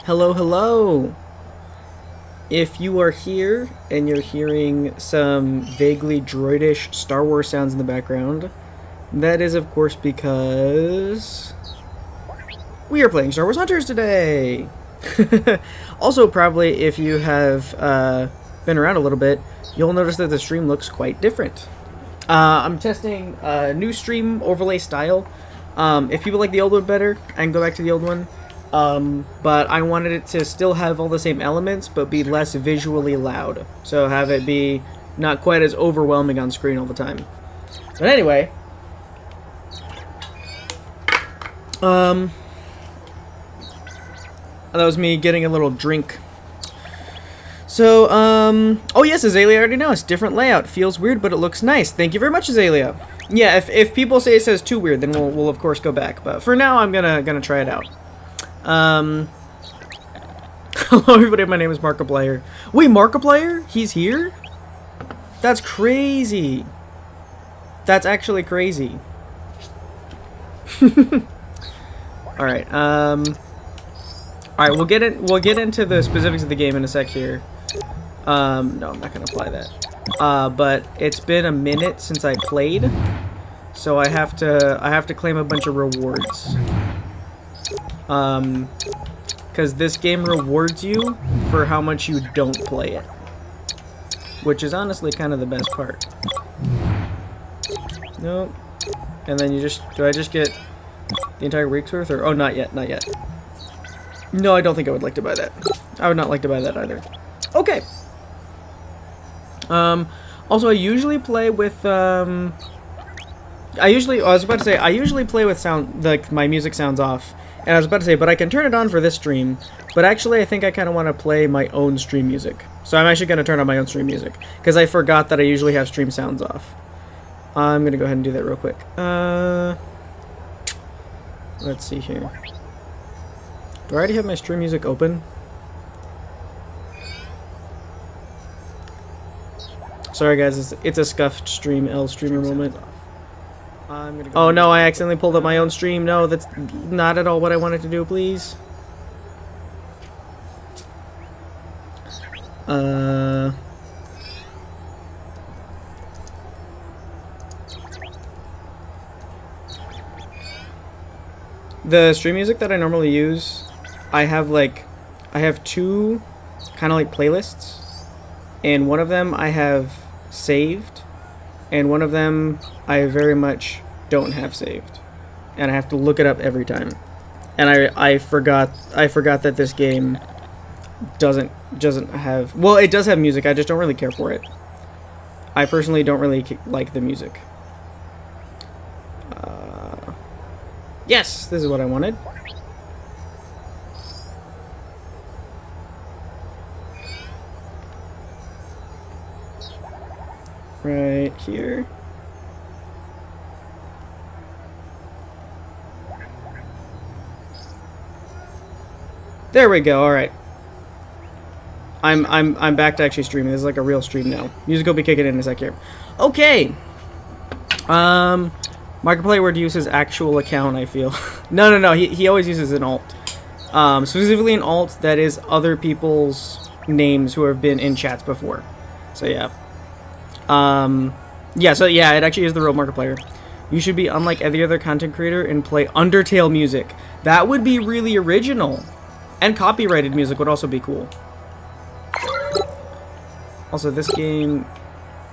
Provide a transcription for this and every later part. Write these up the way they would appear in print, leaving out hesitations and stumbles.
Hello, hello! If you are here and you're hearing some vaguely droidish Star Wars sounds in the background, that is, of course, because we are playing Star Wars Hunters today! Also, probably, if you have been around a little bit, you'll notice that the stream looks quite different. I'm testing a new stream overlay style. If people like the old one better, I can go back to the old one. But I wanted it to still have all the same elements, but be less visually loud. So have it be not quite as overwhelming on screen all the time. But anyway, that was me getting a little drink. So, oh yes, Azalea, I already know, it's different layout. Feels weird, but it looks nice. Thank you very much, Azalea. Yeah, if people say it says too weird, then we'll of course go back. But for now, I'm gonna try it out. Hello everybody, my name is Markiplier. Wait, Markiplier? He's here? That's crazy. That's actually crazy. Alright, alright, we'll get into the specifics of the game in a sec here. No, I'm not gonna apply that. But it's been a minute since I played, so I have to claim a bunch of rewards. Because this game rewards you for how much you don't play it, which is honestly kind of the best part. Nope. And then do I just get the entire week's worth, or, oh, not yet, not yet. No, I don't think I would like to buy that. I would not like to buy that either. Okay. Also, I usually play with, I was about to say, I usually play with my music sounds off. And I was about to say, but I can turn it on for this stream. But actually, I think I kind of want to play my own stream music. So I'm actually going to turn on my own stream music. Because I forgot that I usually have stream sounds off. I'm going to go ahead and do that real quick. Let's see here. Do I already have my stream music open? Sorry guys, it's a scuffed stream, L streamer moment. Oh no, I accidentally pulled up my own stream. No, that's not at all what I wanted to do, please. The stream music that I normally use, I have two kind of like playlists, and one of them I have saved, and one of them I very much don't have saved, and I have to look it up every time. And I forgot that this game doesn't have, well, it does have music, I just don't really care for it. I personally don't really like the music. Yes, this is what I wanted. Right here. There we go. All right. I'm back to actually streaming. This is like a real stream now. Music will be kicking in a sec here. Okay. Markiplier would use his actual account, I feel. No. He always uses an alt. Specifically an alt that is other people's names who have been in chats before. So yeah. Yeah, it actually is the real Markiplier. You should be unlike every other content creator and play Undertale music. That would be really original. And copyrighted music would also be cool. Also, this game...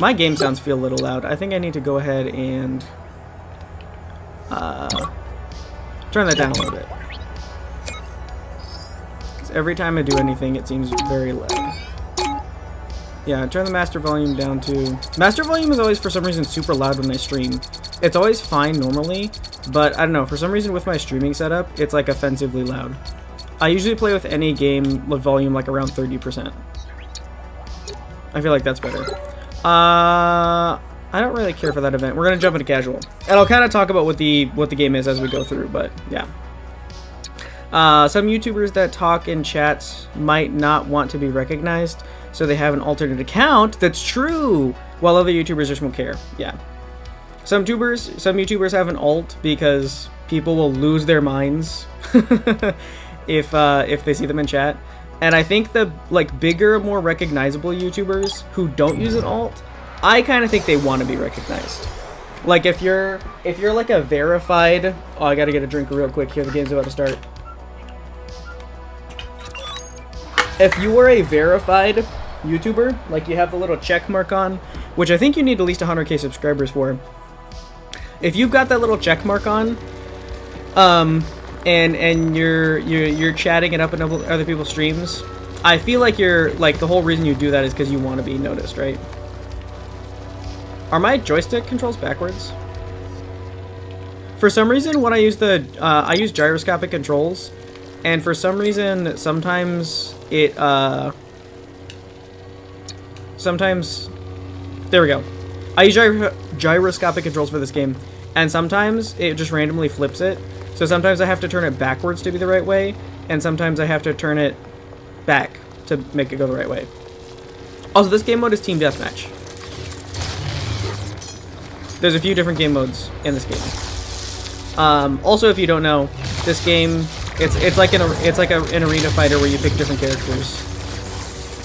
My game sounds feel a little loud. I think I need to go ahead and... turn that down a little bit. Because every time I do anything, it seems very loud. Yeah, turn the master volume down to... Master volume is always, for some reason, super loud when I stream. It's always fine normally, but I don't know, for some reason with my streaming setup, it's like offensively loud. I usually play with any game with volume like around 30%. I feel like that's better. I don't really care for that event. We're gonna jump into casual. And I'll kind of talk about what the game is as we go through, but yeah. Some YouTubers that talk in chats might not want to be recognized, so they have an alternate account. That's true. While other YouTubers just won't care. Yeah. Some YouTubers have an alt because people will lose their minds if they see them in chat. And I think the like bigger, more recognizable YouTubers who don't use an alt, I kind of think they want to be recognized. Like if you're like a verified, oh, I gotta get a drink real quick here. The game's about to start. If you are a verified YouTuber, like you have the little check mark on, which I think you need at least 100k subscribers for. If you've got that little check mark on, and you're chatting it up in other people's streams, I feel like you're like the whole reason you do that is because you want to be noticed, right? Are my joystick controls backwards? For some reason, when I use I use gyroscopic controls, and for some reason, sometimes it there we go. I use gyroscopic controls for this game, and sometimes it just randomly flips it. So sometimes I have to turn it backwards to be the right way, and sometimes I have to turn it back to make it go the right way. Also, this game mode is Team Deathmatch. There's a few different game modes in this game. Also, if you don't know, this game it's like an arena fighter where you pick different characters.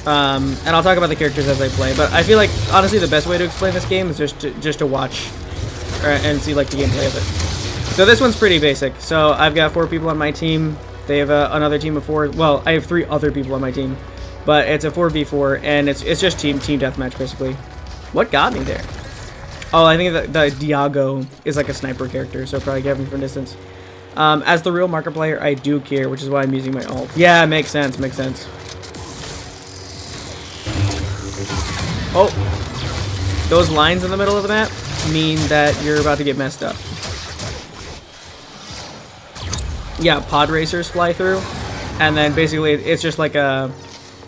And I'll talk about the characters as I play, but I feel like honestly the best way to explain this game is just to watch and see like the gameplay of it. So this one's pretty basic. So I've got 4 people on my team. They have another team of 4. Well, I have 3 other people on my team, but it's a 4v4, and it's just team deathmatch basically. What got me there? Oh, I think that the Diago is like a sniper character, so probably get me from distance. As the real marker player, I do care, which is why I'm using my ult. Yeah, makes sense. Oh, those lines in the middle of the map mean that you're about to get messed up. Yeah, pod racers fly through, and then basically it's just like the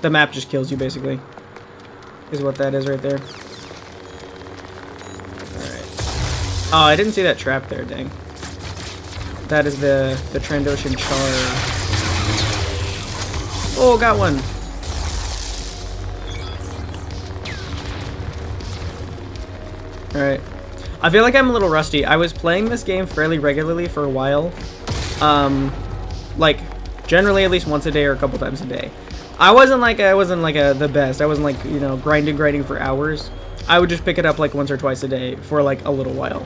map just kills you basically, is what that is right there. Alright. Oh, I didn't see that trap there, dang. That is the Trandoshan Charge. Oh, got one. Alright. I feel like I'm a little rusty. I was playing this game fairly regularly for a while. Like, generally at least once a day or a couple times a day. I wasn't like the best. I wasn't like, you know, grinding for hours. I would just pick it up like once or twice a day for like a little while.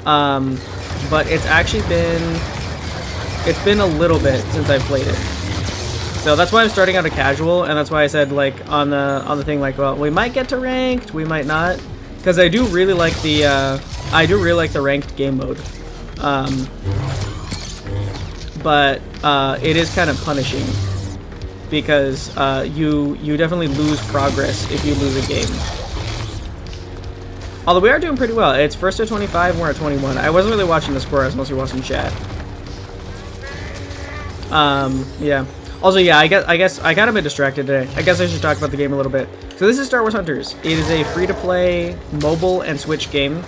But it's actually been a little bit since I've played it. So that's why I'm starting out a casual, and that's why I said like on the thing like, well, we might get to ranked, we might not, because I do really like the ranked game mode. But it is kind of punishing because you definitely lose progress if you lose a game. Although we are doing pretty well. It's first at 25, we're at 21. I wasn't really watching the score, I was mostly watching chat. Yeah. Also, yeah, I guess I got a bit distracted today. I guess I should talk about the game a little bit. So this is Star Wars Hunters. It is a free-to-play mobile and Switch game.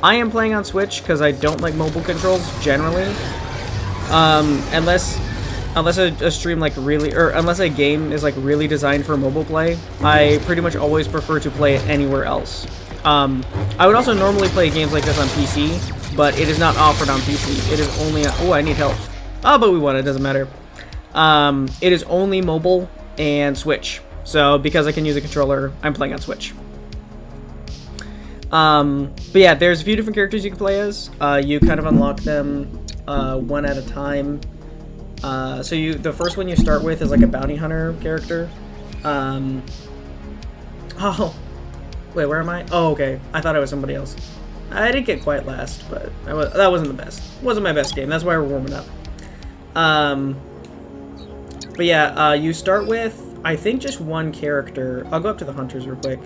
I am playing on Switch because I don't like mobile controls generally. Unless a stream like really, or unless a game is like really designed for mobile play, I pretty much always prefer to play it anywhere else. I would also normally play games like this on PC, but it is not offered on PC. It is only, oh, I need help. Oh, but we won, it doesn't matter. It is only mobile and Switch. So because I can use a controller, I'm playing on Switch. But yeah, there's a few different characters you can play as. You kind of unlock them one at a time. So the first one you start with is like a bounty hunter character. Oh, wait, where am I? Oh, okay. I thought I was somebody else. I didn't get quite last, but that wasn't the best. It wasn't my best game. That's why we're warming up. But yeah, you start with, I think, just one character. I'll go up to the hunters real quick.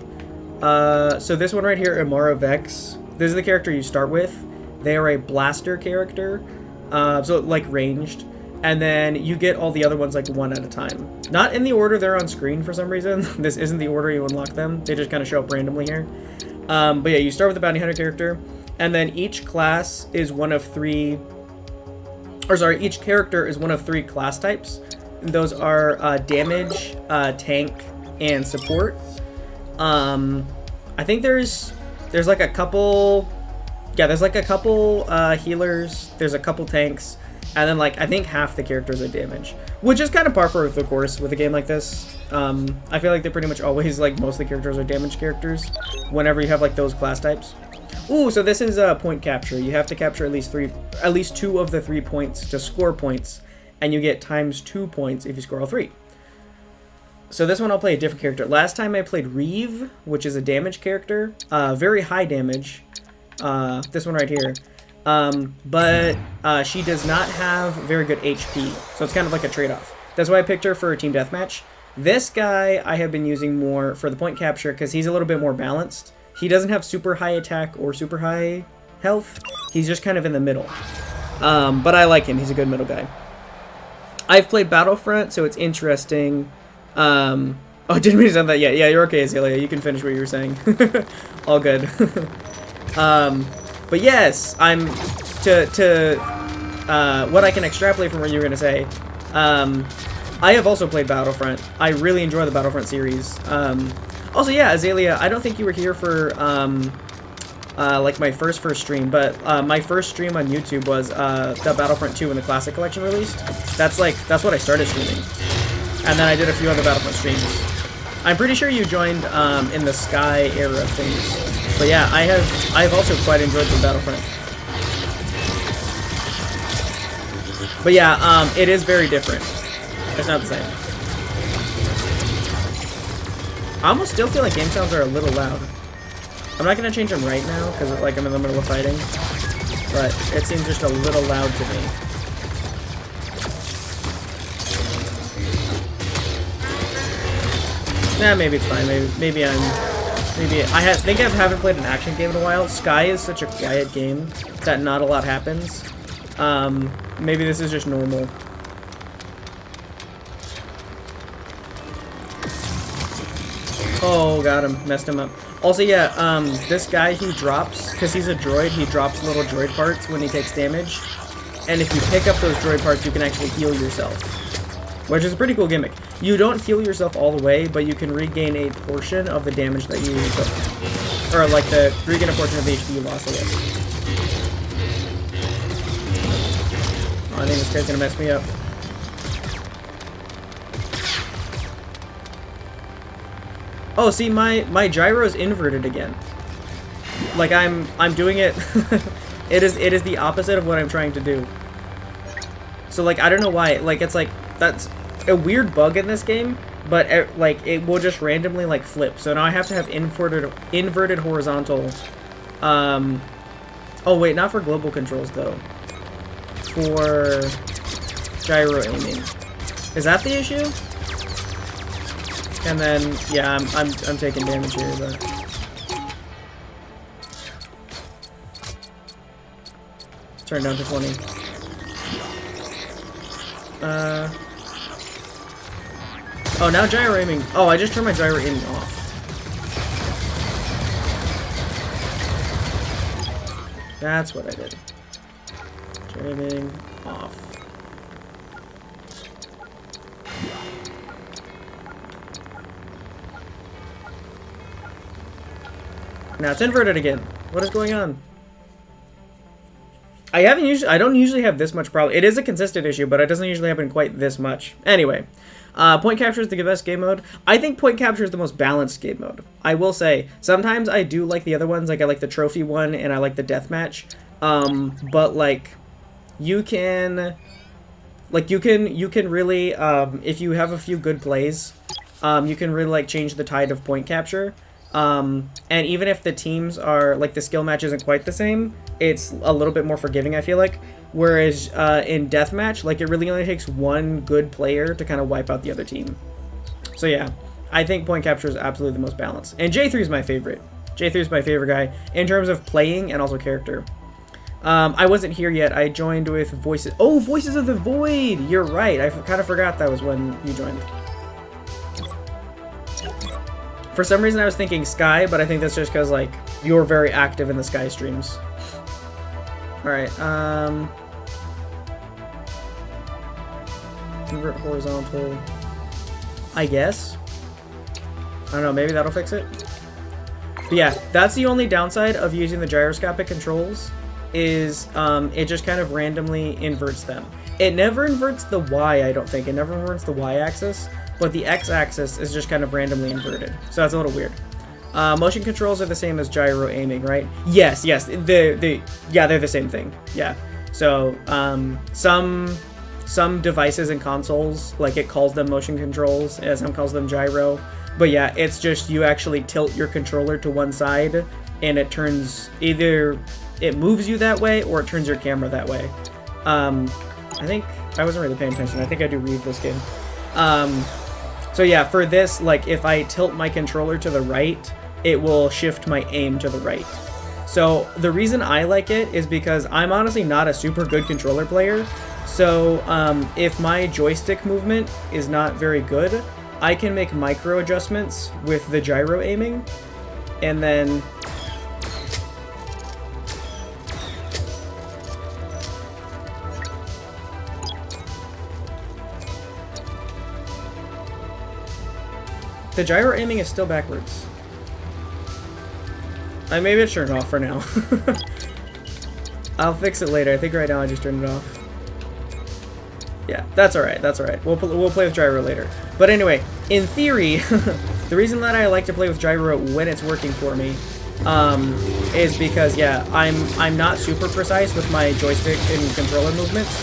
So this one right here, Imara Vex. This is the character you start with. They are a blaster character, so like ranged. And then you get all the other ones like one at a time. Not in the order they're on screen for some reason. This isn't the order you unlock them. They just kind of show up randomly here. But yeah, you start with the bounty hunter character, and then each class is one of three, or sorry, each character is one of 3 class types. Those are damage, tank, and support. I think there's like a couple Yeah, there's like a couple healers, there's a couple tanks, and then like I think half the characters are damage, which is kind of par for the course with a game like this. I feel like they're pretty much always like most of the characters are damage characters whenever you have like those class types. Ooh, so this is point capture. You have to capture at least 2 of the 3 points to score points, and you get times 2 points if you score all 3. So this one I'll play a different character. Last time I played Reeve, which is a damage character, very high damage. This one right here. But she does not have very good HP, so it's kind of like a trade-off. That's why I picked her for a team deathmatch. This guy I have been using more for the point capture because he's a little bit more balanced. He doesn't have super high attack or super high health. He's just kind of in the middle. But I like him. He's a good middle guy. I've played Battlefront, so it's interesting. Oh, I didn't mean to say that yet. Yeah, you're okay, Azalea. You can finish what you were saying. All good. But yes, I'm what I can extrapolate from what you were gonna say. I have also played Battlefront. I really enjoy the Battlefront series. Also, yeah, Azalea, I don't think you were here for like my first stream, but my first stream on YouTube was the Battlefront 2 when the Classic Collection released. That's what I started streaming, and then I did a few other Battlefront streams. I'm pretty sure you joined in the Sky era of things, but yeah, I've also quite enjoyed the Battlefront. But yeah, it is very different. It's not the same. I almost still feel like game sounds are a little loud. I'm not gonna change them right now because like I'm in the middle of fighting, but it seems just a little loud to me. Nah, maybe it's fine. Maybe I think I haven't played an action game in a while. Sky is such a quiet game that not a lot happens. Maybe this is just normal. Oh, got him. Messed him up. Also, yeah, this guy, he drops, because he's a droid, he drops little droid parts when he takes damage. And if you pick up those droid parts, you can actually heal yourself. Which is a pretty cool gimmick. You don't heal yourself all the way, but you can regain a portion of the damage that you took. Or, like, regain a portion of the HP you lost, I guess. Oh, I think this guy's gonna mess me up. Oh, see, my gyro's inverted again. Like I'm doing it. it is the opposite of what I'm trying to do. So like I don't know why. Like it's like that's a weird bug in this game, but like it will just randomly like flip. So now I have to have inverted horizontal. Oh wait, not for global controls though. For gyro aiming. Is that the issue? And then, yeah, I'm taking damage here, but turn down to 20. Oh, now gyro aiming. Oh, I just turned my gyro aiming off. That's what I did. Gyro aiming off. Now it's inverted again. What is going on? I don't usually have this much problem. It is a consistent issue, but it doesn't usually happen quite this much. Anyway, point capture is the best game mode. I think point capture is the most balanced game mode. I will say, sometimes I do like the other ones. Like I like the trophy one and I like the deathmatch. But like, you can really, if you have a few good plays, you can really like change the tide of point capture. And even if the teams are, like, the skill match isn't quite the same, it's a little bit more forgiving, I feel like. Whereas, in deathmatch, like, it really only takes one good player to kind of wipe out the other team. So, yeah, I think point capture is absolutely the most balanced. And J3 is my favorite. J3 is my favorite guy in terms of playing and also character. I wasn't here yet. I joined with Voices. Oh, Voices of the Void! You're right. I kind of forgot that was when you joined. For some reason I was thinking Sky, but I think that's just because, like, you're very active in the Sky streams. Alright, invert horizontal. I guess. I don't know, maybe that'll fix it? But yeah, that's the only downside of using the gyroscopic controls, is it just kind of randomly inverts them. It never inverts the Y, I don't think. It never inverts the Y-axis, but the X-axis is just kind of randomly inverted. So that's a little weird. Motion controls are the same as gyro aiming, right? Yes, yeah, they're the same thing. Yeah. So some devices and consoles, like, it calls them motion controls, and some calls them gyro. But yeah, it's just you actually tilt your controller to one side, and it turns, either it moves you that way or it turns your camera that way. I think I wasn't really paying attention. I think I do read this game. So yeah, for this, like, if I tilt my controller to the right, it will shift my aim to the right. So the reason I like it is because I'm honestly not a super good controller player. So if my joystick movement is not very good, I can make micro adjustments with the gyro aiming, and then the gyro aiming is still backwards. Maybe it's turned off for now. I'll fix it later. I think right now I just turned it off. Yeah, that's alright, that's alright. We'll play with gyro later. But anyway, in theory, the reason that I like to play with gyro when it's working for me is because, yeah, I'm not super precise with my joystick and controller movements,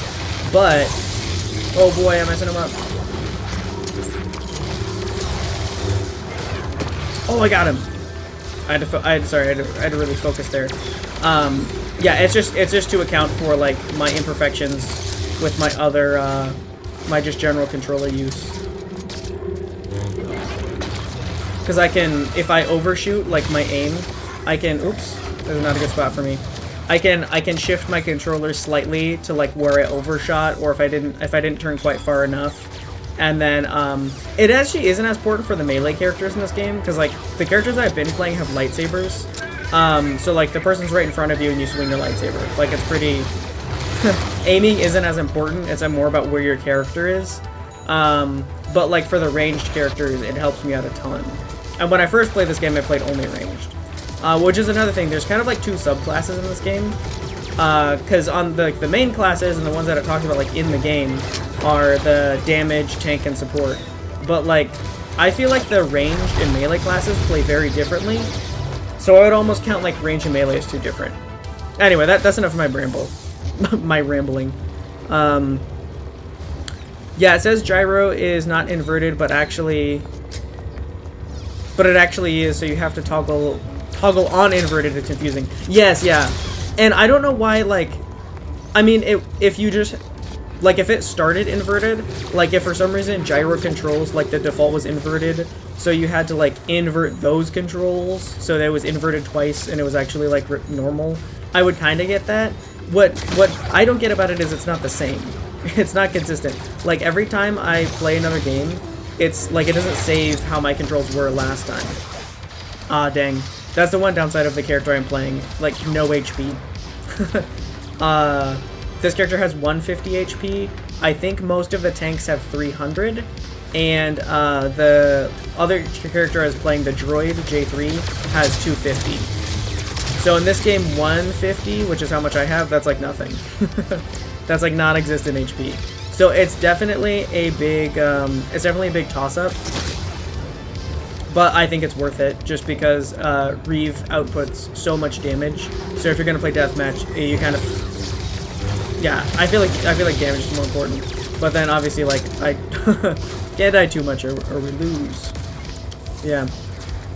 but oh boy, I'm messing them up. Oh, I got him. I had to really focus there. Yeah, it's just to account for, like, my imperfections with my other, my just general controller use. Because I can, if I overshoot, like, my aim, I can, oops, this is not a good spot for me. I can shift my controller slightly to, like, where I overshot, or if I didn't turn quite far enough. And then, it actually isn't as important for the melee characters in this game, because, like, the characters I've been playing have lightsabers. So, like, the person's right in front of you and you swing your lightsaber. Like, it's pretty... Aiming isn't as important, it's more about where your character is. But, like, for the ranged characters, it helps me out a ton. And when I first played this game, I played only ranged. Which is another thing, there's kind of, like, two subclasses in this game. Because on the main classes and the ones that I talked about, like, in the game are the damage, tank, and support. But, like, I feel like the ranged and melee classes play very differently. So I would almost count, like, range and melee as two different. Anyway, that's enough of my ramble. My rambling. Yeah, it says gyro is not inverted, but it actually is, so you have to toggle on inverted. It's confusing. Yes, yeah. And I don't know why, like, I mean, if you just, like, if it started inverted, like, if for some reason gyro controls, like, the default was inverted, so you had to, like, invert those controls, so that it was inverted twice, and it was actually, like, normal, I would kind of get that. What I don't get about it is it's not the same. It's not consistent. Like, every time I play another game, it's, like, it doesn't save how my controls were last time. Ah, dang. That's the one downside of the character I'm playing. Like, no HP. This character has 150 HP. I think most of the tanks have 300. And the other character I was playing, the droid, J3, has 250. So in this game, 150, which is how much I have, that's like nothing. That's like non-existent HP. So it's definitely a big, toss-up. But I think it's worth it, just because Reeve outputs so much damage. So if you're gonna play deathmatch, you kind of, yeah, I feel like damage is more important. But then obviously, like, I can't die too much or we lose. Yeah.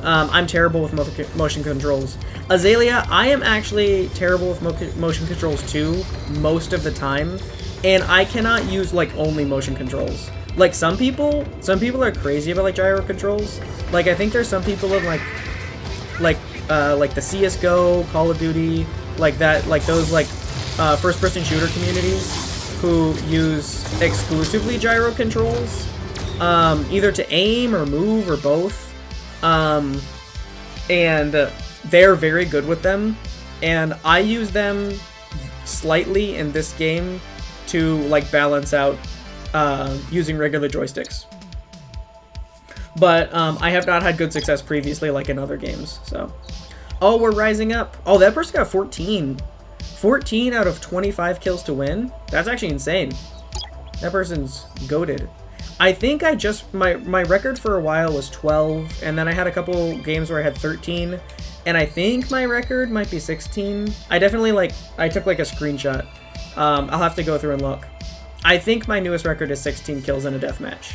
I'm terrible with motion controls. Azalea, I am actually terrible with motion controls too, most of the time. And I cannot use, like, only motion controls. Like, some people are crazy about, like, gyro controls. Like, I think there's some people in, like the CSGO, Call of Duty, like that, like those, like, first-person shooter communities who use exclusively gyro controls, either to aim or move or both. And they're very good with them, and I use them slightly in this game to, like, balance out using regular joysticks. But I have not had good success previously, like in other games, so Oh, we're rising up. Oh, that person got 14. 14 out of 25 kills to win? That's actually insane. That person's goated. I think I just... My record for a while was 12, and then I had a couple games where I had 13, and I think my record might be 16. I definitely, like... I took, like, a screenshot. I'll have to go through and look. I think my newest record is 16 kills in a deathmatch.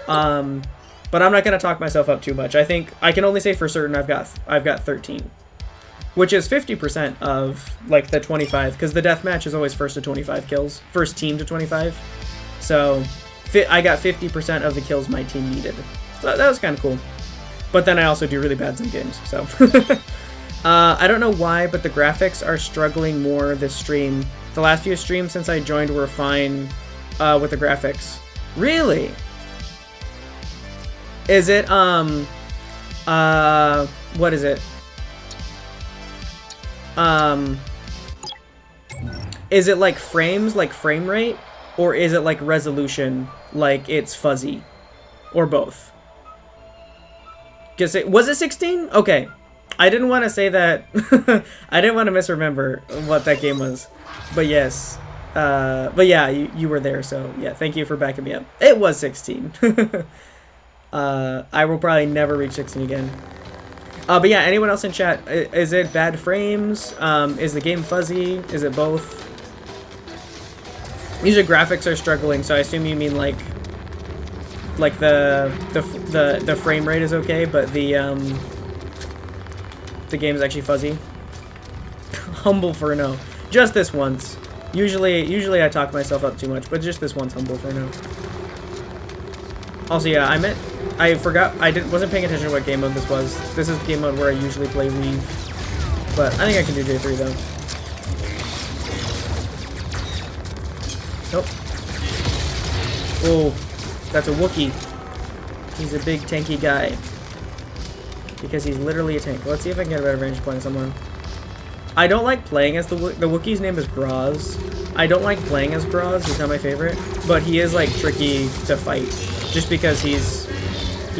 But I'm not going to talk myself up too much. I think... I can only say for certain I've got 13. Which is 50% of, like, the 25, because the deathmatch is always first to 25 kills. First team to 25. So, I got 50% of the kills my team needed. So that was kind of cool. But then I also do really bad some games, so. I don't know why, but the graphics are struggling more this stream. The last few streams since I joined were fine with the graphics. Really? Is it, what is it? Is it like frames, like frame rate? Or is it like resolution, like it's fuzzy? Or both? Was it 16? Okay. I didn't want to say that. I didn't want to misremember what that game was. But yes. But yeah, you were there, so yeah, thank you for backing me up. It was 16. I will probably never reach 16 again. But yeah, anyone else in chat, is it bad frames? Is the game fuzzy? Is it both? Usually graphics are struggling, so I assume you mean like the frame rate is okay, but the game is actually fuzzy. Humble for no. Just this once. Usually I talk myself up too much, but just this once, humble for no. Also, yeah, I forgot, wasn't paying attention to what game mode this was. This is game mode where I usually play Weave. But I think I can do J3 though. Nope. Oh, that's a Wookiee. He's a big tanky guy. Because he's literally a tank. Let's see if I can get a better range playing someone. I don't like playing as the Wookiee's name is Graz. I don't like playing as Graz, he's not my favorite. But he is like tricky to fight. Just because he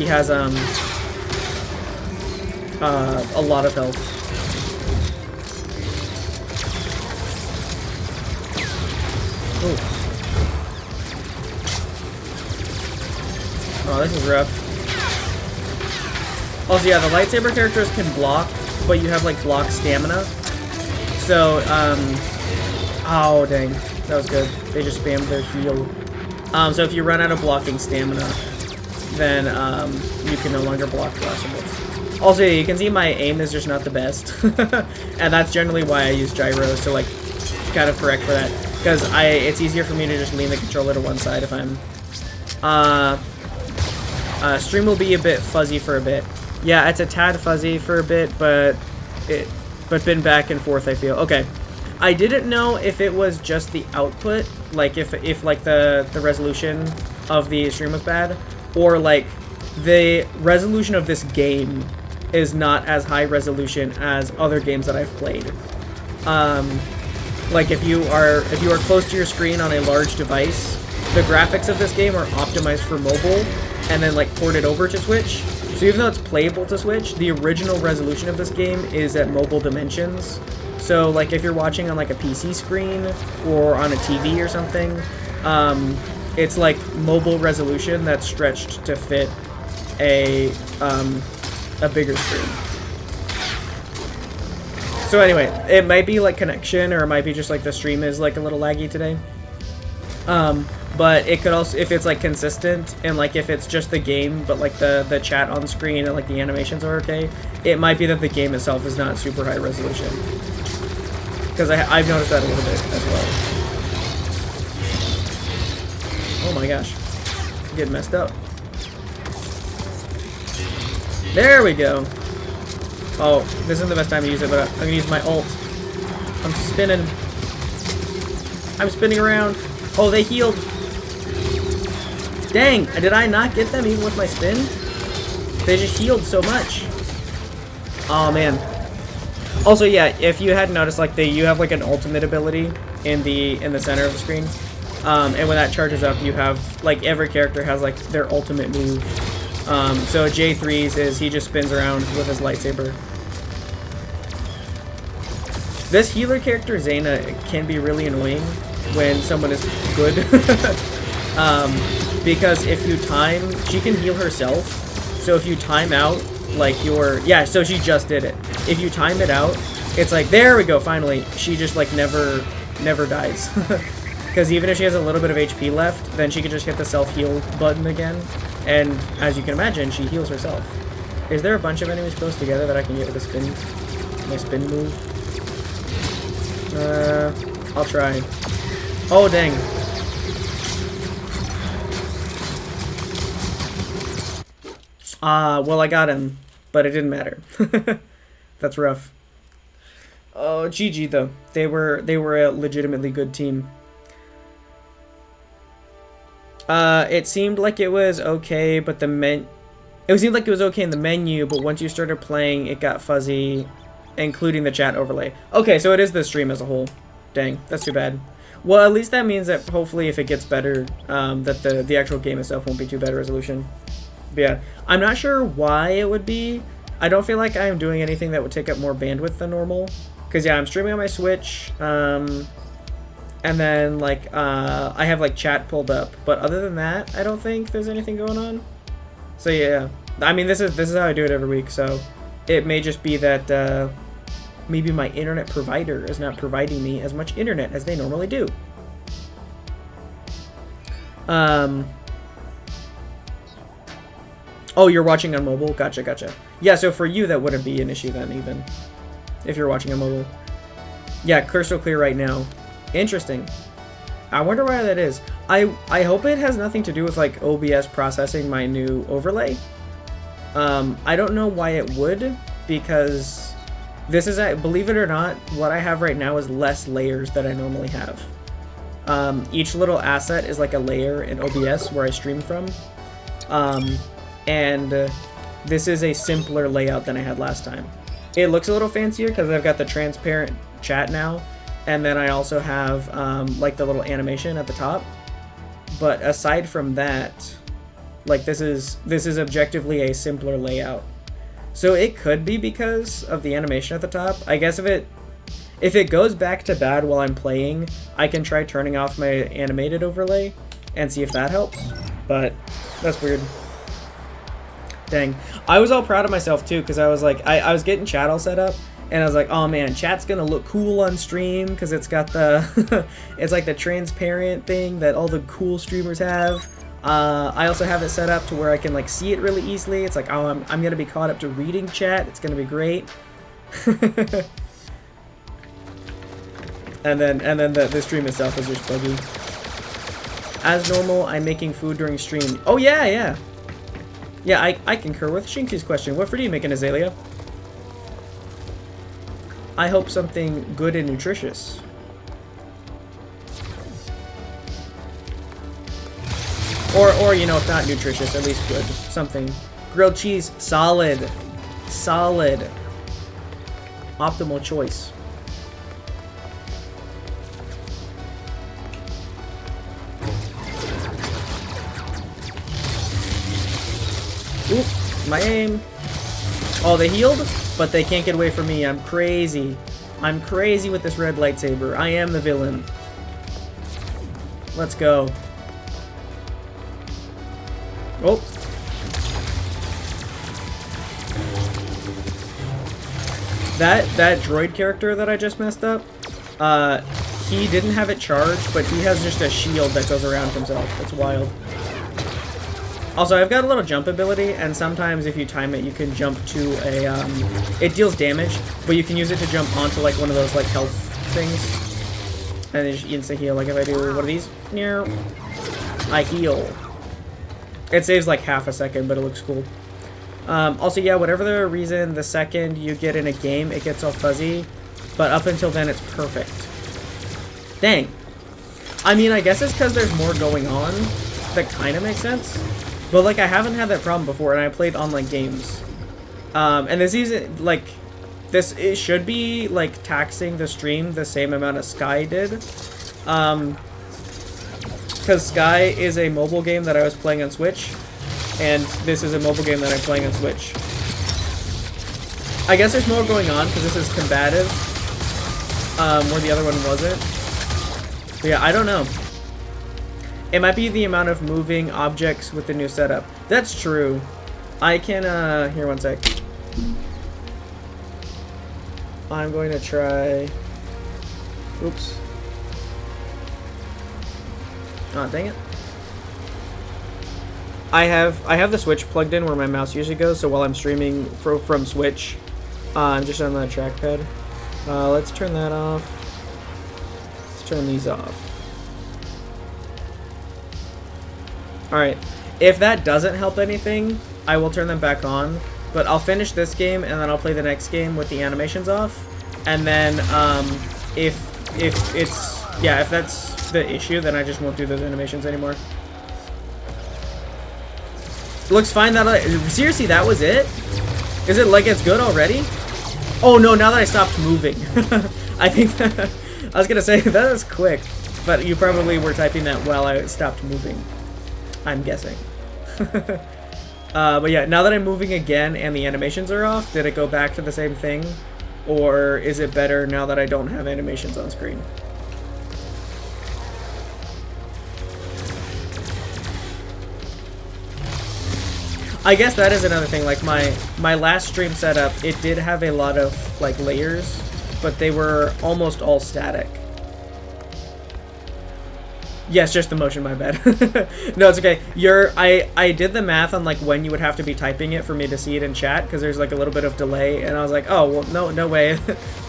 has a lot of health. Ooh. Oh, this is rough. Also, yeah, the lightsaber characters can block, but you have like block stamina. So, oh dang, that was good. They just spammed their heal. So if you run out of blocking stamina, then you can no longer block flashables. Also, you can see my aim is just not the best, and that's generally why I use gyros to like kind of correct for that, because it's easier for me to just lean the controller to one side if I'm. Stream will be a bit fuzzy for a bit. Yeah, it's a tad fuzzy for a bit, but been back and forth, I feel. Okay. I didn't know if it was just the output, like if like the resolution of the stream was bad, or like the resolution of this game is not as high resolution as other games that I've played. Like if you are close to your screen on a large device, the graphics of this game are optimized for mobile and then like ported over to Switch. So even though it's playable to Switch, the original resolution of this game is at mobile dimensions. So like if you're watching on like a PC screen or on a TV or something, it's like mobile resolution that's stretched to fit a bigger screen. So anyway, it might be like connection, or it might be just like the stream is like a little laggy today. But it could also, if it's like consistent, and like if it's just the game, but like the chat on screen and like the animations are okay, it might be that the game itself is not super high resolution. Because I've noticed that a little bit as well. Oh my gosh. I'm getting messed up. There we go. Oh, this isn't the best time to use it, but I'm going to use my ult. I'm spinning. I'm spinning around. Oh, they healed. Dang, did I not get them even with my spin? They just healed so much. Oh man. Also, yeah, if you hadn't noticed, like you have like an ultimate ability in the center of the screen, and when that charges up, you have like every character has like their ultimate move. So J3's is he just spins around with his lightsaber. This healer character, Zayna, can be really annoying when someone is good. Because if you time, she can heal herself. So if you time out, like yeah, so she just did it. If you time it out, it's like, there we go, finally. She just like never dies. Because even if she has a little bit of HP left, then she can just hit the self-heal button again. And as you can imagine, she heals herself. Is there a bunch of enemies close together that I can get with a spin? My spin move? I'll try. Oh, dang. Well, I got him, but it didn't matter. That's rough. Oh, GG though. They were a legitimately good team. It seemed like it was okay, but it seemed like it was okay in the menu, but once you started playing, it got fuzzy, including the chat overlay. Okay, so it is the stream as a whole. Dang, that's too bad. Well, at least that means that hopefully if it gets better, that the actual game itself won't be too bad resolution. But yeah, I'm not sure why it would be. I don't feel like I'm doing anything that would take up more bandwidth than normal. Because yeah, I'm streaming on my Switch, and then like I have like chat pulled up, but other than that, I don't think there's anything going on. So yeah, I mean this is how I do it every week. So it may just be that maybe my internet provider is not providing me as much internet as they normally do. Oh, you're watching on mobile? Gotcha, gotcha. Yeah, so for you that wouldn't be an issue then, even if you're watching on mobile. Yeah, crystal clear right now. Interesting. I wonder why that is. I hope it has nothing to do with like OBS processing my new overlay. I don't know why it would, because this is, believe it or not, what I have right now is less layers than I normally have. Each little asset is like a layer in OBS where I stream from. And this is a simpler layout than I had last time. It looks a little fancier because I've got the transparent chat now, and then I also have like the little animation at the top. But aside from that, like this is objectively a simpler layout. So it could be because of the animation at the top. I guess if it goes back to bad while I'm playing, I can try turning off my animated overlay and see if that helps. But that's weird. Dang. I was all proud of myself too, because I was like, I was getting chat all set up, and I was like, oh man, chat's gonna look cool on stream, because it's got the, it's like the transparent thing that all the cool streamers have. I also have it set up to where I can like see it really easily. It's like, oh, I'm gonna be caught up to reading chat. It's gonna be great. and then the stream itself is just buggy. As normal, I'm making food during stream. Oh yeah, yeah. Yeah, I concur with Shinky's question. What food are you making, Azalea? I hope something good and nutritious. Or you know, if not nutritious, at least good. Something. Grilled cheese, solid. Solid. Optimal choice. Oop, my aim. Oh, they healed, but they can't get away from me. I'm crazy. I'm crazy with this red lightsaber. I am the villain. Let's go. Oh. That droid character that I just messed up, he didn't have it charged, but he has just a shield that goes around himself. It's wild. Also, I've got a little jump ability, and sometimes if you time it, you can jump to a, it deals damage, but you can use it to jump onto, like, one of those, like, health things. And then you instant heal. Like, if I do one of these, I heal. It saves, like, half a second, but it looks cool. Also, yeah, whatever the reason, the second you get in a game, it gets all fuzzy, but up until then, it's perfect. Dang. I mean, I guess it's because there's more going on. That kind of makes sense. But, like, I haven't had that problem before, and I played online games. And this isn't, like, it should be, like, taxing the stream the same amount as Sky did. Because Sky is a mobile game that I was playing on Switch, and this is a mobile game that I'm playing on Switch. I guess there's more going on, because this is combative. where the other one wasn't. But yeah, I don't know. It might be the amount of moving objects with the new setup. That's true. I can, here, one sec. I'm going to try... Oops. Oh, dang it. I have the Switch plugged in where my mouse usually goes, so while I'm streaming from Switch, I'm just on the trackpad. Let's turn that off. Let's turn these off. Alright, if that doesn't help anything, I will turn them back on, but I'll finish this game and then I'll play the next game with the animations off, and then if that's the issue, then I just won't do those animations anymore. Looks fine. Seriously, that was it? Is it like it's good already? Oh no, now that I stopped moving. I think that, I was gonna say, that was quick, but you probably were typing that while I stopped moving. I'm guessing. But yeah, now that I'm moving again and the animations are off, did it go back to the same thing? Or is it better now that I don't have animations on screen? I guess that is another thing, like my last stream setup, it did have a lot of like layers, but they were almost all static. Yes, just the motion, my bad. No, it's okay. I did the math on like when you would have to be typing it for me to see it in chat, because there's like a little bit of delay, and I was like, oh, well, no way.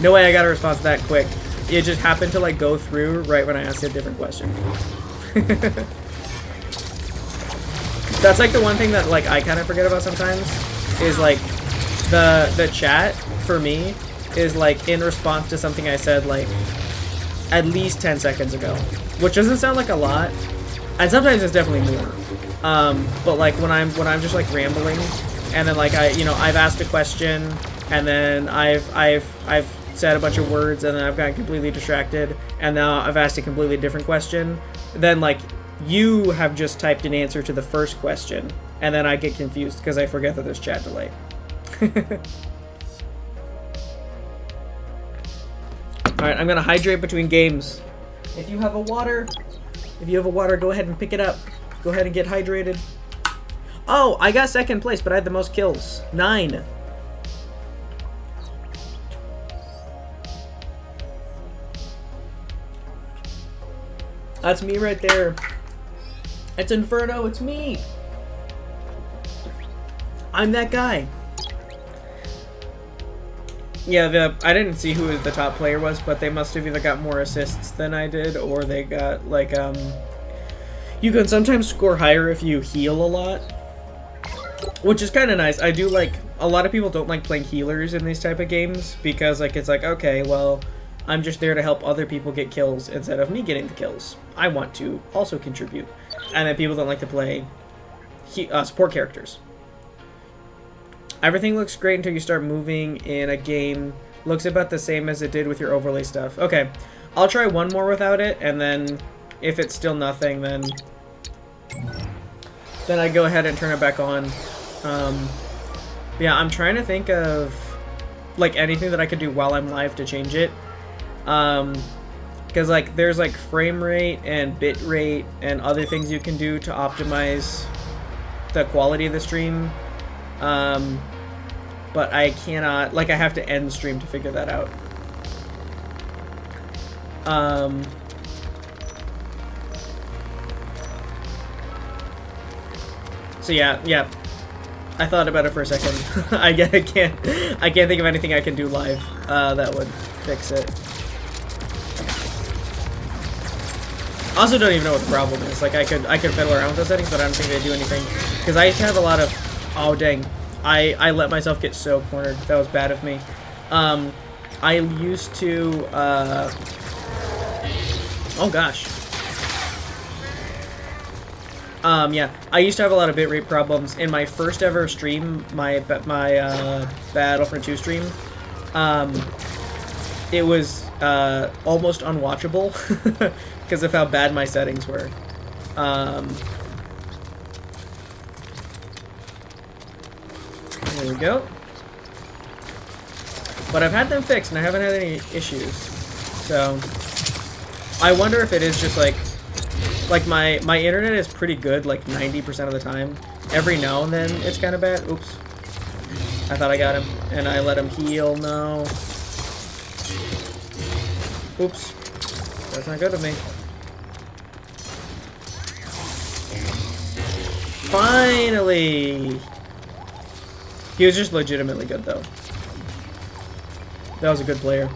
No way I got a response that quick. It just happened to like go through right when I asked a different question. That's like the one thing that like I kind of forget about sometimes, is like the chat for me is like in response to something I said like at least 10 seconds ago, which doesn't sound like a lot, and sometimes it's definitely more. But like when I'm just like rambling, and then like I've asked a question, and then I've said a bunch of words, and then I've gotten completely distracted, and now I've asked a completely different question, then like you have just typed an answer to the first question, and then I get confused because I forget that there's chat delay. Alright, I'm gonna hydrate between games. If you have a water, go ahead and pick it up. Go ahead and get hydrated. Oh, I got second place, but I had the most kills. 9. That's me right there. It's Inferno, it's me! I'm that guy. Yeah, I didn't see who the top player was, but they must have either got more assists than I did, or they got, like, you can sometimes score higher if you heal a lot, which is kind of nice. I do like, a lot of people don't like playing healers in these type of games, because, like, it's like, okay, well, I'm just there to help other people get kills instead of me getting the kills. I want to also contribute. And then people don't like to play support characters. Everything looks great until you start moving in a game. Looks about the same as it did with your overlay stuff. Okay, I'll try one more without it, and then if it's still nothing, then I go ahead and turn it back on. Yeah, I'm trying to think of like anything that I could do while I'm live to change it. Because like there's like frame rate and bit rate and other things you can do to optimize the quality of the stream. But I cannot, like, I have to end stream to figure that out. So yeah, I thought about it for a second. I can't think of anything I can do live that would fix it. Also, don't even know what the problem is. Like, I could fiddle around with the settings, but I don't think they do anything. Because I used to have a lot of, oh dang, I let myself get so cornered. That was bad of me. I used to, oh gosh. Yeah, I used to have a lot of bitrate problems. In my first ever stream, my Battlefront 2 stream, it was almost unwatchable because of how bad my settings were. There we go. But I've had them fixed and I haven't had any issues. So I wonder if it is just like my internet is pretty good like 90% of the time. Every now and then it's kind of bad. Oops. I thought I got him and I let him heal. No. Oops. That's not good of me. Finally! He was just legitimately good though. That was a good player.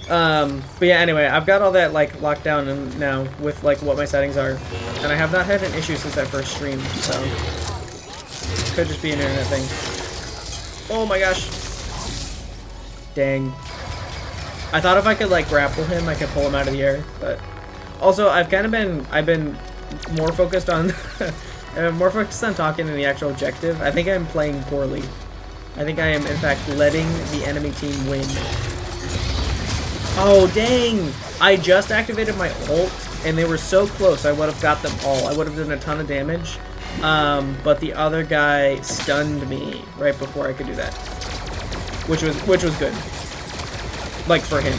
But yeah, anyway, I've got all that like locked down and now with like what my settings are, and I have not had an issue since that first stream, so could just be an internet thing. Oh my gosh! Dang! I thought if I could like grapple him, I could pull him out of the air, but also I've been more focused on more focused on talking than the actual objective. I think I'm playing poorly. I think I am in fact letting the enemy team win. Oh, dang! I just activated my ult, and they were so close, I would have got them all. I would have done a ton of damage, but the other guy stunned me right before I could do that, which was good. Like, for him.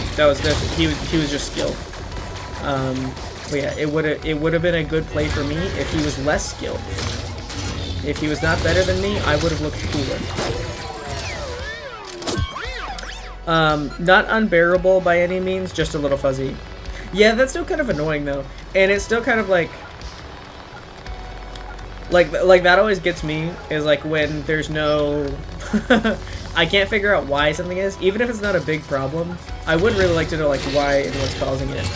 He was just skilled. But yeah, it would have been a good play for me if he was less skilled. If he was not better than me, I would have looked cooler. Not unbearable by any means, just a little fuzzy. Yeah, that's still kind of annoying though. And it's still kind of like that always gets me, is like when there's no I can't figure out why something is, even if it's not a big problem. I would really like to know like why and what's causing it.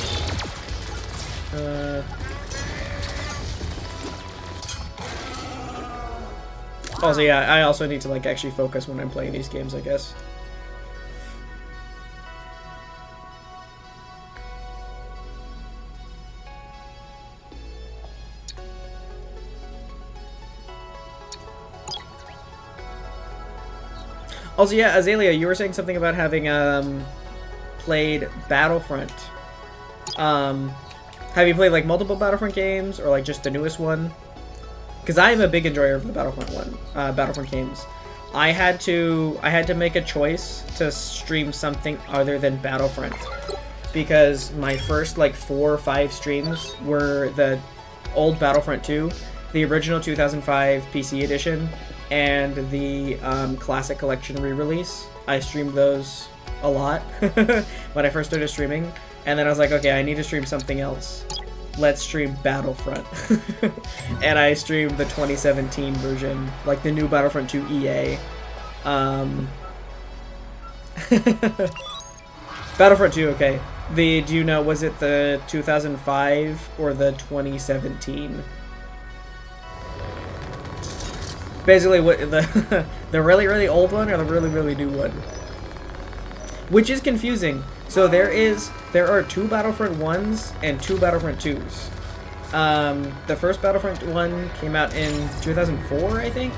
Also, yeah, I also need to like actually focus when I'm playing these games, I guess. Also, yeah, Azalea, you were saying something about having played Battlefront. Have you played like multiple Battlefront games or like just the newest one? Because I am a big enjoyer of the Battlefront games. I had to make a choice to stream something other than Battlefront because my first like 4 or 5 streams were the old Battlefront 2, the original 2005 PC edition, and the Classic Collection re-release. I streamed those a lot when I first started streaming, and then I was like, okay, I need to stream something else. Let's stream Battlefront. And I streamed the 2017 version, like the new Battlefront 2 EA. Battlefront 2, okay. Do you know, was it the 2005 or the 2017? Basically, what the really, really old one or the really, really new one? Which is confusing. So there are 2 Battlefront 1s and 2 Battlefront 2s. The first Battlefront 1 came out in 2004, I think.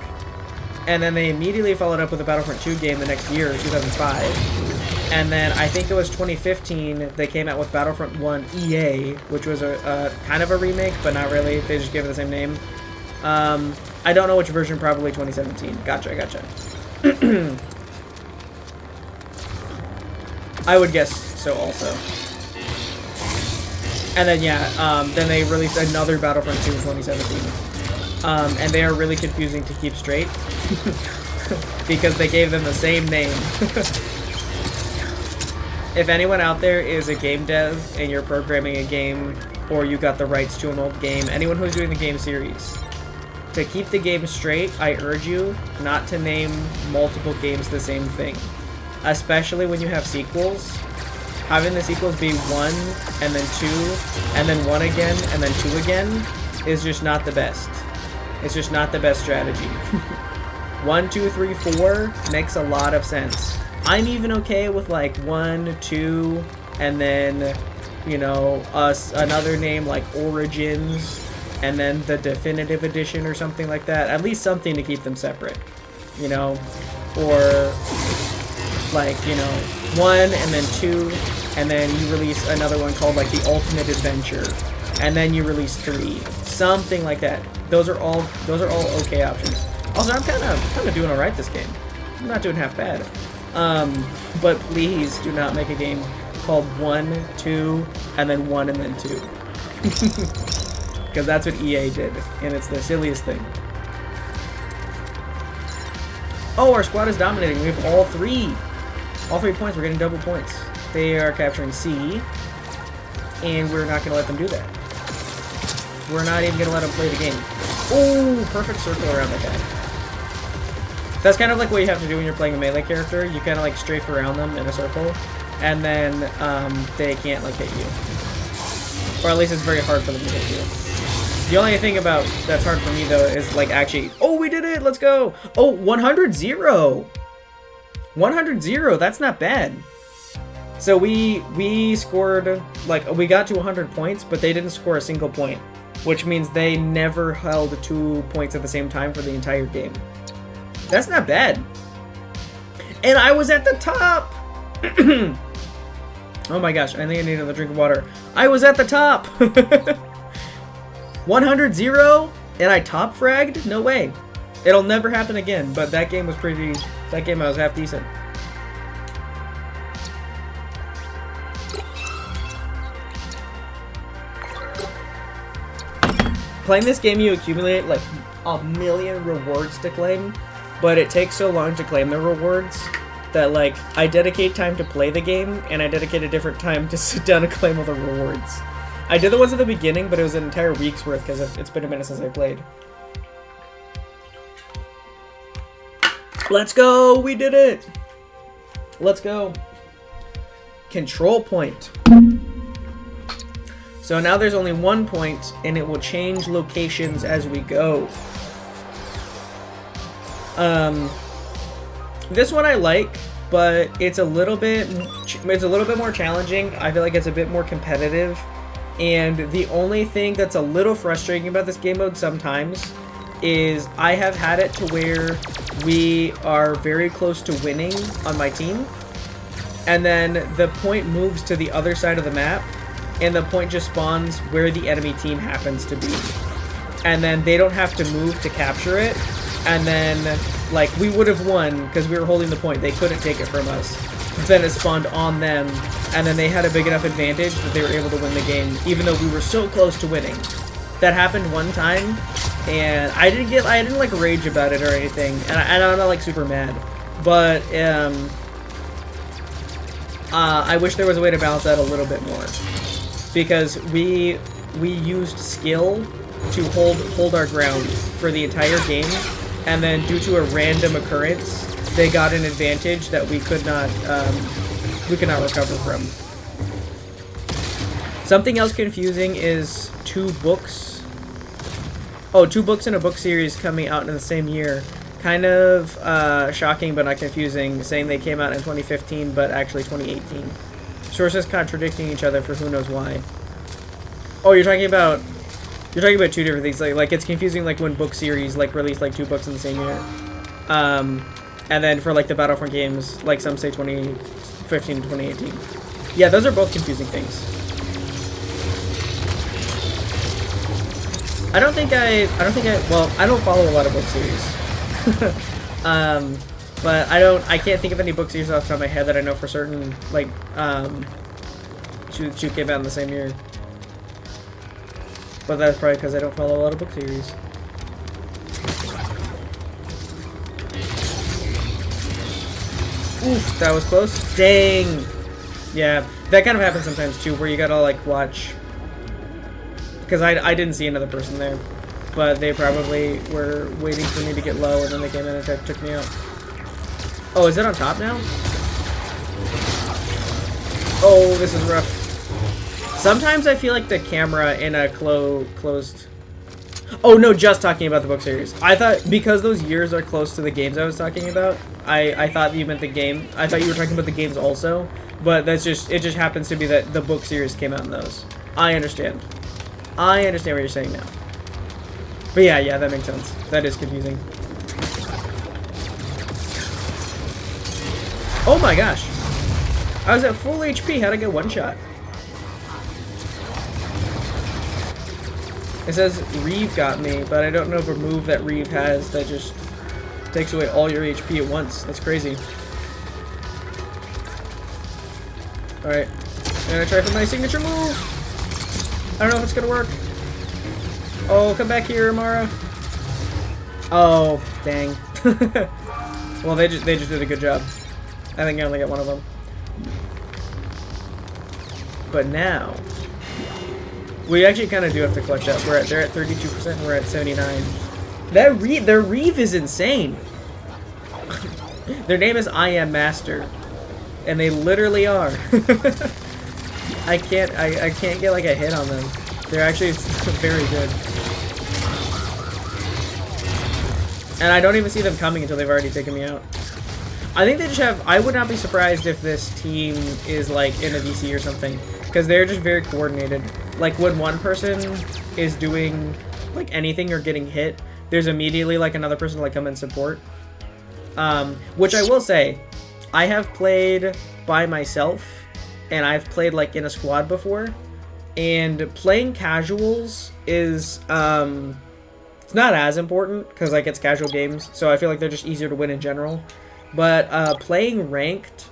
And then they immediately followed up with a Battlefront 2 game the next year, 2005. And then I think it was 2015, they came out with Battlefront 1 EA, which was a kind of a remake, but not really. They just gave it the same name. I don't know which version, probably 2017. Gotcha. I would guess so also. And then yeah, then they released another Battlefront 2 in 2017. And they are really confusing to keep straight because they gave them the same name. If anyone out there is a game dev and you're programming a game or you got the rights to an old game, anyone who's doing the game series, to keep the game straight, I urge you not to name multiple games the same thing. Especially when you have sequels. Having the sequels be 1, and then 2, and then 1 again, and then 2 again, is just not the best. It's just not the best strategy. 1, 2, 3, 4 makes a lot of sense. I'm even okay with like 1, 2, and then, you know, another name like Origins, and then the Definitive Edition or something like that. At least something to keep them separate, you know? Or like, you know, 1 and then 2, and then you release another one called like the Ultimate Adventure, and then you release 3. Something like that. Those are all okay options. Also, I'm kind of doing alright this game. I'm not doing half bad. But please do not make a game called 1, 2, and then 1 and then 2. Because that's what EA did, and it's the silliest thing. Oh, our squad is dominating. We have all 3. All 3 points. We're getting double points. They are capturing C, and we're not going to let them do that. We're not even going to let them play the game. Oh, perfect circle around that guy. That's kind of like what you have to do when you're playing a melee character. You kind of like strafe around them in a circle, and then they can't like hit you. Or at least it's very hard for them to hit you. The only thing about that's hard for me though is like actually, oh, we did it, let's go. Oh, 100-0. 100-0, that's not bad. So we scored, like, we got to 100 points, but they didn't score a single point, which means they never held 2 points at the same time for the entire game. That's not bad. And I was at the top. Oh my gosh, I think I need another drink of water. I was at the top. 100-0 and I top fragged? No way. It'll never happen again, but that game was pretty, that game I was half decent. Playing this game, you accumulate like 1,000,000 rewards to claim, but it takes so long to claim the rewards that like I dedicate time to play the game and I dedicate a different time to sit down and claim all the rewards. I did the ones at the beginning, but it was an entire week's worth because it's been a minute since I played. Let's go! We did it! Let's go. Control point. So now there's only 1 point, and it will change locations as we go. This one I like, but it's a little bit more challenging. I feel like it's a bit more competitive, and the only thing that's a little frustrating about this game mode sometimes is I have had it to where we are very close to winning on my team, and then the point moves to the other side of the map, and the point just spawns where the enemy team happens to be. And then they don't have to move to capture it. And then, like, we would have won because we were holding the point. They couldn't take it from us. But then it spawned on them, and then they had a big enough advantage that they were able to win the game, even though we were so close to winning. That happened one time, and I didn't like rage about it or anything, and I'm not like super mad. But I wish there was a way to balance that a little bit more. Because we used skill to hold our ground for the entire game, and then due to a random occurrence, they got an advantage that we could not recover from. Something else confusing is 2 books. Oh, 2 books in a book series coming out in the same year. Kind of shocking, but not confusing, saying they came out in 2015, but actually 2018. Sources contradicting each other for who knows why. Oh, you're talking about 2 different things. Like it's confusing, like when book series like release like 2 books in the same year. And then for like the Battlefront games, like some say 2015 and 2018. Yeah, those are both confusing things. I don't follow a lot of book series. But I can't think of any book series off the top of my head that I know for certain, like, two came out in the same year. But that's probably because I don't follow a lot of book series. Oof, that was close. Dang! Yeah, that kind of happens sometimes too, where you gotta, like, watch. Because I didn't see another person there. But they probably were waiting for me to get low, and then they came in and took me out. Oh, is it on top now? Oh, this is rough. Sometimes I feel like the camera in a closed... Oh, no, just talking about the book series. I thought, because those years are close to the games I was talking about, I thought you meant the game. I thought you were talking about the games also, but it just happens to be that the book series came out in those. I understand. I understand what you're saying now. But yeah, that makes sense. That is confusing. Oh my gosh! I was at full HP, how'd I get one shot? It says Reeve got me, but I don't know of a move that Reeve has that just takes away all your HP at once. That's crazy. Alright, I'm gonna try for my signature move. I don't know if it's gonna work. Oh, come back here, Amara. Oh, dang. Well, they just did a good job. I think I only got one of them. But now, we actually kind of do have to clutch up. They're at 32%, and we're at 79. Their Reeve is insane. Their name is I Am Master, and they literally are. I can't get like a hit on them. They're actually very good. And I don't even see them coming until they've already taken me out. I think they just have... I would not be surprised if this team is, like, in a VC or something. Because they're just very coordinated. Like, when one person is doing, like, anything or getting hit, there's immediately, like, another person to, like, come and support. Which I will say, I have played by myself, and I've played, like, in a squad before. And playing casuals is, it's not as important, because, like, it's casual games, so I feel like they're just easier to win in general. But playing ranked,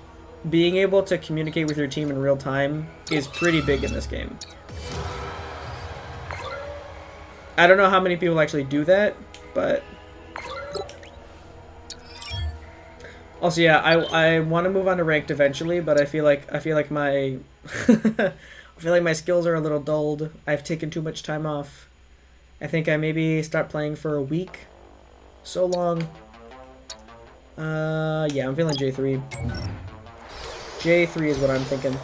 being able to communicate with your team in real time is pretty big in this game. I don't know how many people actually do that, but... Also, yeah, I want to move on to ranked eventually, but I feel like my I feel like my skills are a little dulled. I've taken too much time off. I think I maybe start playing for a week. So long. Yeah, I'm feeling J3. J3 is what I'm thinking.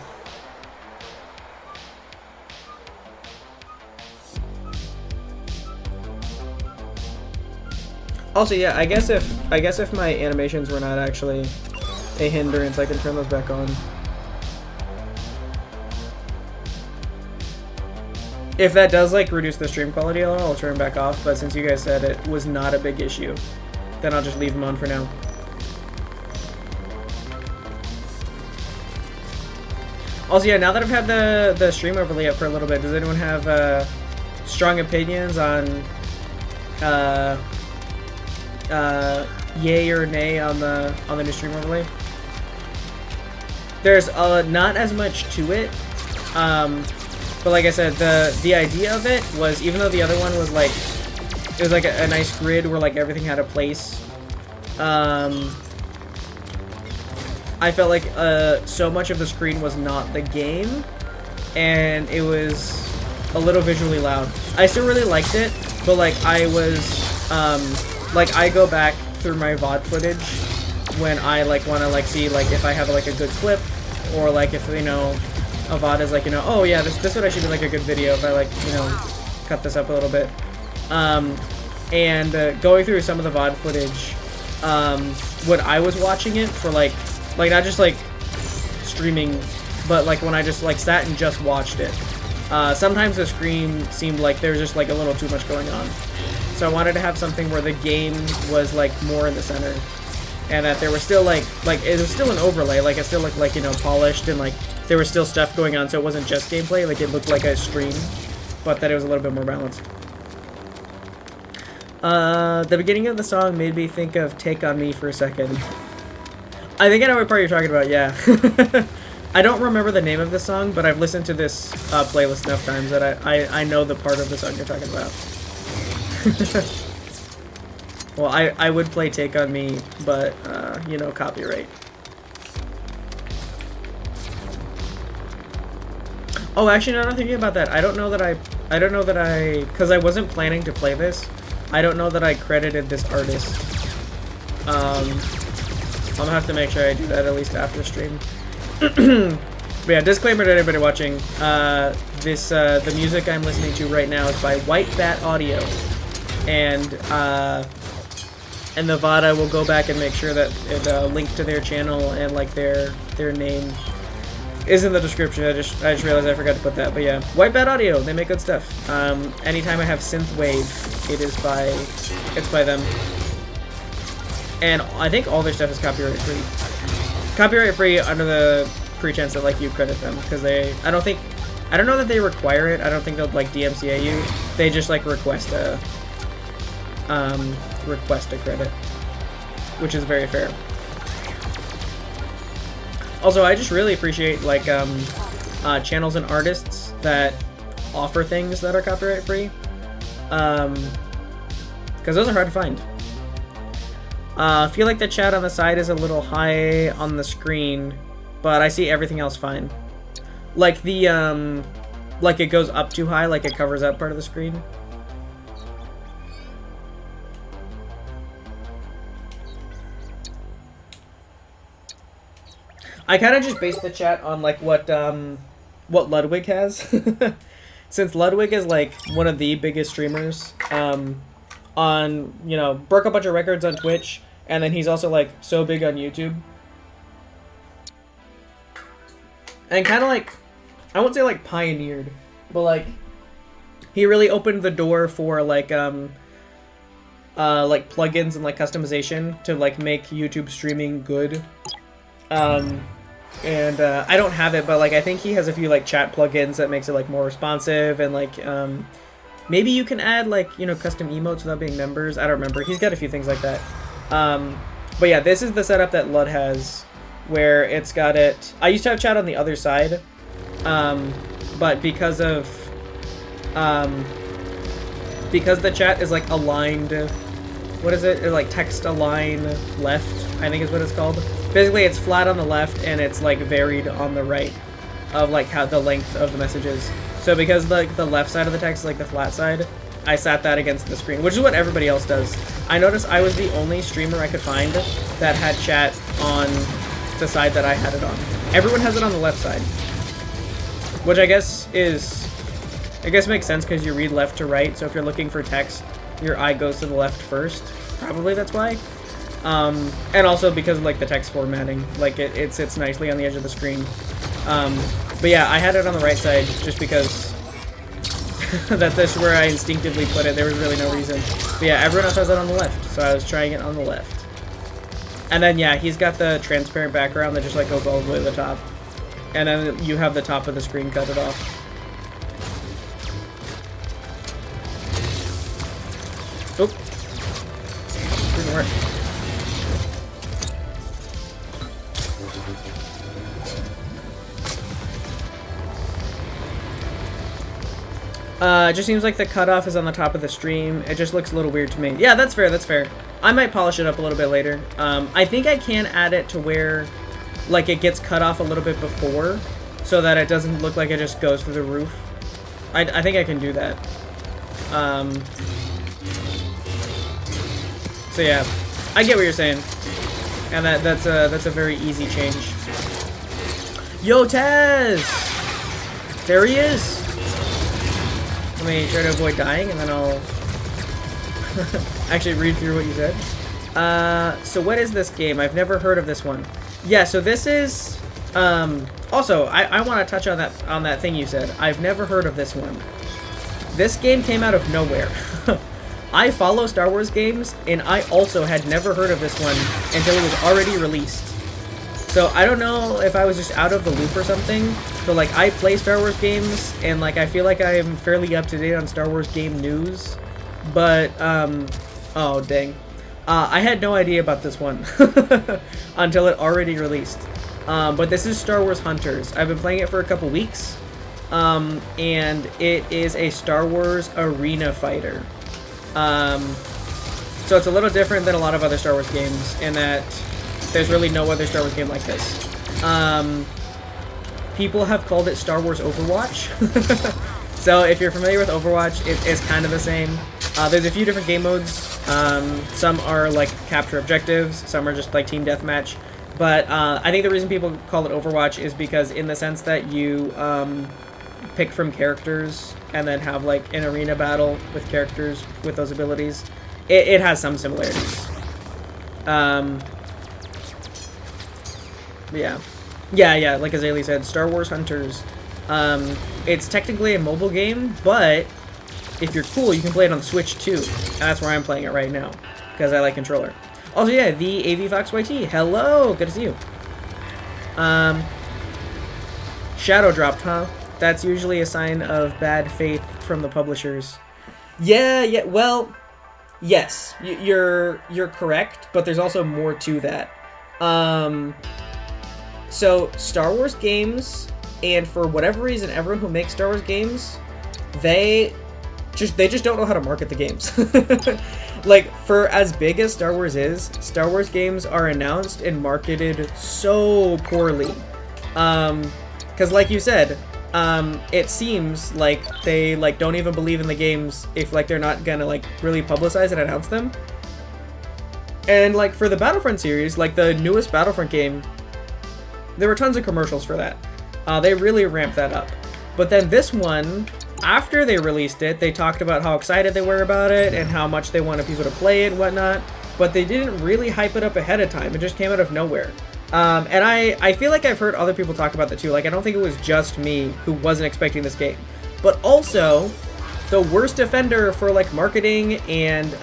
Also, yeah, I guess if my animations were not actually a hindrance, I can turn those back on. If that does, like, reduce the stream quality a little, I'll turn them back off, but since you guys said it was not a big issue, then I'll just leave them on for now. Also, yeah, now that I've had the stream overlay up for a little bit, does anyone have strong opinions on yay or nay on the new stream overlay? There's not as much to it, but like I said, the idea of it was, even though the other one was like, it was like a nice grid where like everything had a place. I felt like so much of the screen was not the game, and it was a little visually loud. I still really liked it, but like I was, like I go back through my VOD footage when I like want to like see like if I have like a good clip, or like if, you know, a VOD is like, you know, oh yeah, this would actually be like a good video if I like, you know, cut this up a little bit. And going through some of the VOD footage, when I was watching it for like not just like streaming, but like when I just like sat and just watched it, sometimes the screen seemed like there was just like a little too much going on. So I wanted to have something where the game was like more in the center, and that there was still like it was still an overlay, like it still looked like, you know, polished, and like there was still stuff going on, so it wasn't just gameplay, like it looked like a stream, but that it was a little bit more balanced. The beginning of the song made me think of Take On Me for a second. I think I know what part you're talking about, yeah. I don't remember the name of the song, but I've listened to this playlist enough times that I know the part of the song you're talking about. Well, I would play Take On Me, but, you know, copyright. Oh, actually, now I'm thinking about that. I don't know that I, because I wasn't planning to play this, I don't know that I credited this artist. I'm gonna have to make sure I do that at least after stream. But yeah, disclaimer to everybody watching, the music I'm listening to right now is by White Bat Audio. And the VOD, I will go back and make sure that the link to their channel and like their name is in the description. I just realized I forgot to put that. But yeah, White Bat Audio, they make good stuff. Anytime I have synthwave, it's by them. And I think all their stuff is copyright free. Copyright free under the pretense that like you credit them, because I don't know that they require it. I don't think they'll like DMCA you. They just like request a credit, which is very fair. Also, I just really appreciate like channels and artists that offer things that are copyright free, because those are hard to find. I feel like the chat on the side is a little high on the screen, but I see everything else fine. Like the like it goes up too high, like it covers up part of the screen. I kind of just based the chat on like what Ludwig has, since Ludwig is like one of the biggest streamers on, you know, broke a bunch of records on Twitch, and then he's also like so big on YouTube, and kind of like, I won't say like pioneered, but like he really opened the door for like plugins and like customization to like make YouTube streaming good. And I don't have it, but like I think he has a few like chat plugins that makes it like more responsive, and like maybe you can add like, you know, custom emotes without being members. I don't remember. He's got a few things like that. But yeah, this is the setup that Lud has, where it's got it. I used to have chat on the other side, but because the chat is like aligned, what is it? It's like text align left, I think is what it's called. Basically, it's flat on the left and it's like varied on the right of like how the length of the message is. So because like the left side of the text is like the flat side, I sat that against the screen, which is what everybody else does. I noticed I was the only streamer I could find that had chat on the side that I had it on. Everyone has it on the left side, which I guess makes sense because you read left to right. So if you're looking for text, your eye goes to the left first. Probably that's why. And also because of like the text formatting, like it sits nicely on the edge of the screen. But yeah, I had it on the right side just because that's where I instinctively put it. There was really no reason. But yeah, everyone else has it on the left, so I was trying it on the left. And then yeah, he's got the transparent background that just like goes all the way to the top. And then you have the top of the screen cut it off. Oop. Didn't work. It just seems like the cutoff is on the top of the stream. It just looks a little weird to me. Yeah, that's fair, that's fair. I might polish it up a little bit later. I think I can add it to where, like, it gets cut off a little bit before, so that it doesn't look like it just goes through the roof. I think I can do that. So yeah, I get what you're saying. And that's a very easy change. Yo, Taz! There he is! Let me try to avoid dying, and then I'll actually read through what you said. So what is this game? I've never heard of this one. Yeah, so this is... also, I want to touch on that thing you said. I've never heard of this one. This game came out of nowhere. I follow Star Wars games, and I also had never heard of this one until it was already released. So I don't know if I was just out of the loop or something, but like I play Star Wars games, and like I feel like I am fairly up to date on Star Wars game news, but oh dang, I had no idea about this one until it already released. But this is Star Wars Hunters. I've been playing it for a couple weeks, and it is a Star Wars arena fighter. So it's a little different than a lot of other Star Wars games in that there's really no other Star Wars game like this. People have called it Star Wars Overwatch. So if you're familiar with Overwatch, it's kind of the same. There's a few different game modes. Some are like capture objectives, some are just like team deathmatch. But I think the reason people call it Overwatch is because in the sense that you pick from characters and then have like an arena battle with characters with those abilities. It has some similarities. Yeah, like Azalea said, Star Wars Hunters. It's technically a mobile game, but if you're cool, you can play it on the Switch too. And that's where I'm playing it right now, because I like controller. Also, yeah, the AV Fox YT. Hello, good to see you. Shadow dropped, huh? That's usually a sign of bad faith from the publishers. Yeah, well, yes, you're correct, but there's also more to that. So Star Wars games and for whatever reason, everyone who makes Star Wars games, they just don't know how to market the games. Like, for as big as Star Wars is, Star Wars games are announced and marketed so poorly. Because like you said, it seems like they like don't even believe in the games if like they're not gonna like really publicize and announce them. And like for the Battlefront series, like the newest Battlefront game, there were tons of commercials for that. They really ramped that up. But then this one, after they released it, they talked about how excited they were about it and how much they wanted people to play it and whatnot. But they didn't really hype it up ahead of time. It just came out of nowhere. And I feel like I've heard other people talk about that too. Like, I don't think it was just me who wasn't expecting this game. But also, the worst offender for like marketing and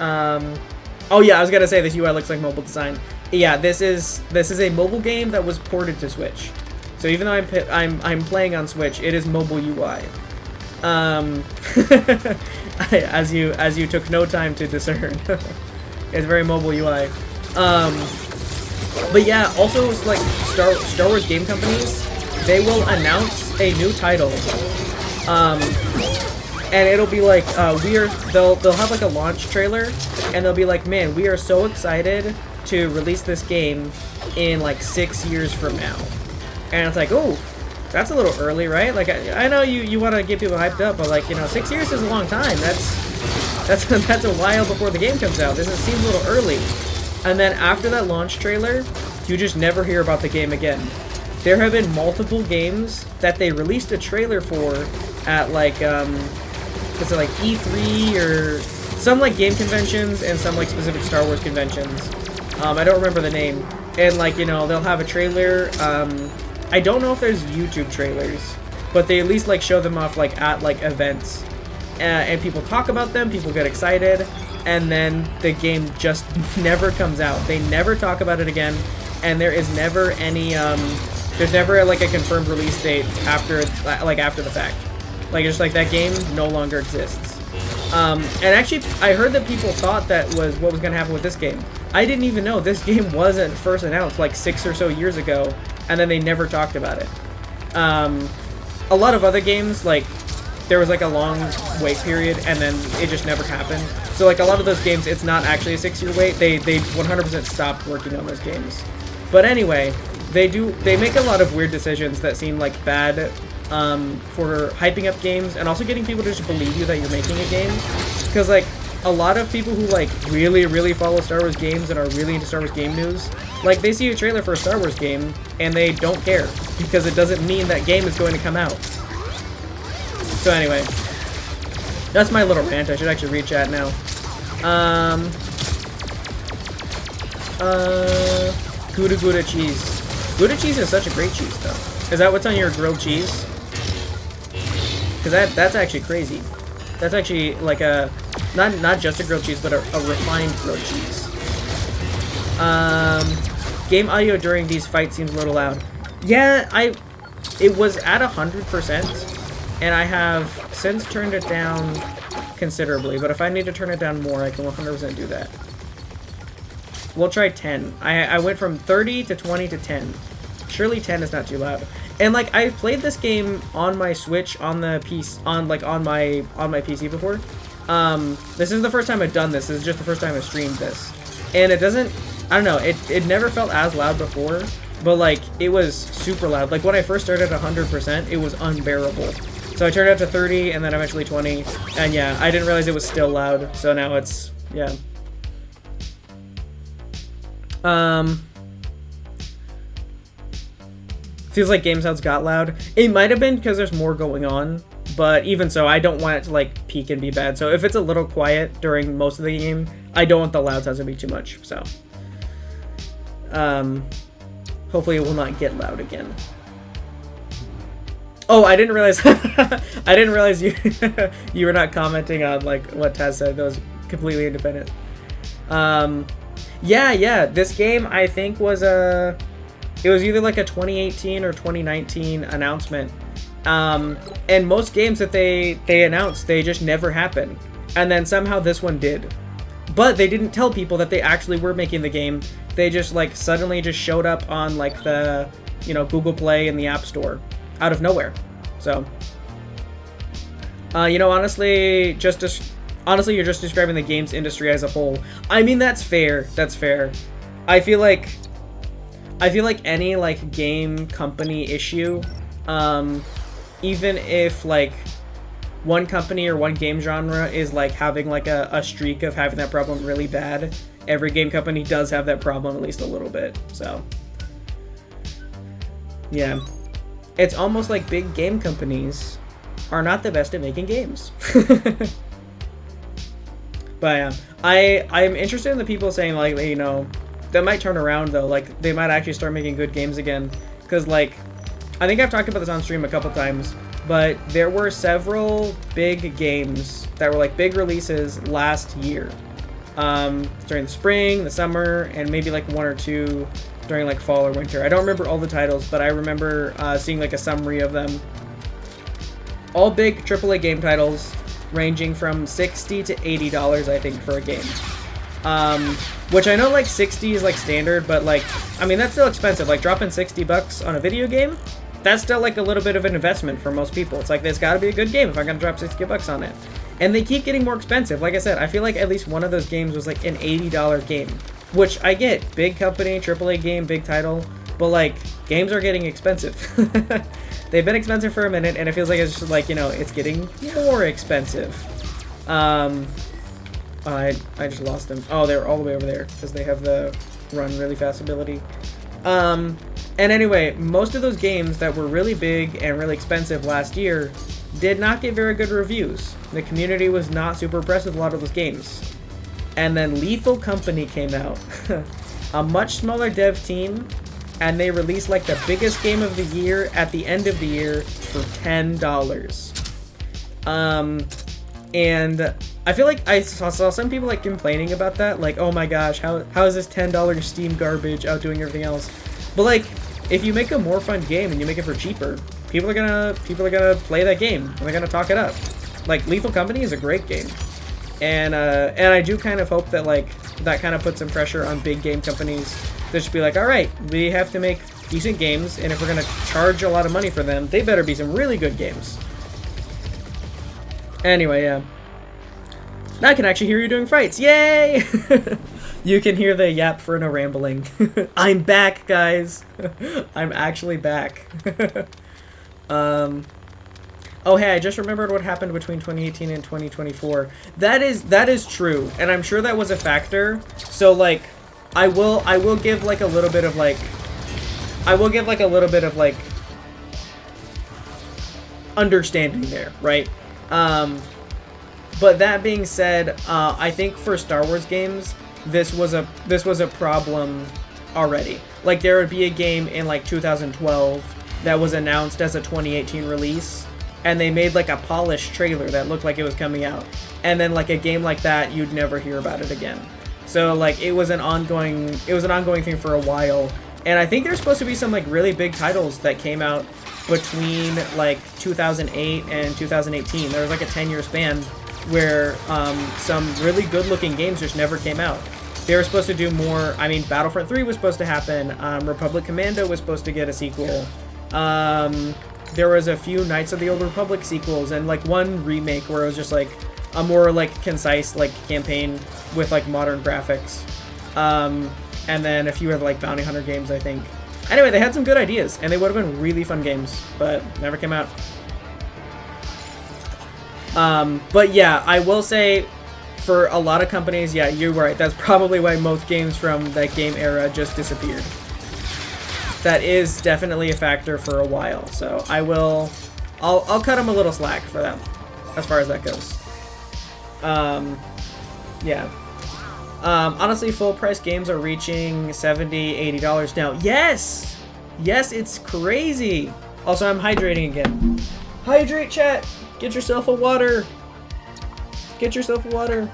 oh yeah, I was gonna say this UI looks like mobile design. Yeah, this is a mobile game that was ported to Switch. So even though I'm playing on Switch, it is mobile UI. As you took no time to discern, it's very mobile UI. But yeah, also like Star Wars game companies, they will announce a new title, and it'll be like they'll have like a launch trailer, and they'll be like, man, we are so excited to release this game in like 6 years from now, and it's like, oh, that's a little early, right? Like, I know you want to get people hyped up, but like, 6 years is a long time. That's a while before the game comes out. This seems a little early. And then after that launch trailer, you just never hear about the game again. There have been multiple games that they released a trailer for at like, is it like E3 or some like game conventions and some like specific Star Wars conventions. I don't remember the name. And like, they'll have a trailer. I don't know if there's YouTube trailers, but they at least like show them off like at like events. And people talk about them, people get excited, and then the game just never comes out. They never talk about it again, and there is never any, there's never like a confirmed release date after the fact. Like, it's like that game no longer exists. And actually, I heard that people thought that was what was going to happen with this game. I didn't even know this game wasn't first announced like 6 or so years ago, and then they never talked about it. A lot of other games, like, there was like a long wait period and then it just never happened. So like a lot of those games, it's not actually a 6-year wait. They 100% stopped working on those games. But anyway, they make a lot of weird decisions that seem like bad for hyping up games and also getting people to just believe you that you're making a game. Because like a lot of people who like really, really follow Star Wars games and are really into Star Wars game news, like they see a trailer for a Star Wars game and they don't care because it doesn't mean that game is going to come out. So anyway, that's my little rant. I should actually read chat now. Gouda Gouda cheese. Gouda cheese is such a great cheese, though. Is that what's on your grilled cheese? Because that's actually crazy. That's actually like a not just a grilled cheese, but a refined grilled cheese. Game audio during these fights seems a little loud. Yeah, it was at 100%. And I have since turned it down considerably, but if I need to turn it down more, I can 100% do that. We'll try 10. I went from 30 to 20 to 10. Surely 10 is not too loud. And like I've played this game on my Switch on the PC on my PC before. This is the first time I've done this. This is just the first time I've streamed this. And it doesn't, I don't know, it never felt as loud before, but like it was super loud. Like when I first started at 100%, it was unbearable. So I turned it up to 30 and then eventually 20. And yeah, I didn't realize it was still loud. So now it's, yeah. Feels like Game Sounds got loud. It might have been because there's more going on. But even so, I don't want it to like peak and be bad. So if it's a little quiet during most of the game, I don't want the loud sounds to be too much. So hopefully it will not get loud again. Oh, I didn't realize you you were not commenting on like what Taz said. That was completely independent. Yeah, this game I think was it was either like a 2018 or 2019 announcement. And most games that they announced, they just never happen. And then somehow this one did. But they didn't tell people that they actually were making the game. They just like suddenly just showed up on like the, Google Play and the App Store. out of nowhere. So, honestly, honestly, you're just describing the games industry as a whole. I mean, that's fair. That's fair. I feel like any like game company issue, even if like one company or one game genre is like having like a streak of having that problem really bad, every game company does have that problem at least a little bit. So yeah, it's almost like big game companies are not the best at making games. But yeah, I'm interested in the people saying like, that might turn around though, like they might actually start making good games again, because like I think I've talked about this on stream a couple times, but there were several big games that were like big releases last year, during the spring, the summer, and maybe like one or two during like fall or winter. I don't remember all the titles, but I remember seeing like a summary of them. All big AAA game titles, ranging from $60 to $80, I think, for a game. Which I know like 60 is like standard, but like, I mean, that's still expensive. Like dropping $60 on a video game, that's still like a little bit of an investment for most people. It's like, there's gotta be a good game if I'm gonna drop $60 on it. And they keep getting more expensive. Like I said, I feel like at least one of those games was like an $80 game, which I get, big company, AAA game, big title, but like, games are getting expensive. They've been expensive for a minute, and it feels like it's just like, it's getting more expensive. I just lost them. Oh, they're all the way over there, because they have the run really fast ability. And anyway, most of those games that were really big and really expensive last year did not get very good reviews. The community was not super impressed with a lot of those games. And then Lethal Company came out, a much smaller dev team, and they released like the biggest game of the year at the end of the year for $10. And I feel like I saw some people like complaining about that, like, oh my gosh, how is this $10 Steam garbage outdoing everything else? But like, if you make a more fun game and you make it for cheaper, people are gonna play that game and they're gonna talk it up. Like, Lethal Company is a great game, and I do kind of hope that like that kind of puts some pressure on big game companies to just be like, all right, we have to make decent games, and if we're gonna charge a lot of money for them, they better be some really good games. Anyway, yeah. Now I can actually hear you doing fights. Yay! You can hear the yap for no rambling. I'm back, guys. I'm actually back. Oh, hey, I just remembered what happened between 2018 and 2024. That is true, and I'm sure that was a factor. So like, I will give like a little bit of like, understanding there, right? But that being said, I think for Star Wars games, this was a problem already. Like, there would be a game in like 2012 that was announced as a 2018 release, and they made like a polished trailer that looked like it was coming out, and then like a game like that, you'd never hear about it again. So like, it was an ongoing thing for a while, and I think there's supposed to be some like really big titles that came out between like 2008 and 2018. There was like a 10-year span where some really good-looking games just never came out. They were supposed to do more. I mean, Battlefront 3 was supposed to happen. Republic Commando was supposed to get a sequel. There was a few Knights of the Old Republic sequels, and like one remake where it was just like a more like concise like campaign with like modern graphics. And then a few other like bounty hunter games, I think. Anyway, they had some good ideas, and they would have been really fun games, but never came out. But yeah, I will say, for a lot of companies, yeah, you're right. That's probably why most games from that game era just disappeared. That is definitely a factor for a while. So I'll cut them a little slack for that, as far as that goes. Yeah. Honestly, full price games are reaching $70, $80 now. Yes! Yes, it's crazy. Also, I'm hydrating again. Hydrate, chat! Get yourself a water. Get yourself a water.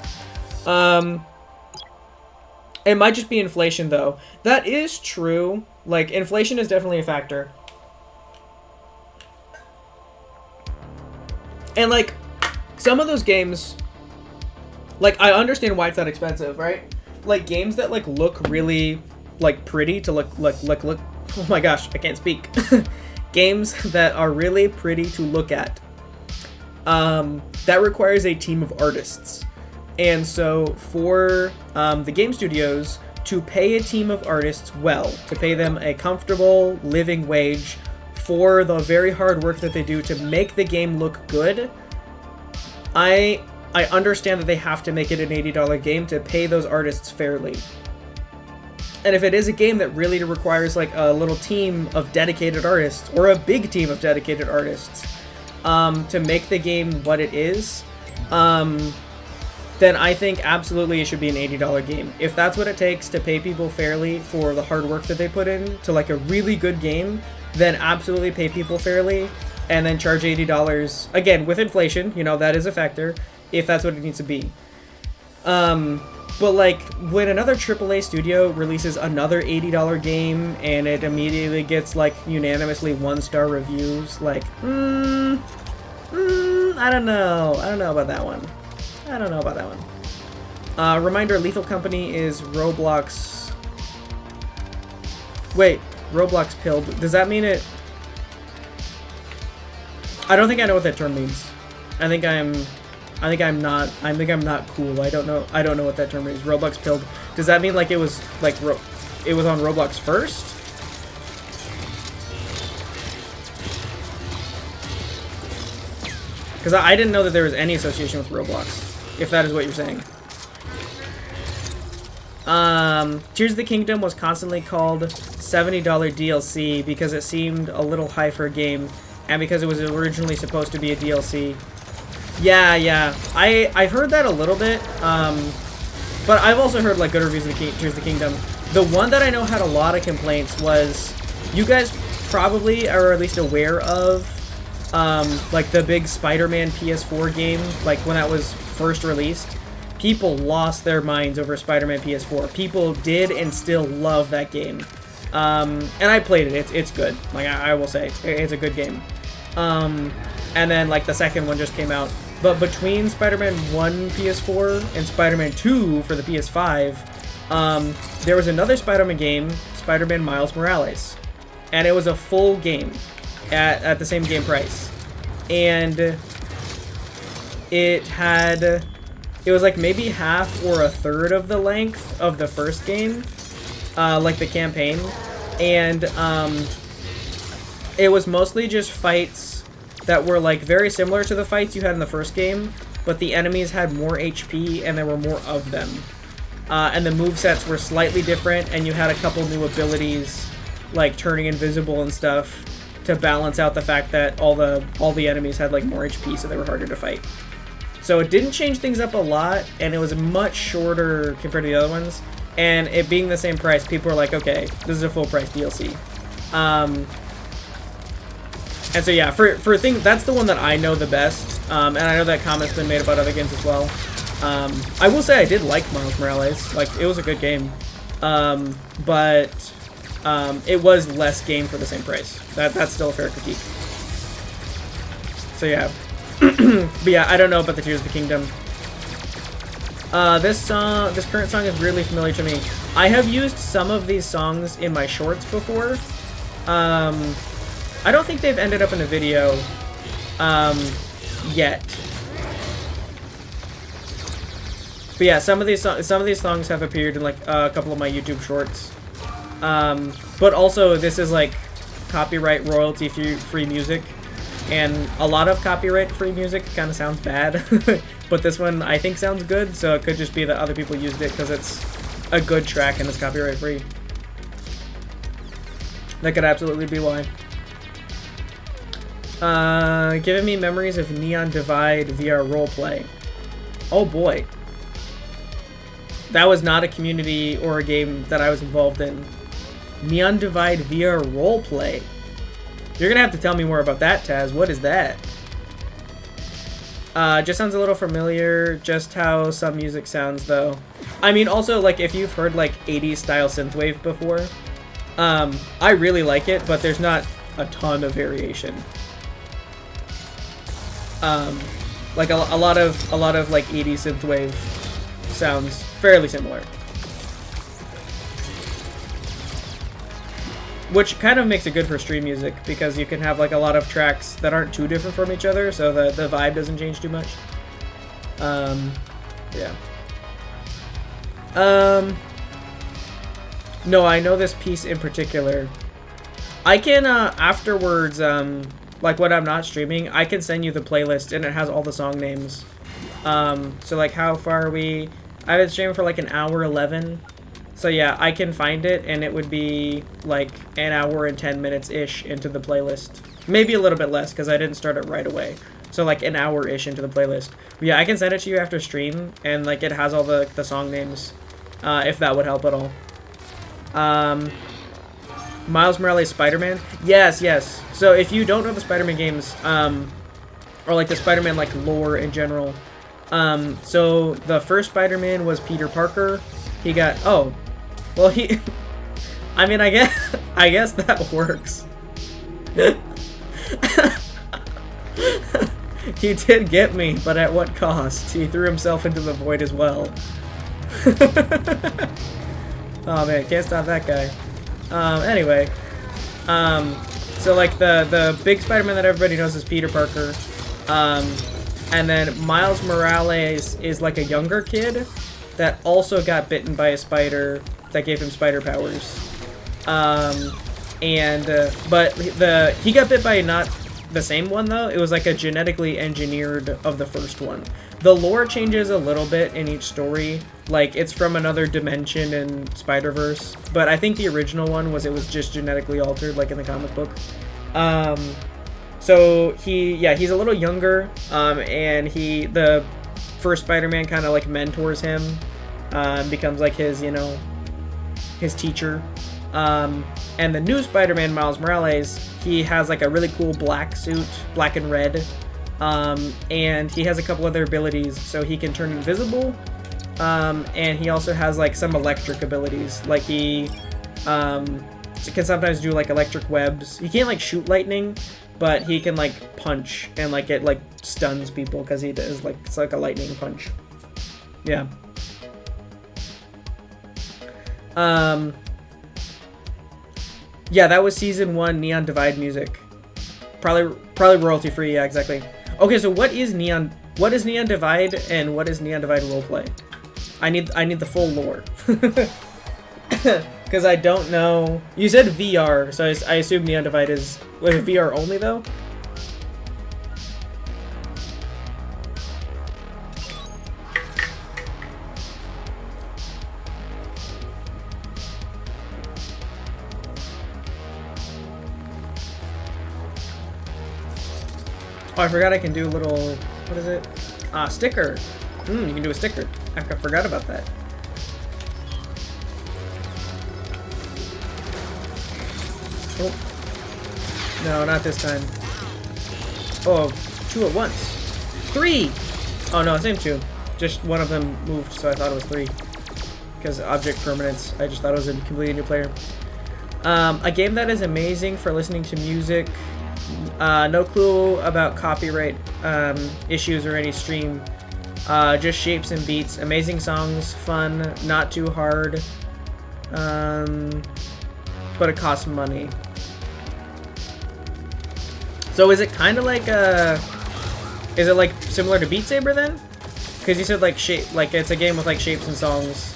It might just be inflation, though. That is true. Like, inflation is definitely a factor. And, like, some of those games, like, I understand why it's that expensive, right? Like, games that, like, look really, like, pretty to look, oh my gosh, I can't speak. games that are really pretty to look at, that requires a team of artists. And so for the game studios to pay a team of artists well, to pay them a comfortable living wage for the very hard work that they do to make the game look good, I understand that they have to make it an $80 game to pay those artists fairly. And if it is a game that really requires like a little team of dedicated artists, or a big team of dedicated artists, to make the game what it is, then I think absolutely it should be an $80 game. If that's what it takes to pay people fairly for the hard work that they put in to like a really good game, then absolutely pay people fairly and then charge $80. Again, with inflation, you know, that is a factor, if that's what it needs to be. But like, when another AAA studio releases another $80 game and it immediately gets like unanimously 1-star reviews, like, I don't know about that one. Reminder, Lethal Company is Roblox. Wait, Roblox pilled. Does that mean it? I don't think I know what that term means. I think I'm not cool. I don't know what that term means. Roblox pilled. Does that mean like it was like it was on Roblox first? Because I didn't know that there was any association with Roblox, if that is what you're saying. Tears of the Kingdom was constantly called $70 DLC because it seemed a little high for a game, and because it was originally supposed to be a DLC. Yeah. I've heard that a little bit, but I've also heard like good reviews of Tears of the Kingdom. The one that I know had a lot of complaints was, you guys probably are at least aware of, like the big Spider-Man PS4 game, like when that was first released. People lost their minds over Spider-Man PS4. People did and still love that game. And I played it. It's good. Like, I will say, it's a good game. And then, like, the second one just came out. But between Spider-Man 1 PS4 and Spider-Man 2 for the PS5, there was another Spider-Man game, Spider-Man Miles Morales. And it was a full game at the same game price. And it was like maybe half or a third of the length of the first game, like the campaign, and it was mostly just fights that were like very similar to the fights you had in the first game, but the enemies had more HP and there were more of them, and the movesets were slightly different, and you had a couple new abilities like turning invisible and stuff to balance out the fact that all the enemies had like more HP, so they were harder to fight. So it didn't change things up a lot, and it was much shorter compared to the other ones. And it being the same price, people were like, okay, this is a full price DLC. And so yeah, for things, that's the one that I know the best. And I know that comment's been made about other games as well. I will say I did like Miles Morales. Like, it was a good game. But it was less game for the same price. That's still a fair critique. So yeah. But yeah, I don't know about the Tears of the Kingdom. This current song is really familiar to me. I have used some of these songs in my shorts before. I don't think they've ended up in a video yet. But yeah, some of these songs have appeared in like a couple of my YouTube shorts. But also, this is like copyright royalty free music. And a lot of copyright-free music kind of sounds bad, but this one I think sounds good, so it could just be that other people used it because it's a good track and it's copyright-free. That could absolutely be why. Giving me memories of Neon Divide VR roleplay. Oh boy. That was not a community or a game that I was involved in. Neon Divide VR roleplay. You're gonna have to tell me more about that, Taz. What is that? Just sounds a little familiar, just how some music sounds, though. I mean, also, like, if you've heard, like, 80s style synthwave before, I really like it, but there's not a ton of variation. Like, a lot of, like, 80s synthwave sounds fairly similar. which kind of makes it good for stream music because you can have like a lot of tracks that aren't too different from each other, so the vibe doesn't change too much. Yeah. No, I know this piece in particular. I can afterwards, like when I'm not streaming, I can send you the playlist and it has all the song names. So like how far are we? I've been streaming for like an hour 11. So yeah, I can find it and it would be like an hour and 10 minutes-ish into the playlist. Maybe a little bit less because I didn't start it right away. So like an hour-ish into the playlist. But yeah, I can send it to you after stream and like it has all the song names, if that would help at all. Miles Morales Spider-Man? Yes, yes. So if you don't know the Spider-Man games, or like the Spider-Man like lore in general, so the first Spider-Man was Peter Parker. He got, oh, well he, I mean, I guess that works. He did get me, but at what cost? He threw himself into the void as well. Oh man, can't stop that guy. Anyway, so like the big Spider-Man that everybody knows is Peter Parker, and then Miles Morales is like a younger kid that also got bitten by a spider that gave him spider powers, but he got bit by not the same one though. It was like a genetically engineered of the first one. The lore changes a little bit in each story. Like, it's from another dimension in Spider-Verse. But I think the original one was, it was just genetically altered, like in the comic book. So he's a little younger. And the first Spider-Man kind of like mentors him. Becomes like his, you know, his teacher. And the new Spider-Man, Miles Morales, he has like a really cool black suit, black and red. And he has a couple other abilities, so he can turn invisible, and he also has like some electric abilities, like he can sometimes do like electric webs. He can't like shoot lightning, but he can like punch, and like it like stuns people because he does like, it's like a lightning punch. Yeah. Yeah, that was season 1 Neon Divide music. Probably royalty free. Yeah, exactly. Okay, so what is Neon Divide and what is Neon Divide roleplay? I need the full lore. Because I don't know. You said VR, so I assume Neon Divide is with VR only though. Oh, I forgot I can do a little, what is it? Sticker. You can do a sticker. I forgot about that. Oh. No, not this time. Oh, 2 at once. 3! Oh no, same 2. Just one of them moved, so I thought it was 3. Because object permanence, I just thought it was a completely new player. A game that is amazing for listening to music. No clue about copyright issues or any stream. Just shapes and beats. Amazing songs, fun, not too hard. But it costs money. So is it kind of like is it like similar to Beat Saber then? Because you said like it's a game with like shapes and songs.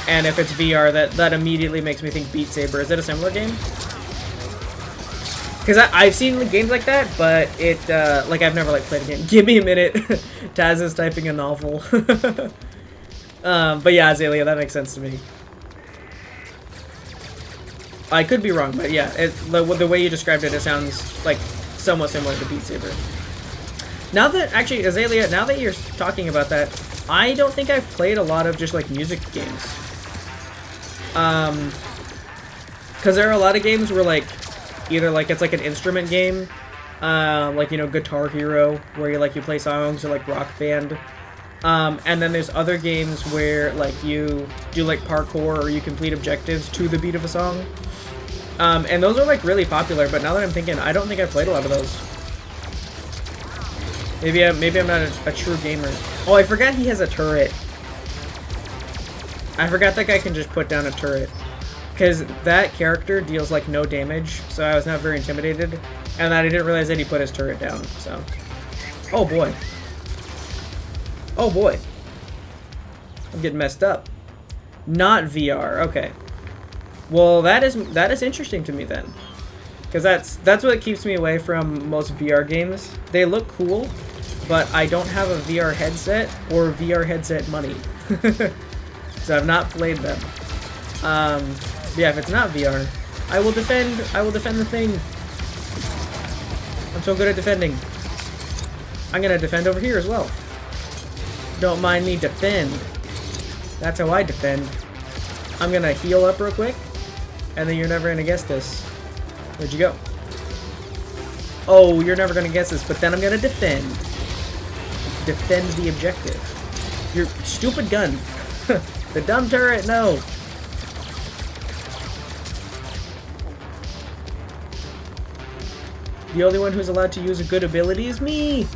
And if it's VR, that immediately makes me think Beat Saber. Is it a similar game? Because I've seen games like that, but it, like, I've never, like, played a game. Give me a minute. Taz is typing a novel. But yeah, Azalea, that makes sense to me. I could be wrong, but yeah, the way you described it, it sounds, like, somewhat similar to Beat Saber. Now that, actually, Azalea, now that you're talking about that, I don't think I've played a lot of just, like, music games. Because there are a lot of games where, like, either like it's like an instrument game, like, you know, Guitar Hero, where you play songs, or like Rock Band, and then there's other games where like you do like parkour or you complete objectives to the beat of a song, and those are like really popular. But now that I'm thinking, I don't think I've played a lot of those. Maybe I'm not a true gamer. Oh, I forgot he has a turret. I forgot that guy can just put down a turret. because that character deals like no damage, so I was not very intimidated, and I didn't realize that he put his turret down. So, oh boy, oh boy, I'm getting messed up. Not VR. Okay. Well, that is interesting to me then, because that's what keeps me away from most VR games. They look cool, but I don't have a VR headset or VR headset money, so I've not played them. Yeah, if it's not VR, I will defend. I will defend the thing. I'm so good at defending. I'm gonna defend over here as well. Don't mind me defend. That's how I defend. I'm gonna heal up real quick, and then you're never gonna guess this. Where'd you go? Oh, you're never gonna guess this, but then I'm gonna defend. Defend the objective. Your stupid gun. The dumb turret, no. The only one who's allowed to use a good ability is me.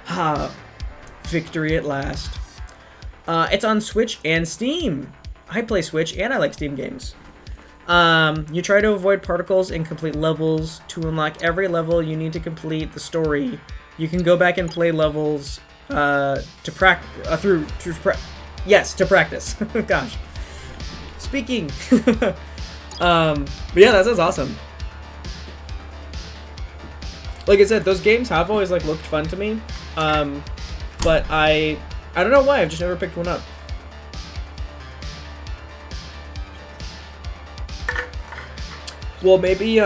Ha! Victory at last. It's on Switch and Steam. I play Switch and I like Steam games. You try to avoid particles and complete levels. To unlock every level, you need to complete the story. You can go back and play levels to practice. Gosh. Speaking. But yeah, that sounds awesome. Like I said, those games have always like looked fun to me. But I don't know why, I've just never picked one up. Well, maybe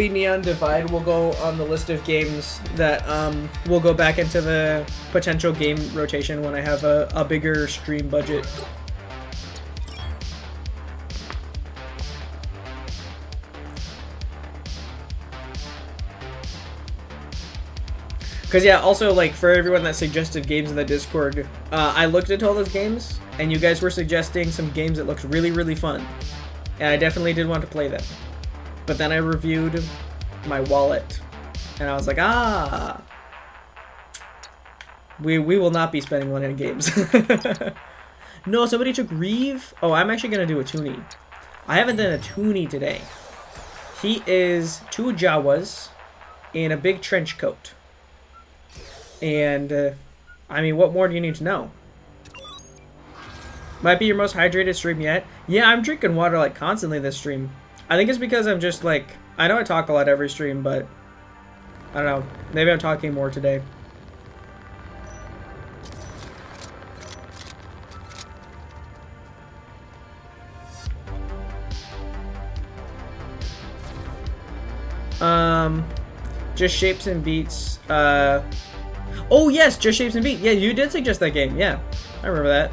Neon Divide will go on the list of games that will go back into the potential game rotation when I have a bigger stream budget. Because yeah, also like for everyone that suggested games in the Discord, I looked at all those games, and you guys were suggesting some games that looked really, really fun. And I definitely did want to play them. But then I reviewed my wallet, and I was like, we will not be spending money on games. No, somebody took Reeve? Oh, I'm actually going to do a Toonie. I haven't done a Toonie today. He is 2 Jawas in a big trench coat. And, I mean, what more do you need to know? Might be your most hydrated stream yet. Yeah, I'm drinking water, like, constantly this stream. I think it's because I'm just, like... I know I talk a lot every stream, but... I don't know. Maybe I'm talking more today. Just Shapes and Beats, Oh, yes! Just Shapes and Beats! Yeah, you did suggest that game. Yeah, I remember that.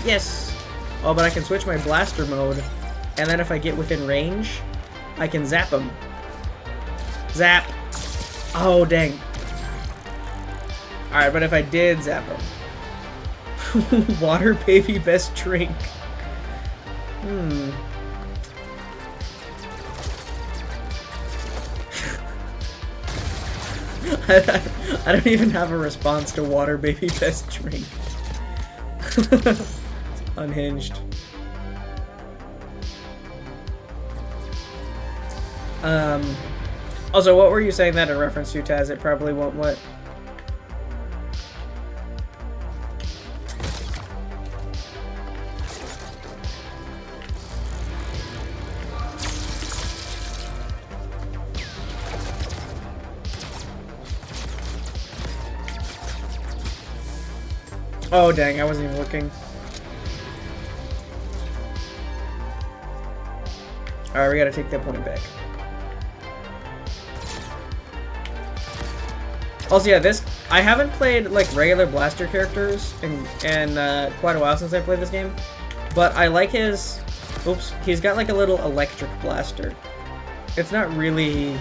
Yes! Oh, but I can switch my blaster mode, and then if I get within range, I can zap him. Zap! Oh, dang. Alright, but if I did zap him... Water baby best drink. I don't even have a response to water baby best drink. Unhinged. Also, what were you saying that in reference to, Taz? It probably won't what? Oh, dang, I wasn't even looking. Alright, we gotta take that point back. Also, yeah, I haven't played, like, regular blaster characters in quite a while since I played this game. But I like his... Oops. He's got, like, a little electric blaster. It's not really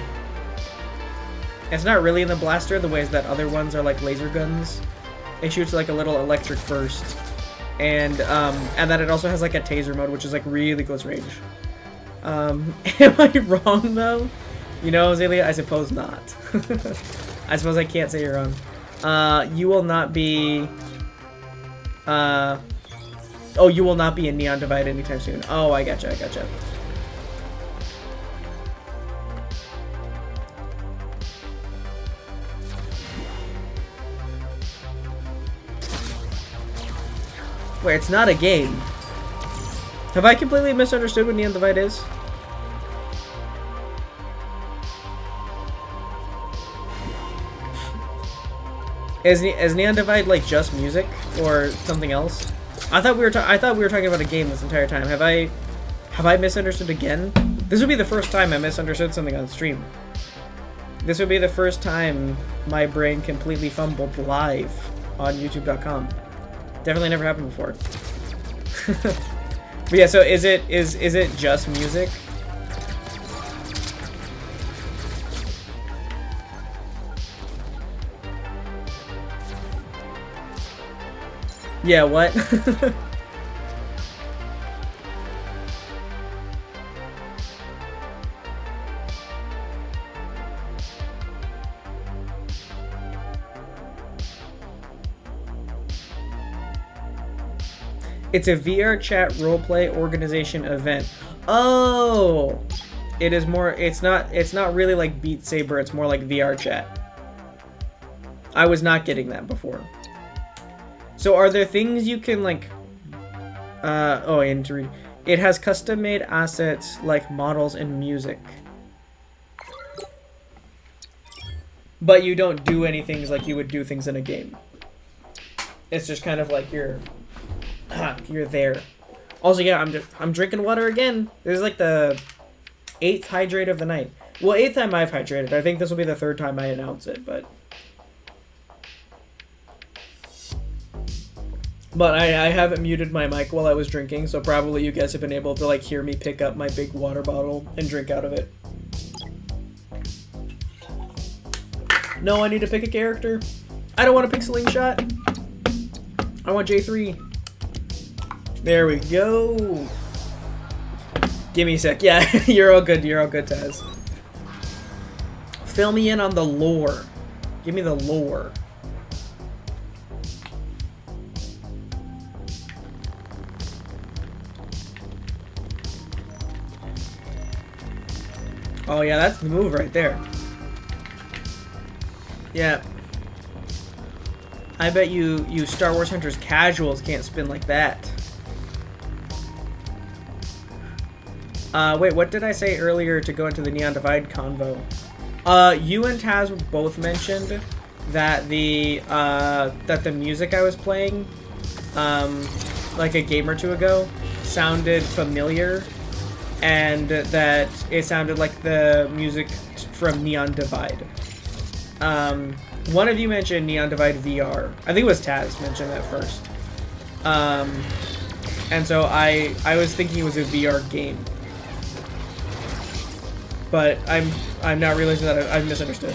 in the blaster the ways that other ones are, like, laser guns. It shoots like a little electric burst, and then it also has like a taser mode, which is like really close range. Am I wrong though? You know, Azalea, I suppose not. I suppose I can't say you're wrong. You will not be. Oh, you will not be in Neon Divide anytime soon. Oh, I gotcha. Wait, it's not a game. Have I completely misunderstood what Neon Divide is? Is Neon Divide like just music or something else? I thought we were talking about a game this entire time. Have I misunderstood again? This would be the first time I misunderstood something on stream. This would be the first time my brain completely fumbled live on YouTube.com. Definitely never happened before. But yeah, so is it just music? Yeah, what? It's a VR chat roleplay organization event. Oh, it is more. It's not really like Beat Saber. It's more like VR chat. I was not getting that before. So are there things you can like? Oh, I need to read. It has custom-made assets like models and music, but you don't do anything like you would do things in a game. It's just kind of like you're there. Also, yeah, I'm drinking water again. This is like the 8th hydrate of the night. Well, 8th time I've hydrated. I think this will be the 3rd time I announce it, but I haven't muted my mic while I was drinking, so probably you guys have been able to like hear me pick up my big water bottle and drink out of it. No, I need to pick a character. I don't want to pick Slingshot. I want J3. There we go. Give me a sec. Yeah, you're all good. You're all good, Taz. Fill me in on the lore. Give me the lore. Oh yeah, that's the move right there. Yeah. I bet you Star Wars Hunters casuals can't spin like that. Wait, what did I say earlier to go into the Neon Divide convo? You and Taz both mentioned that the music I was playing, like a game or two ago, sounded familiar, and that it sounded like the music from Neon Divide. One of you mentioned Neon Divide VR. I think it was Taz mentioned that first. And so I was thinking it was a VR game. But I'm now realizing that I've misunderstood.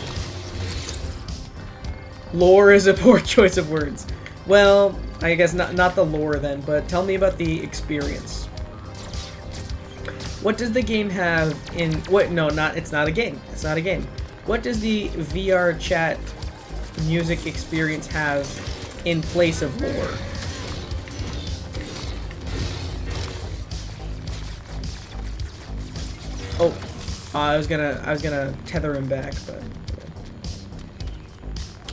Lore is a poor choice of words. Well, I guess not the lore then, but tell me about the experience. What does the game have in... What? No, it's not a game. It's not a game. What does the VR chat music experience have in place of lore? Oh, I was gonna tether him back, but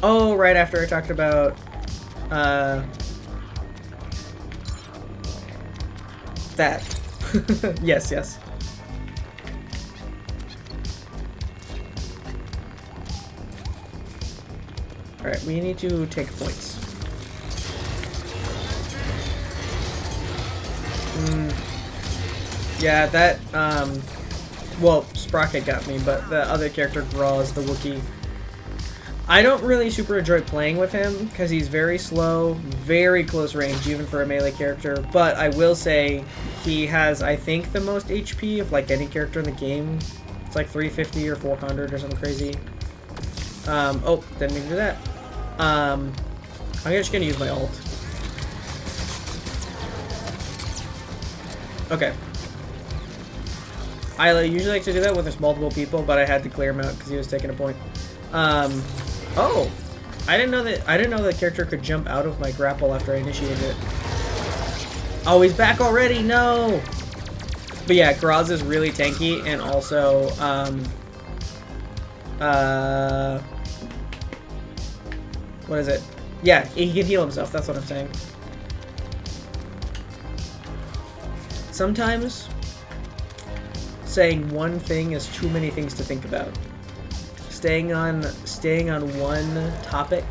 oh, right after I talked about that. Yes. All right, we need to take points. Yeah, that well, Sprocket got me, but the other character, Graw, is the Wookiee. I don't really super enjoy playing with him because he's very slow, very close range, even for a melee character. But I will say he has, I think, the most HP of like any character in the game. It's like 350 or 400 or something crazy. Oh, didn't mean to do that. I'm just gonna use my ult. Okay. I usually like to do that when there's multiple people, but I had to clear him out because he was taking a point. Oh, I didn't know that. I didn't know the character could jump out of my grapple after I initiated it. Oh, he's back already. No. But yeah, Graz is really tanky, and also what is it? Yeah, he can heal himself. That's what I'm saying. Sometimes saying one thing is too many things to think about. Staying on one topic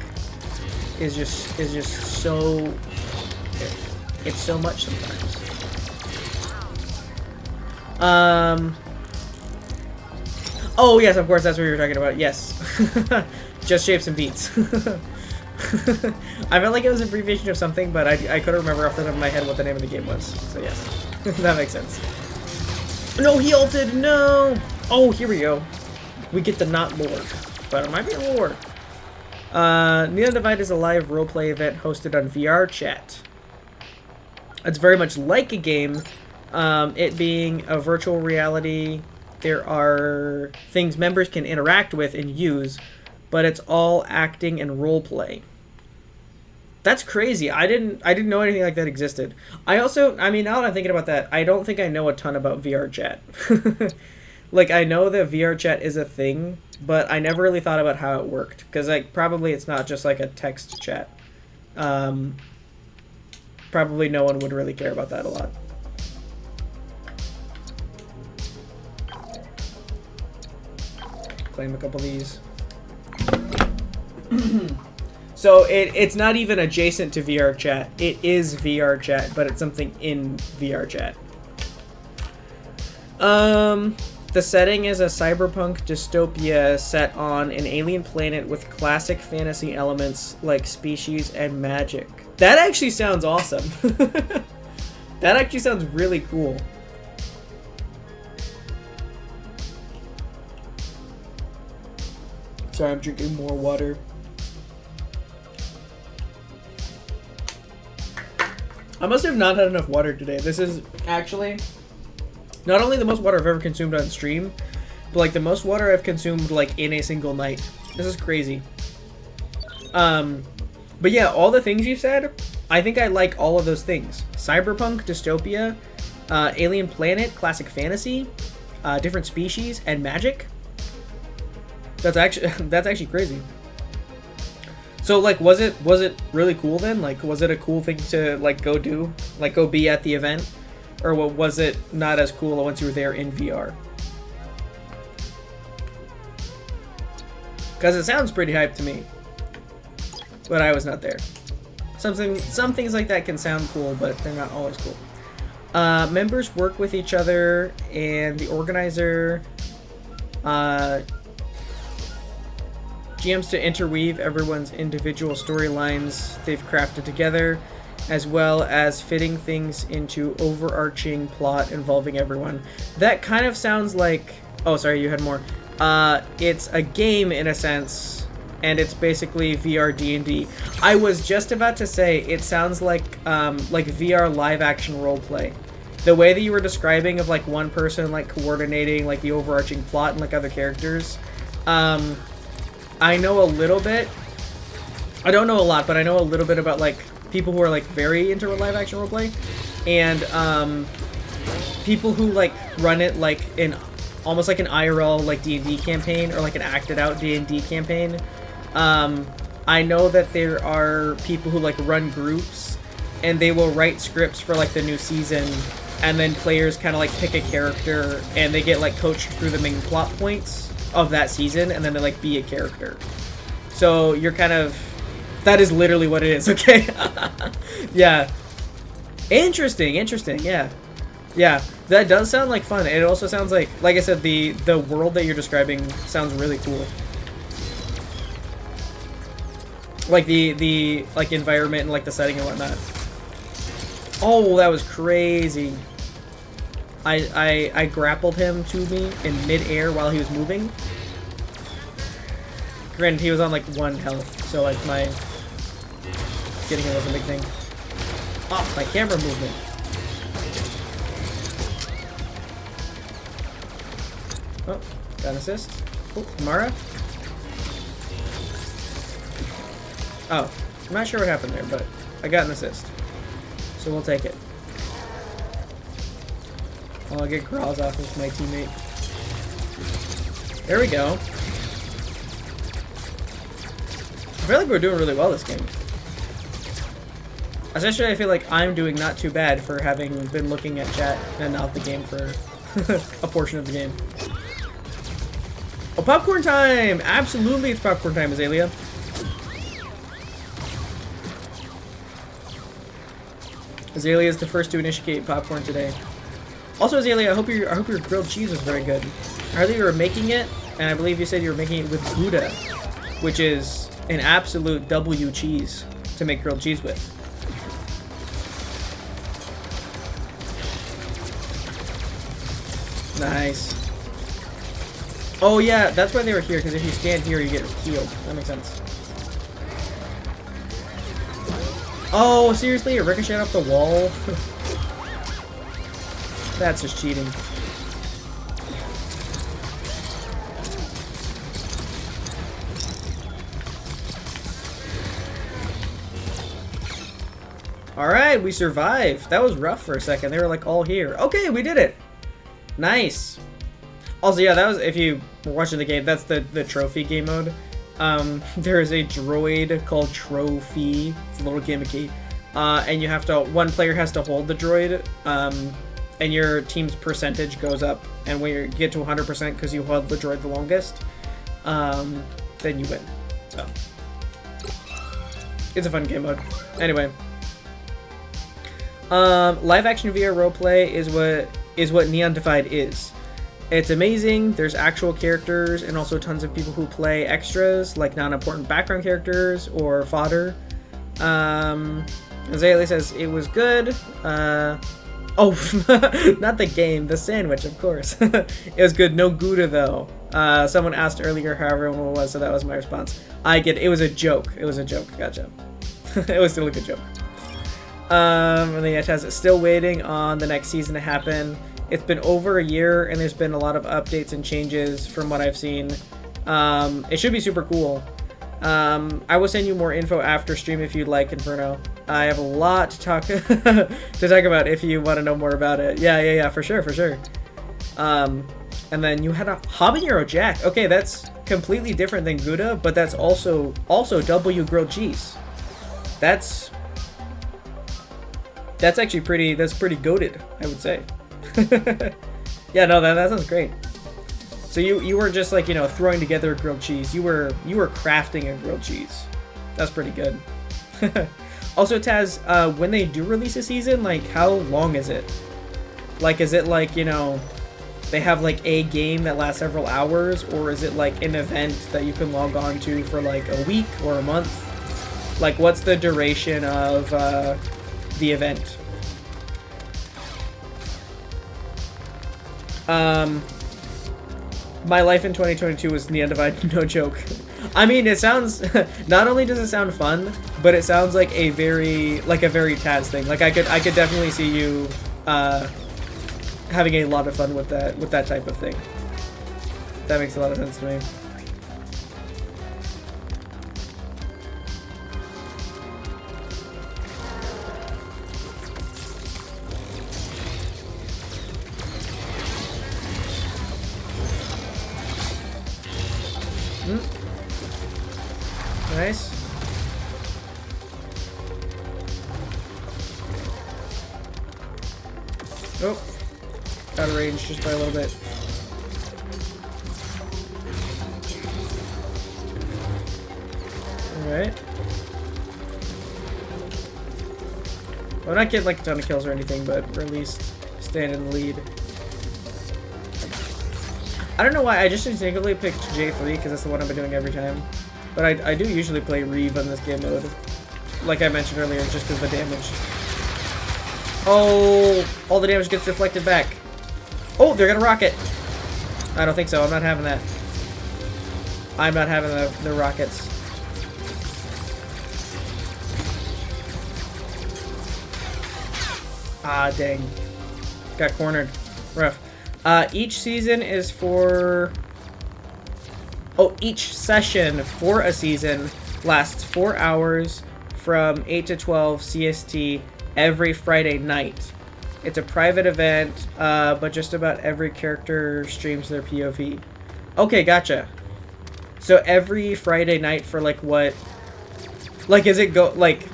is just so it's so much sometimes. Oh yes, of course that's what you were talking about. Yes. Just shapes and beats. I felt like it was an abbreviation of something, but I couldn't remember off the top of my head what the name of the game was. So yes. That makes sense. No, he ulted! No! Oh, here we go. We get the not Lord. But it might be a Lord. Neon Divide is a live roleplay event hosted on VR Chat. It's very much like a game. It being a virtual reality, there are things members can interact with and use, but it's all acting and roleplay. That's crazy. I didn't know anything like that existed. I mean, now that I'm thinking about that, I don't think I know a ton about VR chat. Like, I know that VR chat is a thing, but I never really thought about how it worked. Because, like, probably it's not just, like, a text chat. Probably no one would really care about that a lot. Claim a couple of these. So it's not even adjacent to VR chat. It is VR chat, but it's something in VR chat. The setting is a cyberpunk dystopia set on an alien planet with classic fantasy elements like species and magic. That actually sounds awesome. That actually sounds really cool. Sorry, I'm drinking more water. I must have not had enough water today. This is actually not only the most water I've ever consumed on stream, but like the most water I've consumed like in a single night. This is crazy. But yeah, all the things you said, I think I like all of those things. Cyberpunk, dystopia, alien planet, classic fantasy, different species, and magic. That's actually crazy. So, like, was it really cool then? Like, was it a cool thing to, like, go do? Like, go be at the event? Or was it not as cool once you were there in VR? Because it sounds pretty hype to me. But I was not there. Some things like that can sound cool, but they're not always cool. Members work with each other, and the organizer... GMs to interweave everyone's individual storylines they've crafted together, as well as fitting things into overarching plot involving everyone. That kind of sounds like... Oh, sorry, you had more. It's a game in a sense, and it's basically VR D&D. I was just about to say it sounds like VR live-action roleplay. The way that you were describing of like one person like coordinating like the overarching plot and like other characters. I know a little bit. I don't know a lot, but I know a little bit about like people who are like very into live action roleplay, and people who like run it like in almost like an IRL like D&D campaign or like an acted out D&D campaign. I know that there are people who like run groups, and they will write scripts for like the new season, and then players kind of like pick a character and they get like coached through the main plot points of that season, and then they like be a character. So you're kind of... That is literally what it is, okay? Yeah. Interesting, yeah. Yeah, that does sound like fun. It also sounds like I said, the world that you're describing sounds really cool. Like the like environment and like the setting and whatnot. Oh, that was crazy. I grappled him to me in mid-air while he was moving. Granted, he was on like 1 health, so like my getting him was a big thing. Oh, my camera movement. Oh, got an assist. Oh, Mara. Oh, I'm not sure what happened there, but I got an assist. So we'll take it. I'll get Graz off of my teammate. There we go. I feel like we're doing really well this game. Especially I feel like I'm doing not too bad for having been looking at chat and not the game for a portion of the game. Oh, popcorn time! Absolutely it's popcorn time, Azalea. Azalea is the first to initiate popcorn today. Also, Azalea, I hope your grilled cheese was very good. I heard that you were making it, and I believe you said you were making it with Gouda, which is an absolute W cheese to make grilled cheese with. Nice. Oh yeah, that's why they were here, because if you stand here, you get healed. That makes sense. Oh, seriously? It ricocheted off the wall? That's just cheating. Alright, we survived. That was rough for a second. They were like all here. Okay, we did it. Nice. Also, yeah, that was, if you were watching the game, that's the trophy game mode. There is a droid called Trophy. It's a little gimmicky. And you have to, one player has to hold the droid, and your team's percentage goes up. And when you get to 100% because you held the droid the longest, then you win. So, it's a fun game mode. Anyway. Live action VR roleplay is what Neon Divide is. It's amazing. There's actual characters and also tons of people who play extras, like non-important background characters or fodder. Azalea says it was good. Oh, not the game, the sandwich, of course. It was good. No Gouda though. Someone asked earlier how everyone was, so that was my response. I get it. It was a joke. It was a joke. Gotcha. It was still a good joke. And then it has still waiting on the next season to happen. It's been over a year, and there's been a lot of updates and changes from what I've seen. It should be super cool. I will send you more info after stream if you'd like, Inferno. I have a lot to talk to talk about if you want to know more about it. Yeah, for sure. And then you had a habanero jack. Okay, that's completely different than Gouda, but that's also W grilled cheese. That's actually pretty goated, I would say. Yeah, no, that sounds great. So you were just like, you know, throwing together grilled cheese. You were crafting a grilled cheese. That's pretty good. Also, Taz, when they do release a season, like, how long is it? Like, is it like, you know, they have like a game that lasts several hours, or is it like an event that you can log on to for like a week or a month? Like, what's the duration of the event? My life in 2022 was Neon Divide, no joke. I mean, it sounds, not only does it sound fun, but it sounds like a very Taz thing. Like, I could definitely see you having a lot of fun with that type of thing. That makes a lot of sense to me. Nice. Oh, out of range just by a little bit. Alright. Well, not getting like a ton of kills or anything, but or at least stand in the lead. I don't know why, I just instinctively picked J3 because that's the one I've been doing every time. But I do usually play Reeve on this game mode. Like I mentioned earlier, just because of the damage. Oh, all the damage gets deflected back. Oh, they're gonna rocket. I don't think so, I'm not having that. I'm not having the rockets. Ah, dang. Got cornered. Rough. Each season is for... Oh, each session for a season lasts 4 hours from 8 to 12 CST every Friday night. It's a private event, but just about every character streams their POV. Okay, gotcha. So every Friday night for like what? Like, is it go like?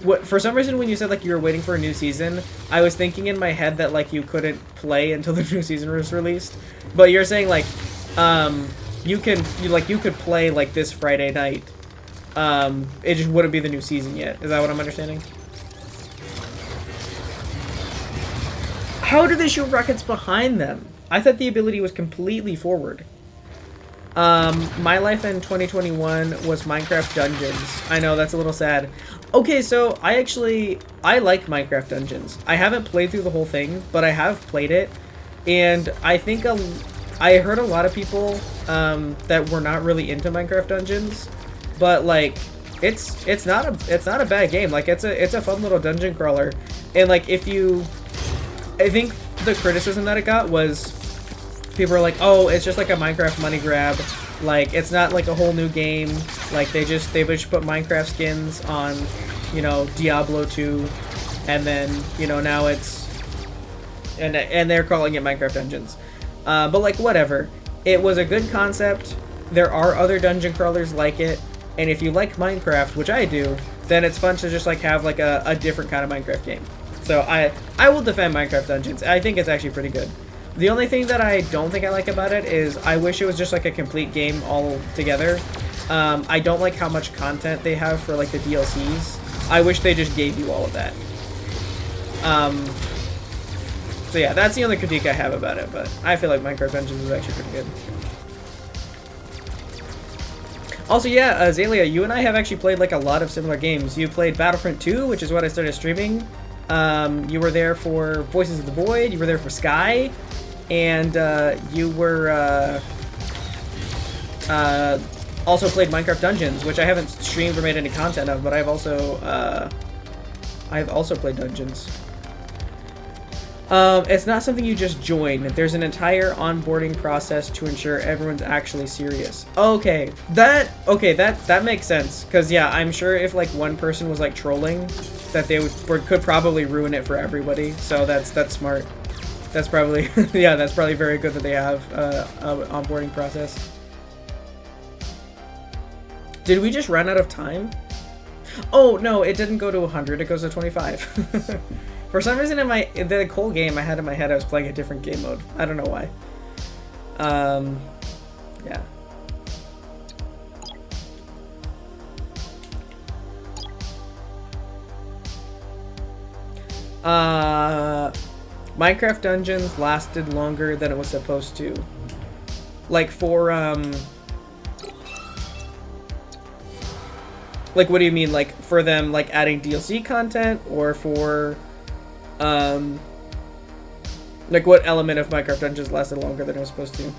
What? For some reason, when you said like you were waiting for a new season, I was thinking in my head that like you couldn't play until the new season was released. But you're saying like, you could play like this Friday night. It just wouldn't be the new season yet. Is that what I'm understanding? How do they shoot rockets behind them? I thought the ability was completely forward. My life in 2021 was Minecraft Dungeons. I know, that's a little sad. Okay, so I like Minecraft Dungeons. I haven't played through the whole thing, but I have played it. And I think I heard a lot of people that were not really into Minecraft Dungeons, but like it's not a bad game. Like it's a fun little dungeon crawler. And like I think the criticism that it got was people were like, "Oh, it's just like a Minecraft money grab. Like it's not like a whole new game. Like they just put Minecraft skins on, you know, Diablo 2, and then, you know, now it's and they're calling it Minecraft Dungeons." But like whatever. It was a good concept. There are other dungeon crawlers like it, and if you like Minecraft, which I do, then it's fun to just like have like a different kind of Minecraft game. So I will defend Minecraft Dungeons. I think it's actually pretty good. The only thing that I don't think I like about it is I wish it was just like a complete game all together. I don't like how much content they have for like the DLCs. I wish they just gave you all of that. So yeah, that's the only critique I have about it, but I feel like Minecraft Dungeons is actually pretty good. Also, yeah, Azalea, you and I have actually played like a lot of similar games. You played Battlefront 2, which is what I started streaming. You were there for Voices of the Void, you were there for Sky, and you were also played Minecraft Dungeons, which I haven't streamed or made any content of, but I've also played Dungeons. It's not something you just join. There's an entire onboarding process to ensure everyone's actually serious. Okay, that makes sense. Cause yeah, I'm sure if like one person was like trolling, that they could probably ruin it for everybody. So that's smart. That's probably yeah, that's probably very good that they have an onboarding process. Did we just run out of time? Oh no, it didn't go to 100. It goes to 25. For some reason, in the whole game I had in my head, I was playing a different game mode. I don't know why. Yeah. Minecraft Dungeons lasted longer than it was supposed to. Like for like what do you mean? Like for them like adding DLC content, or for like what element of Minecraft Dungeons lasted longer than it was supposed to?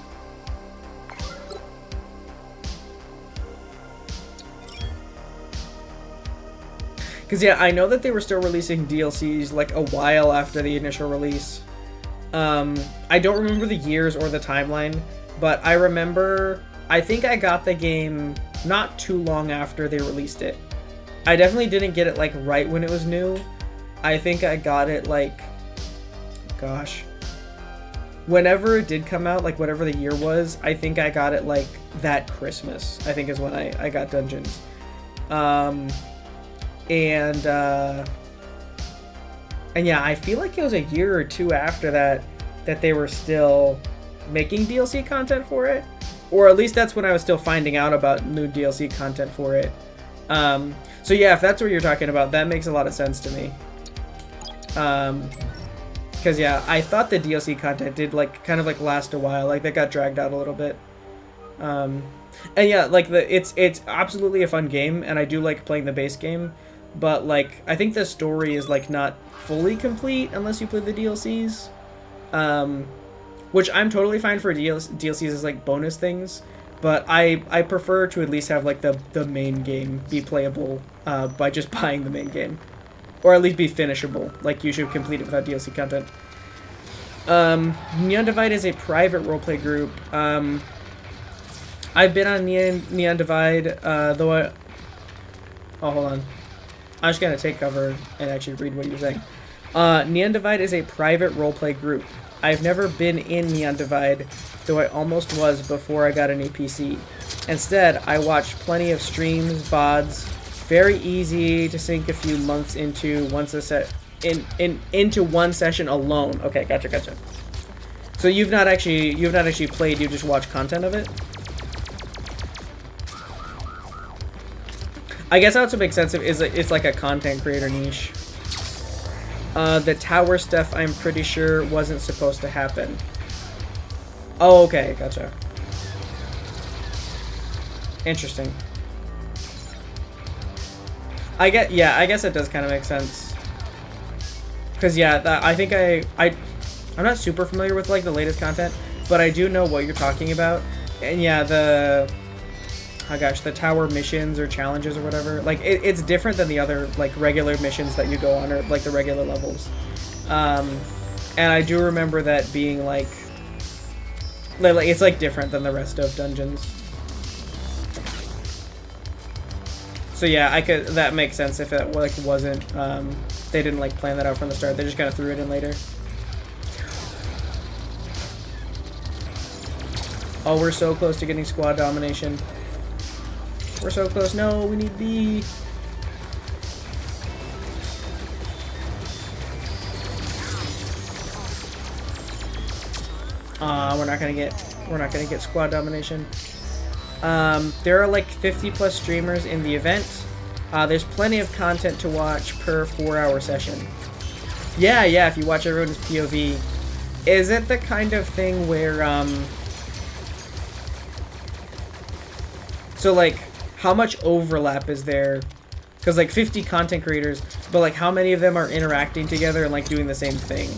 Because yeah, I know that they were still releasing DLCs like a while after the initial release. I don't remember the years or the timeline, but I remember, I think I got the game not too long after they released it. I definitely didn't get it like right when it was new. I think I got it like, gosh, whenever it did come out, like whatever the year was, I think I got it like that Christmas, I think is when I got Dungeons. And yeah, I feel like it was a year or two after that they were still making DLC content for it, or at least that's when I was still finding out about new DLC content for it. So yeah, if that's what you're talking about, that makes a lot of sense to me. Because yeah, I thought the DLC content did like kind of like last a while, like that got dragged out a little bit. And yeah, like it's absolutely a fun game, and I do like playing the base game. But like, I think the story is like not fully complete unless you play the DLCs, which I'm totally fine for DLCs as like bonus things. But I prefer to at least have like the main game be playable by just buying the main game, or at least be finishable. Like you should complete it without DLC content. Neon Divide is a private roleplay group. I've been on Neon Divide, though I... Oh, hold on. I'm just gonna take cover and actually read what you're saying. Neon Divide is a private roleplay group. I've never been in Neon Divide, though I almost was before I got a new PC. Instead, I watched plenty of streams, VODs. Very easy to sink a few months into into one session alone. Okay, gotcha. So you've not actually played. You just watch content of it. I guess how to make sense of it is it's like a content creator niche. The tower stuff, I'm pretty sure, wasn't supposed to happen. Oh, okay, gotcha. Interesting. I guess it does kind of make sense. Cause yeah, I think I'm not super familiar with like the latest content, but I do know what you're talking about. And yeah, the tower missions or challenges or whatever, like it's different than the other like regular missions that you go on, or like the regular levels. And I do remember that being like it's like different than the rest of dungeons. So yeah, that makes sense if it like wasn't they didn't like plan that out from the start. They just kind of threw it in later. Oh, we're so close to getting squad domination. We're so close. No, we need B. We're not gonna get squad domination. There are like 50 plus streamers in the event. There's plenty of content to watch per 4-hour session. Yeah, if you watch everyone's POV. Is it the kind of thing where, so like, how much overlap is there? Because like 50 content creators, but like how many of them are interacting together and like doing the same thing?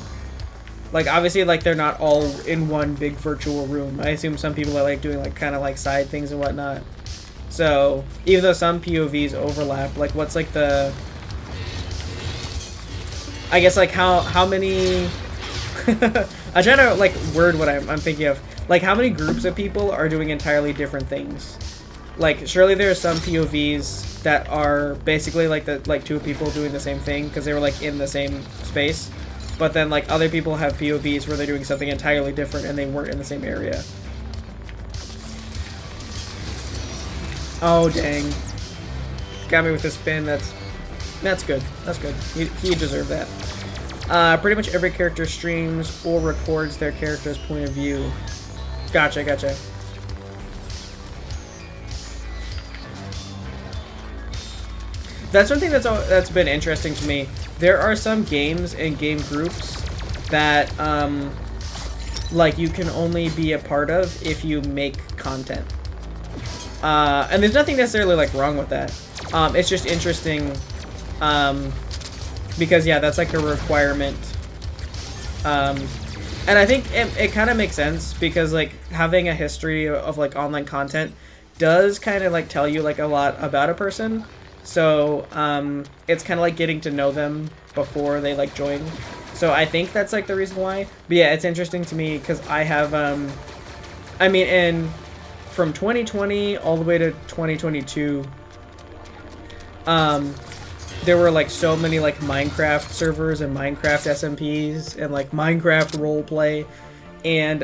Like obviously like they're not all in one big virtual room. I assume some people are like doing like kind of like side things and whatnot. So even though some POVs overlap, like what's like the, I guess like how many I try to like word what I'm thinking of. Like how many groups of people are doing entirely different things? Like surely there are some POVs that are basically like two people doing the same thing because they were like in the same space. But then, like, other people have POVs where they're doing something entirely different and they weren't in the same area. Oh, dang. Got me with the spin. That's good. That's good. He deserved that. Pretty much every character streams or records their character's point of view. Gotcha. That's one thing that's been interesting to me. There are some games and game groups that like you can only be a part of if you make content. And there's nothing necessarily like wrong with that. It's just interesting because yeah, that's like a requirement. And I think it kind of makes sense because like having a history of like online content does kind of like tell you like a lot about a person. So it's kind of like getting to know them before they like join. So I think that's like the reason why. But yeah, it's interesting to me because I have I mean, and from 2020 all the way to 2022 there were like so many like Minecraft servers and Minecraft SMPs and like Minecraft roleplay, and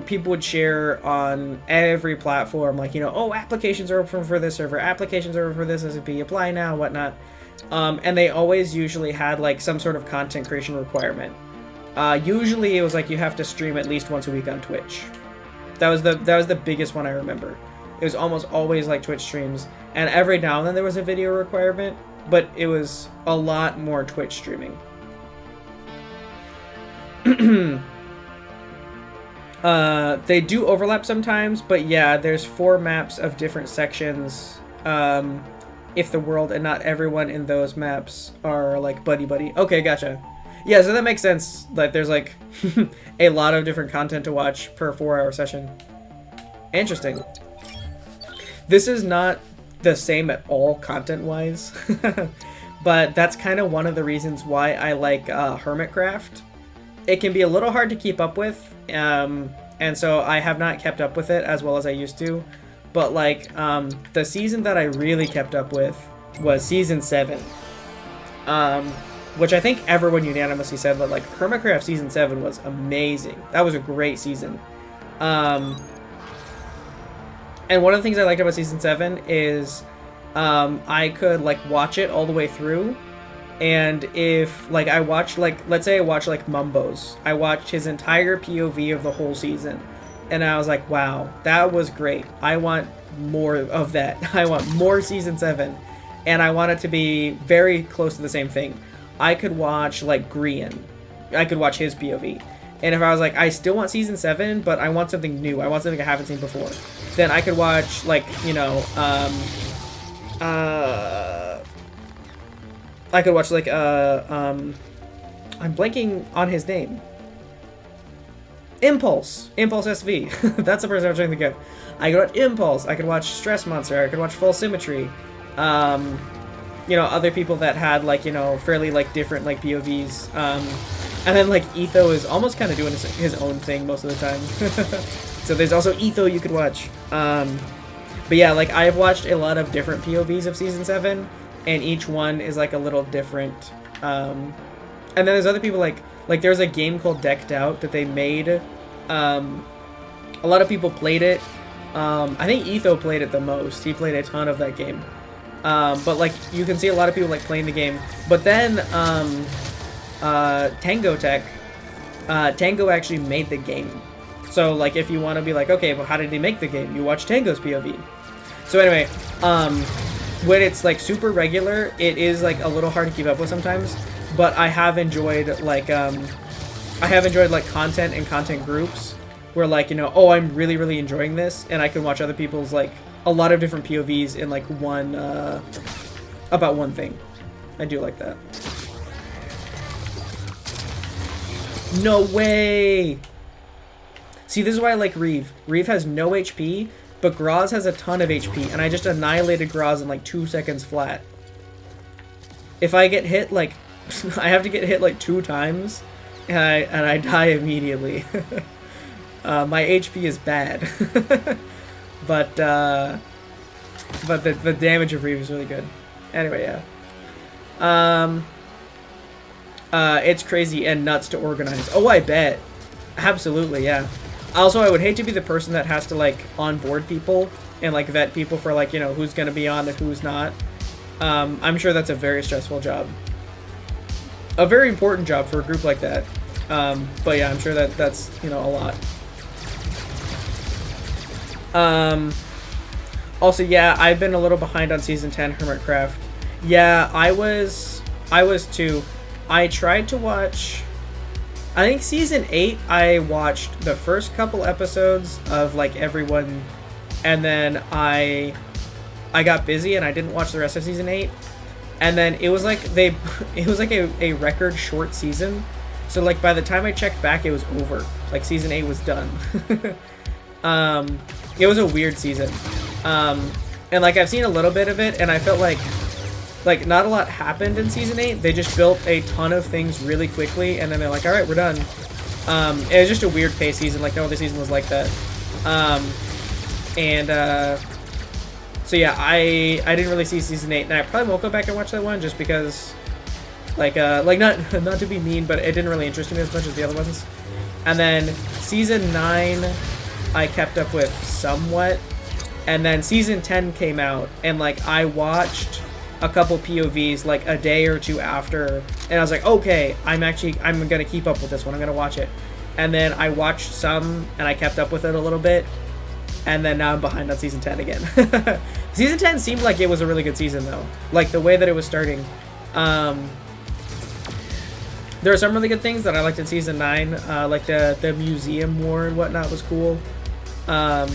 people would share on every platform, like, you know, oh, applications are open for this server, applications are open for this SMP, apply now, whatnot. And they always usually had like some sort of content creation requirement. Usually it was like you have to stream at least once a week on Twitch. That was the biggest one I remember. It was almost always like Twitch streams, and every now and then there was a video requirement, but it was a lot more Twitch streaming. They do overlap sometimes, but yeah, there's 4 maps of different sections, if the world, and not everyone in those maps are like buddy. Okay, gotcha. Yeah, so that makes sense. Like there's like a lot of different content to watch per 4-hour session. Interesting. This is not the same at all content-wise, but that's kind of one of the reasons why I like Hermitcraft. It can be a little hard to keep up with, and so I have not kept up with it as well as I used to. But like the season that I really kept up with was season 7, which I think everyone unanimously said that like Hermitcraft season 7 was amazing. That was a great season. And one of the things I liked about season 7 is I could like watch it all the way through. And if like I watched like, let's say I watched like Mumbo's, I watched his entire POV of the whole season. And I was like, wow, that was great. I want more of that. I want more season 7. And I want it to be very close to the same thing. I could watch like Grian. I could watch his POV. And if I was like, I still want season 7, but I want something new. I want something I haven't seen before. Then I could watch like, you know, I could watch like, I'm blanking on his name. Impulse SV. That's the person I was trying to think of. I could watch Impulse. I could watch Stress Monster. I could watch Full Symmetry. You know, other people that had like, you know, fairly like different like POVs. And then like Etho is almost kind of doing his own thing most of the time. So there's also Etho you could watch. But yeah, like I've watched a lot of different POVs of season 7, and each one is like a little different. And then there's other people like there's a game called Decked Out that they made. A lot of people played it. I think Etho played it the most. He played a ton of that game. But like you can see a lot of people like playing the game. But then Tango Tech, Tango actually made the game. So like if you want to be like, okay, well how did he make the game? You watch Tango's POV. So anyway, when it's like super regular, it is like a little hard to keep up with sometimes. But I have enjoyed like content and content groups where like, you know, oh, I'm really, really enjoying this, and I can watch other people's like a lot of different POVs in like one about one thing. I do like that. No way! See, this is why I like Reeve. Reeve has no HP, but Graz has a ton of HP, and I just annihilated Graz in like 2 seconds flat. If I get hit like I have to get hit like 2 times, and I die immediately. My HP is bad, but the damage of Reeve is really good. Anyway, yeah. It's crazy and nuts to organize. Oh, I bet. Absolutely, yeah. Also, I would hate to be the person that has to like onboard people and like vet people for like, you know, who's gonna be on and who's not. I'm sure that's a very stressful job. A very important job for a group like that. But yeah, I'm sure that's, you know, a lot. Also, yeah, I've been a little behind on season 10 Hermitcraft. Yeah, I was too. I tried to watch, I think season 8, I watched the first couple episodes of like everyone, and then I got busy and I didn't watch the rest of season 8. And then it was like it was like a record short season. So like by the time I checked back, it was over. Like season 8 was done. It was a weird season. And like I've seen a little bit of it, and I felt like not a lot happened in season 8. They just built a ton of things really quickly, and then they're like, all right, we're done. It was just a weird pace season. Like no other season was like that. So yeah, I didn't really see season 8, and I probably won't go back and watch that one just because, like not to be mean, but it didn't really interest me as much as the other ones. And then season 9, I kept up with somewhat, and then season 10 came out, and like I watched a couple POVs like a day or two after, and I was like, okay, I'm gonna keep up with this one. I'm gonna watch it. And then I watched some, and I kept up with it a little bit, and then now I'm behind on season 10 again. Season 10 seemed like it was a really good season though, like the way that it was starting. There are some really good things that I liked in season 9, like the museum war and whatnot was cool. But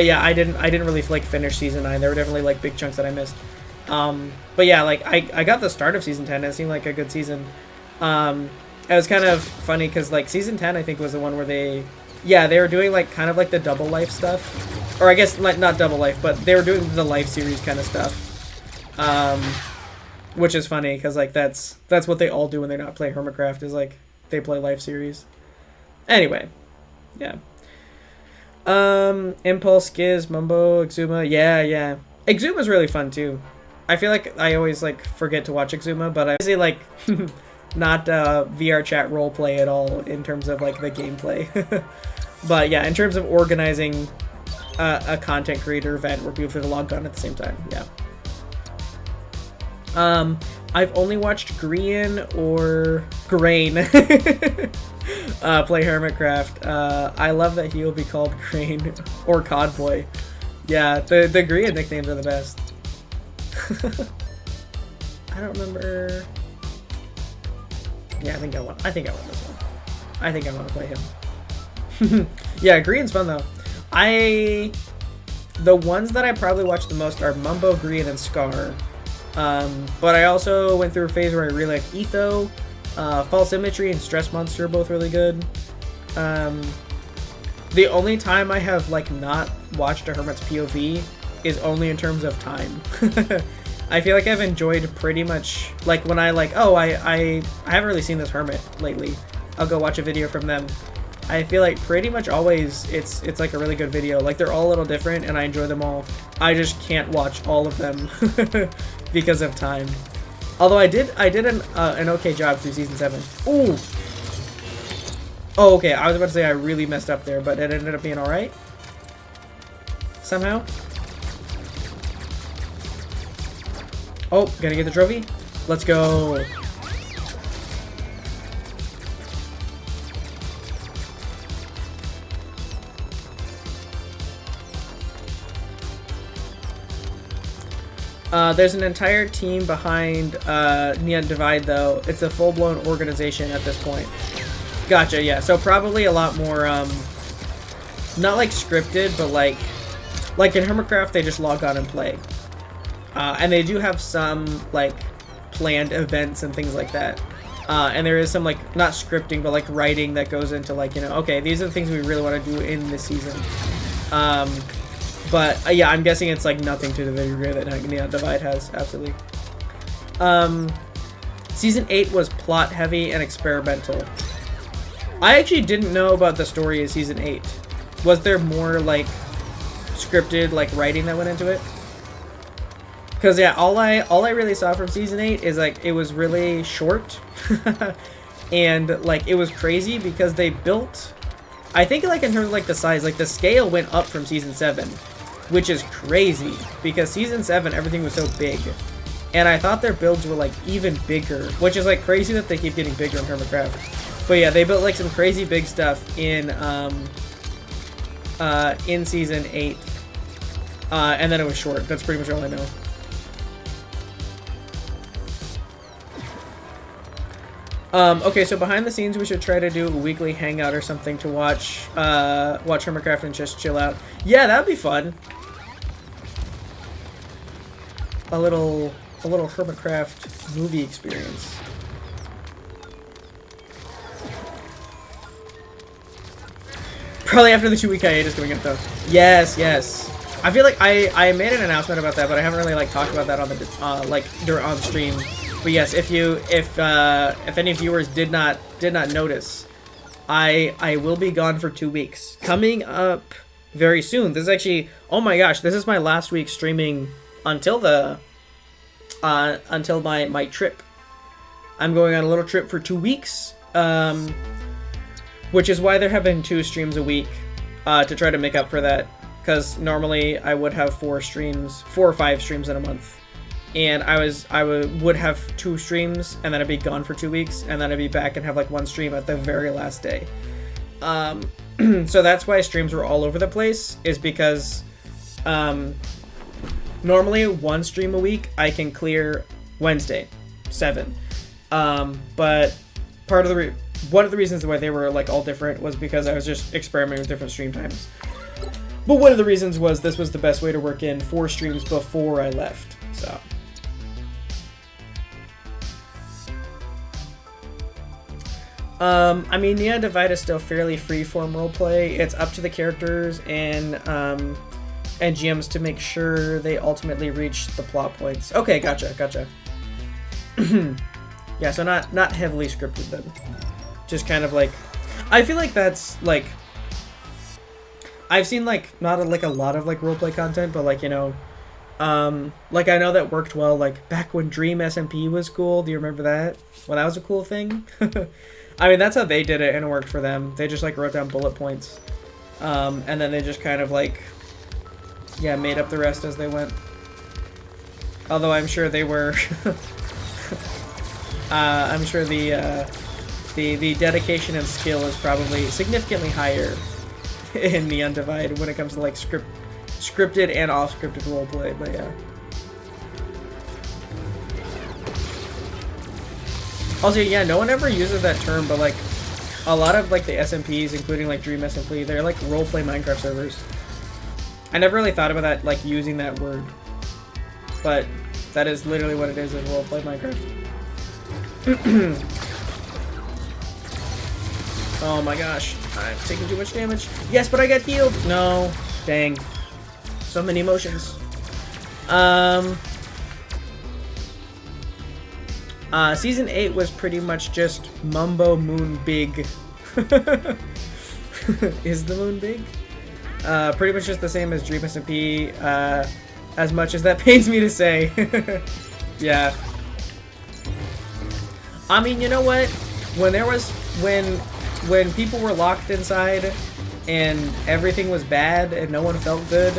yeah, I didn't really like finish season 9. There were definitely like big chunks that I missed. But yeah, like I got the start of season 10. It seemed like a good season. It was kind of funny because like season 10 I think was the one where they were doing like kind of like the Double Life stuff, or I guess like not Double Life, but they were doing the Life series kind of stuff. which is funny because like that's what they all do when they not play Hermitcraft is like they play Life Series. Anyway, yeah. Impulse, Giz, Mumbo, Exuma, yeah. Exuma's really fun too. I feel like I always like forget to watch Exuma, but I say like not VR chat roleplay at all in terms of like the gameplay. But yeah, in terms of organizing a content creator event where people can log on at the same time, yeah. I've only watched Grian or Grain play Hermitcraft. I love that he will be called Grain or Codboy. Yeah, the Grian nicknames are the best. I don't remember. Yeah, I think I want this one. I think I want to play him. Yeah, Grian's fun though. The ones that I probably watch the most are Mumbo, Grian, and Scar. But I also went through a phase where I really liked Etho, False Symmetry, and Stress Monster are both really good. The only time I have like not watched a Hermit's POV is only in terms of time. I feel like I've enjoyed pretty much like when I like, oh, I haven't really seen this Hermit lately. I'll go watch a video from them. I feel like pretty much always it's like a really good video. Like they're all a little different and I enjoy them all. I just can't watch all of them because of time. Although I did an okay job through season 7. Ooh. Oh, okay. I was about to say I really messed up there, but it ended up being all right. Somehow. Oh, gonna get the trophy? Let's go. There's an entire team behind Neon Divide, though. It's a full-blown organization at this point. Gotcha, yeah. So probably a lot more, not like scripted, but like in Hermitcraft, they just log on and play. And they do have some, like, planned events and things like that. And there is some, like, not scripting, but, like, writing that goes into, like, you know, okay, these are the things we really want to do in this season. But, yeah, I'm guessing it's, like, nothing to the video that Neon Divide has, absolutely. Season 8 was plot-heavy and experimental. I actually didn't know about the story of Season 8. Was there more, like, scripted, like, writing that went into it? Because, yeah, all I really saw from Season 8 is, like, it was really short. And, like, it was crazy because they built... I think, like, in terms of, like, the size, like, the scale went up from Season 7. Which is crazy. Because Season 7, everything was so big. And I thought their builds were, like, even bigger. Which is, like, crazy that they keep getting bigger in Hermitcraft. But, yeah, they built, like, some crazy big stuff in Season 8. And then it was short. That's pretty much all I know. Okay, so behind the scenes, we should try to do a weekly hangout or something to watch Hermitcraft and just chill out. Yeah, that'd be fun. A little Hermitcraft movie experience. Probably after the 2-week hiatus coming up, though. Yes. I feel like I made an announcement about that, but I haven't really like talked about that on the on stream. But yes, if any viewers did not notice, I will be gone for 2 weeks. Coming up very soon. This is actually, oh my gosh, this is my last week streaming until my trip. I'm going on a little trip for 2 weeks, which is why they're having 2 streams a week to try to make up for that. Because normally I would have 4 or 5 streams in a month. And I would have 2 streams, and then I'd be gone for 2 weeks, and then I'd be back and have like 1 stream at the very last day. So that's why streams were all over the place, is because normally 1 stream a week I can clear Wednesday, 7. But one of the reasons why they were like all different was because I was just experimenting with different stream times. But one of the reasons was this was the best way to work in 4 streams before I left. So. I mean, Neon Divide is still fairly freeform roleplay. It's up to the characters and GMs to make sure they ultimately reach the plot points. Okay, gotcha. Yeah, so not heavily scripted then. Just kind of like, I feel like that's like, I've seen like not like a lot of like roleplay content, but like, you know, like I know that worked well like back when Dream SMP was cool. Do you remember that? When that was a cool thing? I mean, that's how they did it and it worked for them. They just like wrote down bullet points. And then they just kind of like, yeah, made up the rest as they went. Although I'm sure they were, I'm sure the dedication and skill is probably significantly higher in the Undivided when it comes to like scripted and off-scripted roleplay. But yeah. Also, yeah, no one ever uses that term, but like a lot of like the SMPs, including like Dream SMP, they're like roleplay Minecraft servers. I never really thought about that, like using that word, but that is literally what it is roleplay Minecraft. Oh my gosh, I'm taking too much damage. Yes, but I got healed. No, dang. So many emotions. Season 8 was pretty much just Mumbo Moon Big. Is the moon big? Pretty much just the same as Dream SMP, as much as that pains me to say. Yeah. I mean, you know what? When people were locked inside and everything was bad and no one felt good,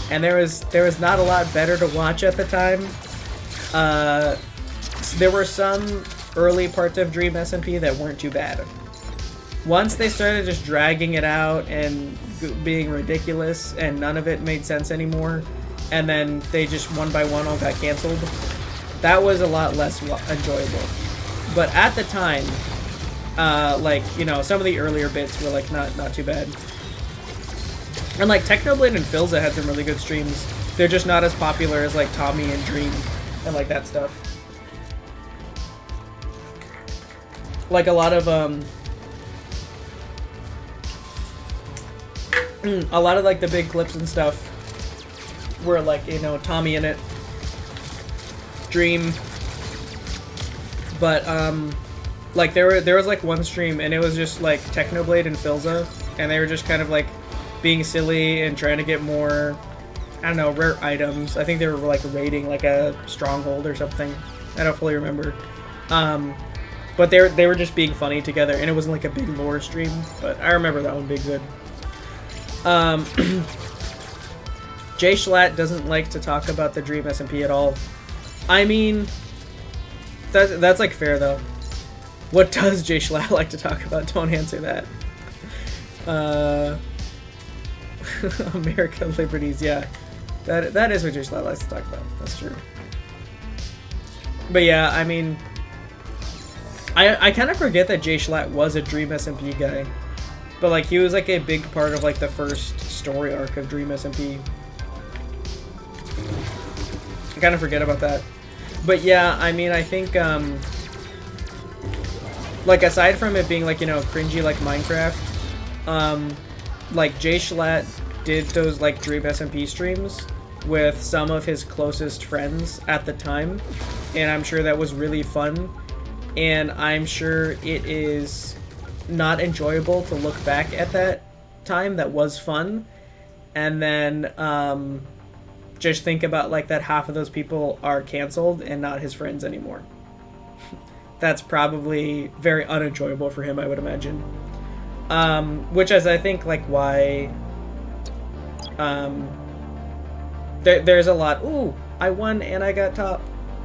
and there was not a lot better to watch at the time, there were some early parts of Dream SMP that weren't too bad. Once they started just dragging it out and being ridiculous and none of it made sense anymore, and then they just one by one all got canceled, that was a lot less enjoyable. But at the time, like, you know, some of the earlier bits were like not too bad. And like Technoblade and Philza had some really good streams. They're just not as popular as like Tommy and Dream and like that stuff. Like a lot of like the big clips and stuff were like, you know, Tommy in it, Dream, but like there was like one stream and it was just like Technoblade and Philza, and they were just kind of like being silly and trying to get more, I don't know, rare items. I think they were like raiding like a stronghold or something. I don't fully remember. But they were just being funny together, and it wasn't like a big lore stream, but I remember that one being good. Jay Schlatt doesn't like to talk about the Dream SMP at all. I mean, that's like fair though. What does Jay Schlatt like to talk about? Don't answer that. America Liberties, yeah. That is what Jay Schlatt likes to talk about. That's true. But yeah, I mean, I kind of forget that Jay Schlatt was a Dream SMP guy. But like he was like a big part of like the first story arc of Dream SMP. I kind of forget about that. But yeah, I mean, I think like aside from it being like, you know, cringy like Minecraft, like Jay Schlatt did those like Dream SMP streams with some of his closest friends at the time, and I'm sure that was really fun, and I'm sure it is not enjoyable to look back at that time. That was fun, and then just think about like that half of those people are canceled and not his friends anymore. That's probably very unenjoyable for him, I would imagine. Which is, I think, like why there's a lot. Ooh, I won and I got top.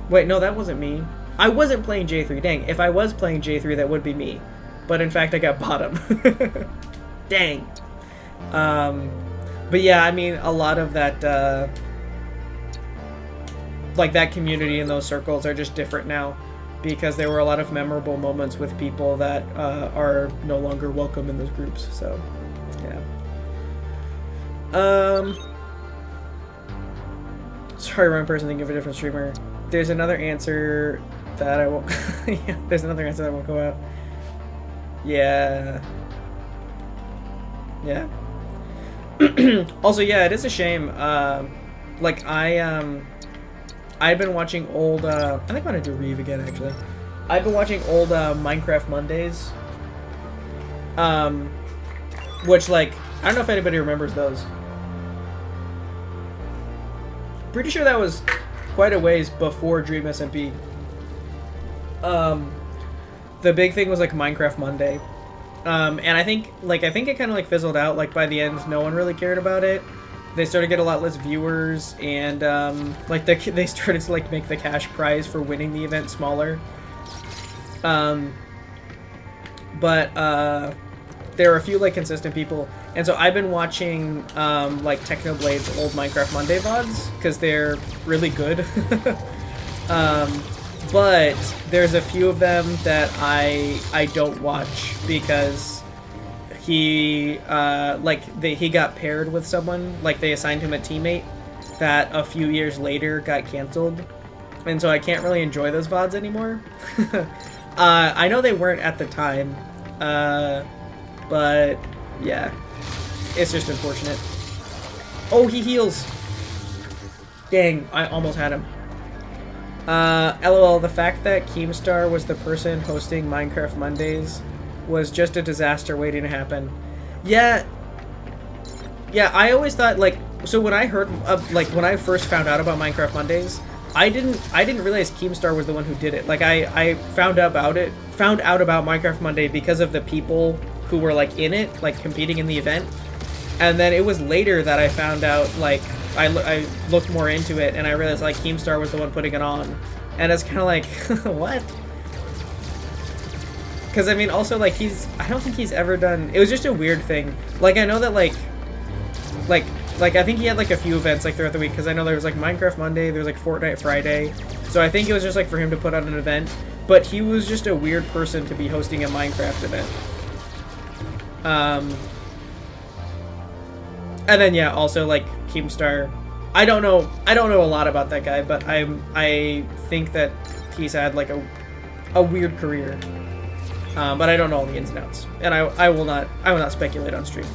Wait, no, that wasn't me. I wasn't playing J3. Dang, if I was playing J3, that would be me. But in fact, I got bottom. Dang. But yeah, I mean, a lot of that, like that community in those circles are just different now, because there were a lot of memorable moments with people that are no longer welcome in those groups. So, yeah. Sorry, wrong person, thinking of a different streamer. There's another answer that I won't. Yeah, there's another answer that won't go out. Yeah. Yeah. Also, yeah, it is a shame. Like I I've been watching old. I think I'm gonna do Reeve again. Actually, I've been watching old Minecraft Mondays. Which like I don't know if anybody remembers those. Pretty sure that was quite a ways before Dream SMP. The big thing was like Minecraft Monday. And I think it kind of like fizzled out. Like by the end, no one really cared about it. They started to get a lot less viewers, and like they started to like make the cash prize for winning the event smaller. But there are a few like consistent people, and so I've been watching like Technoblade's old Minecraft Monday VODs because they're really good. But there's a few of them that I don't watch because he he got paired with someone, like they assigned him a teammate that a few years later got canceled, and so I can't really enjoy those VODs anymore. I know they weren't at the time, but yeah, it's just unfortunate. Oh, he heals. Dang, I almost had him. LOL, the fact that Keemstar was the person hosting Minecraft Mondays was just a disaster waiting to happen. Yeah, I always thought, like, so when I heard of, like, when I first found out about Minecraft Mondays, I didn't realize Keemstar was the one who did it. Like, I found out about Minecraft Monday because of the people who were, like, in it, like, competing in the event. And then it was later that I found out, like, I looked more into it, and I realized, like, Keemstar was the one putting it on. And it's kind of like, what? Because, I mean, also, like, I don't think he's ever done... It was just a weird thing. Like, I know that, like, I think he had, like, a few events, like, throughout the week, because I know there was, like, Minecraft Monday, there was, like, Fortnite Friday. So I think it was just, like, for him to put on an event. But he was just a weird person to be hosting a Minecraft event. And then, yeah, also, like, Keemstar... I don't know a lot about that guy, but I think that he's had, like, a weird career. But I don't know all the ins and outs. And I will not speculate on stream.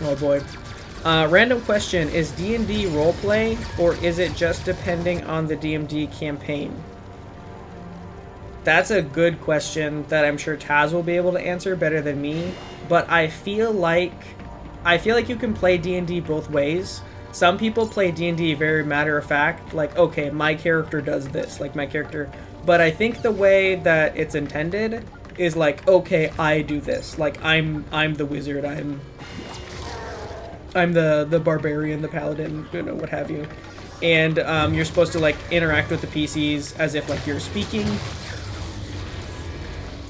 Oh boy. Random question, is D&D roleplay, or is it just depending on the DMD campaign? That's a good question that I'm sure Taz will be able to answer better than me, but I feel like you can play D&D both ways. Some people play D&D very matter of fact, like, okay, my character does this, like my character, but I think the way that it's intended is like, okay, I do this, like I'm the wizard, I'm the barbarian, the paladin, you know, what have you, and you're supposed to like interact with the PCs as if like you're speaking.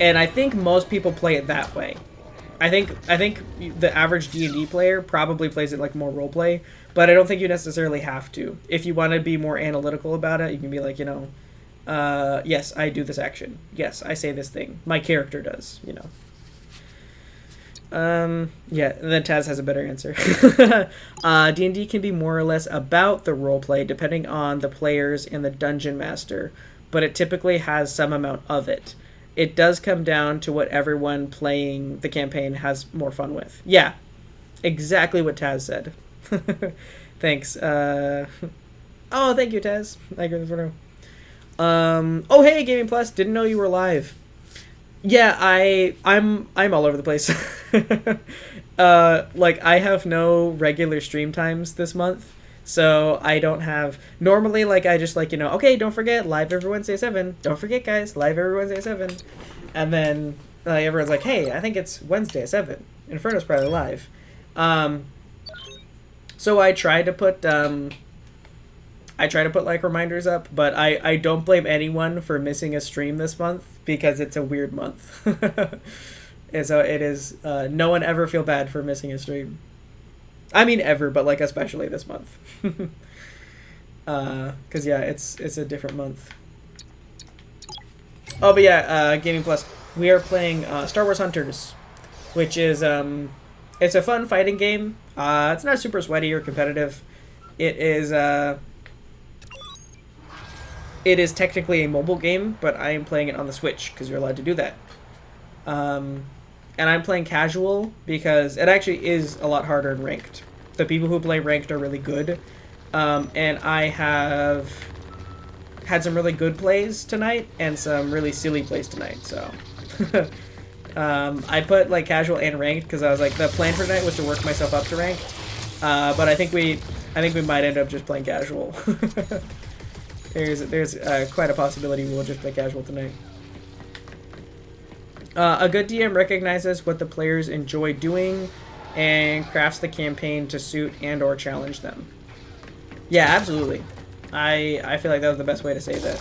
And I think most people play it that way. I think the average D&D player probably plays it like more roleplay, but I don't think you necessarily have to. If you want to be more analytical about it, you can be like, you know, yes, I do this action. Yes, I say this thing. My character does, you know. Yeah, and then Taz has a better answer. D&D can be more or less about the roleplay depending on the players and the dungeon master, but it typically has some amount of it. It does come down to what everyone playing the campaign has more fun with. Yeah, exactly what Taz said. Thanks. Oh, thank you, Taz. I agree with you. Oh, hey, Gaming Plus. Didn't know you were live. Yeah, I'm all over the place. Like, I have no regular stream times this month. So I don't have... Normally, like, I just, like, you know, okay, don't forget, live every Wednesday at 7. Don't forget, guys, live every Wednesday at 7. And then everyone's like, hey, I think it's Wednesday at 7. Inferno's probably live. So I try to put, like, reminders up, but I don't blame anyone for missing a stream this month because it's a weird month. And so it is... no one ever feel bad for missing a stream. I mean ever, but like especially this month. Cause yeah, it's a different month. Oh, but yeah, Gaming Plus, we are playing Star Wars Hunters, which is it's a fun fighting game. It's not super sweaty or competitive. It is technically a mobile game, but I am playing it on the Switch because you're allowed to do that. And I'm playing casual because it actually is a lot harder in ranked. the people who play ranked are really good, and I have had some really good plays tonight and some really silly plays tonight. So I put like casual and ranked because I was like the plan for tonight was to work myself up to ranked, but I think we might end up just playing casual. There's quite a possibility we'll just play casual tonight. A good DM recognizes what the players enjoy doing and crafts the campaign to suit and or challenge them. Yeah, absolutely. I feel like that was the best way to say that.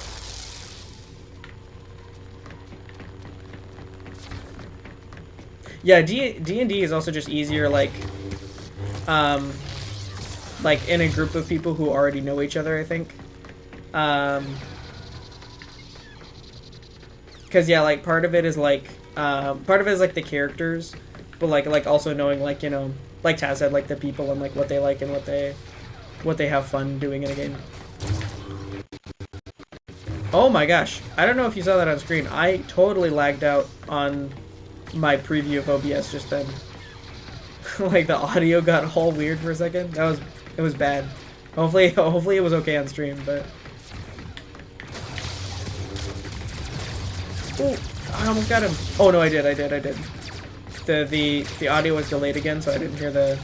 Yeah, D&D is also just easier, like in a group of people who already know each other, I think. Because yeah, like part of it is like the characters, but like also knowing like, you know, like Taz said, like the people and like what they like and what they have fun doing in a game. Oh my gosh, I don't know if you saw that on screen. I totally lagged out on my preview of OBS just then. Like the audio got all weird for a second. It was bad. Hopefully it was okay on stream, but ooh, I almost got him. Oh no, I did. The audio was delayed again, so I didn't hear the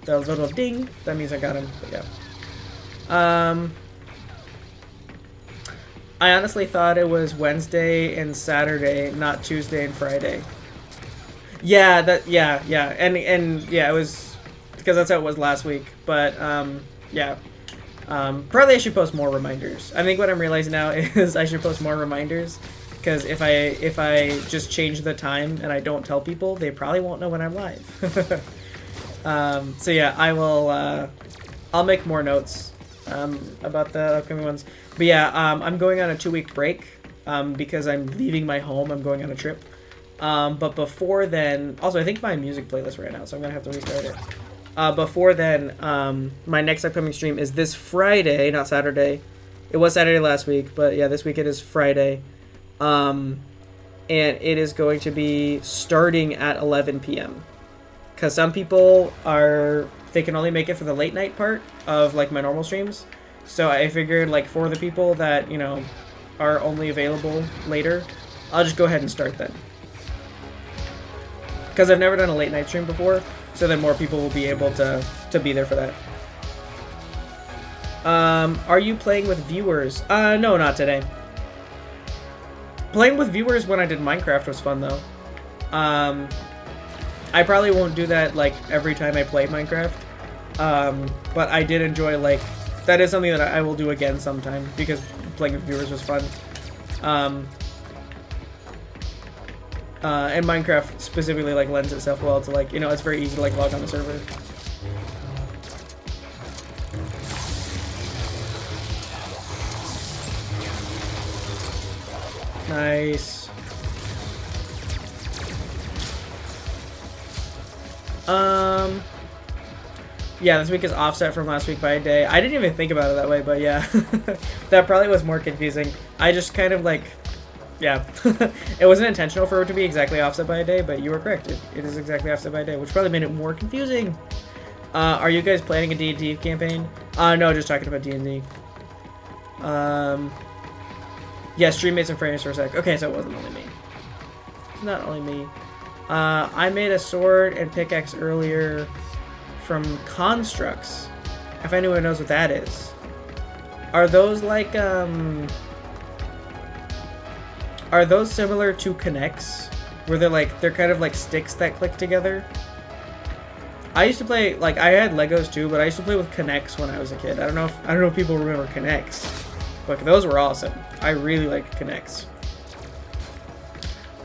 little ding. That means I got him. But yeah. I honestly thought it was Wednesday and Saturday, not Tuesday and Friday. Yeah, and yeah, it was because that's how it was last week. But yeah, probably I should post more reminders. I think what I'm realizing now is I should post more reminders because if I just change the time and I don't tell people, they probably won't know when I'm live. So yeah, I'll make more notes about the upcoming ones. But yeah, I'm going on a 2-week break because I'm leaving my home. I'm going on a trip. But before then, also I think my music playlist ran out, so I'm gonna have to restart it. Before then, my next upcoming stream is this Friday, not Saturday. It was Saturday last week, but yeah, this week it is Friday. And it is going to be starting at 11 p.m. Because some people they can only make it for the late night part of like my normal streams. So I figured like for the people that, you know, are only available later, I'll just go ahead and start then. Because I've never done a late night stream before, so then more people will be able to be there for that. Are you playing with viewers? No, not today. Playing with viewers when I did Minecraft was fun though. I probably won't do that like every time I play Minecraft. But I did enjoy, like, that is something that I will do again sometime because playing with viewers was fun. And Minecraft specifically like lends itself well to, like, you know, it's very easy to like log on the server. Nice. Yeah, this week is offset from last week by a day. I didn't even think about it that way, but yeah. That probably was more confusing. I just kind of like, yeah. It wasn't intentional for it to be exactly offset by a day, but you were correct. It is exactly offset by a day, which probably made it more confusing. Are you guys planning a D&D campaign? No, just talking about D&D. Yeah, stream made some frames for a sec. Okay, so it wasn't only me. It's not only me. I made a sword and pickaxe earlier from constructs. If anyone knows what that is. Are those like, are those similar to connects? Where they're kind of like sticks that click together? I used to play, like, I had Legos too, but I used to play with connects when I was a kid. I don't know if people remember connects. But those were awesome. I really liked connects.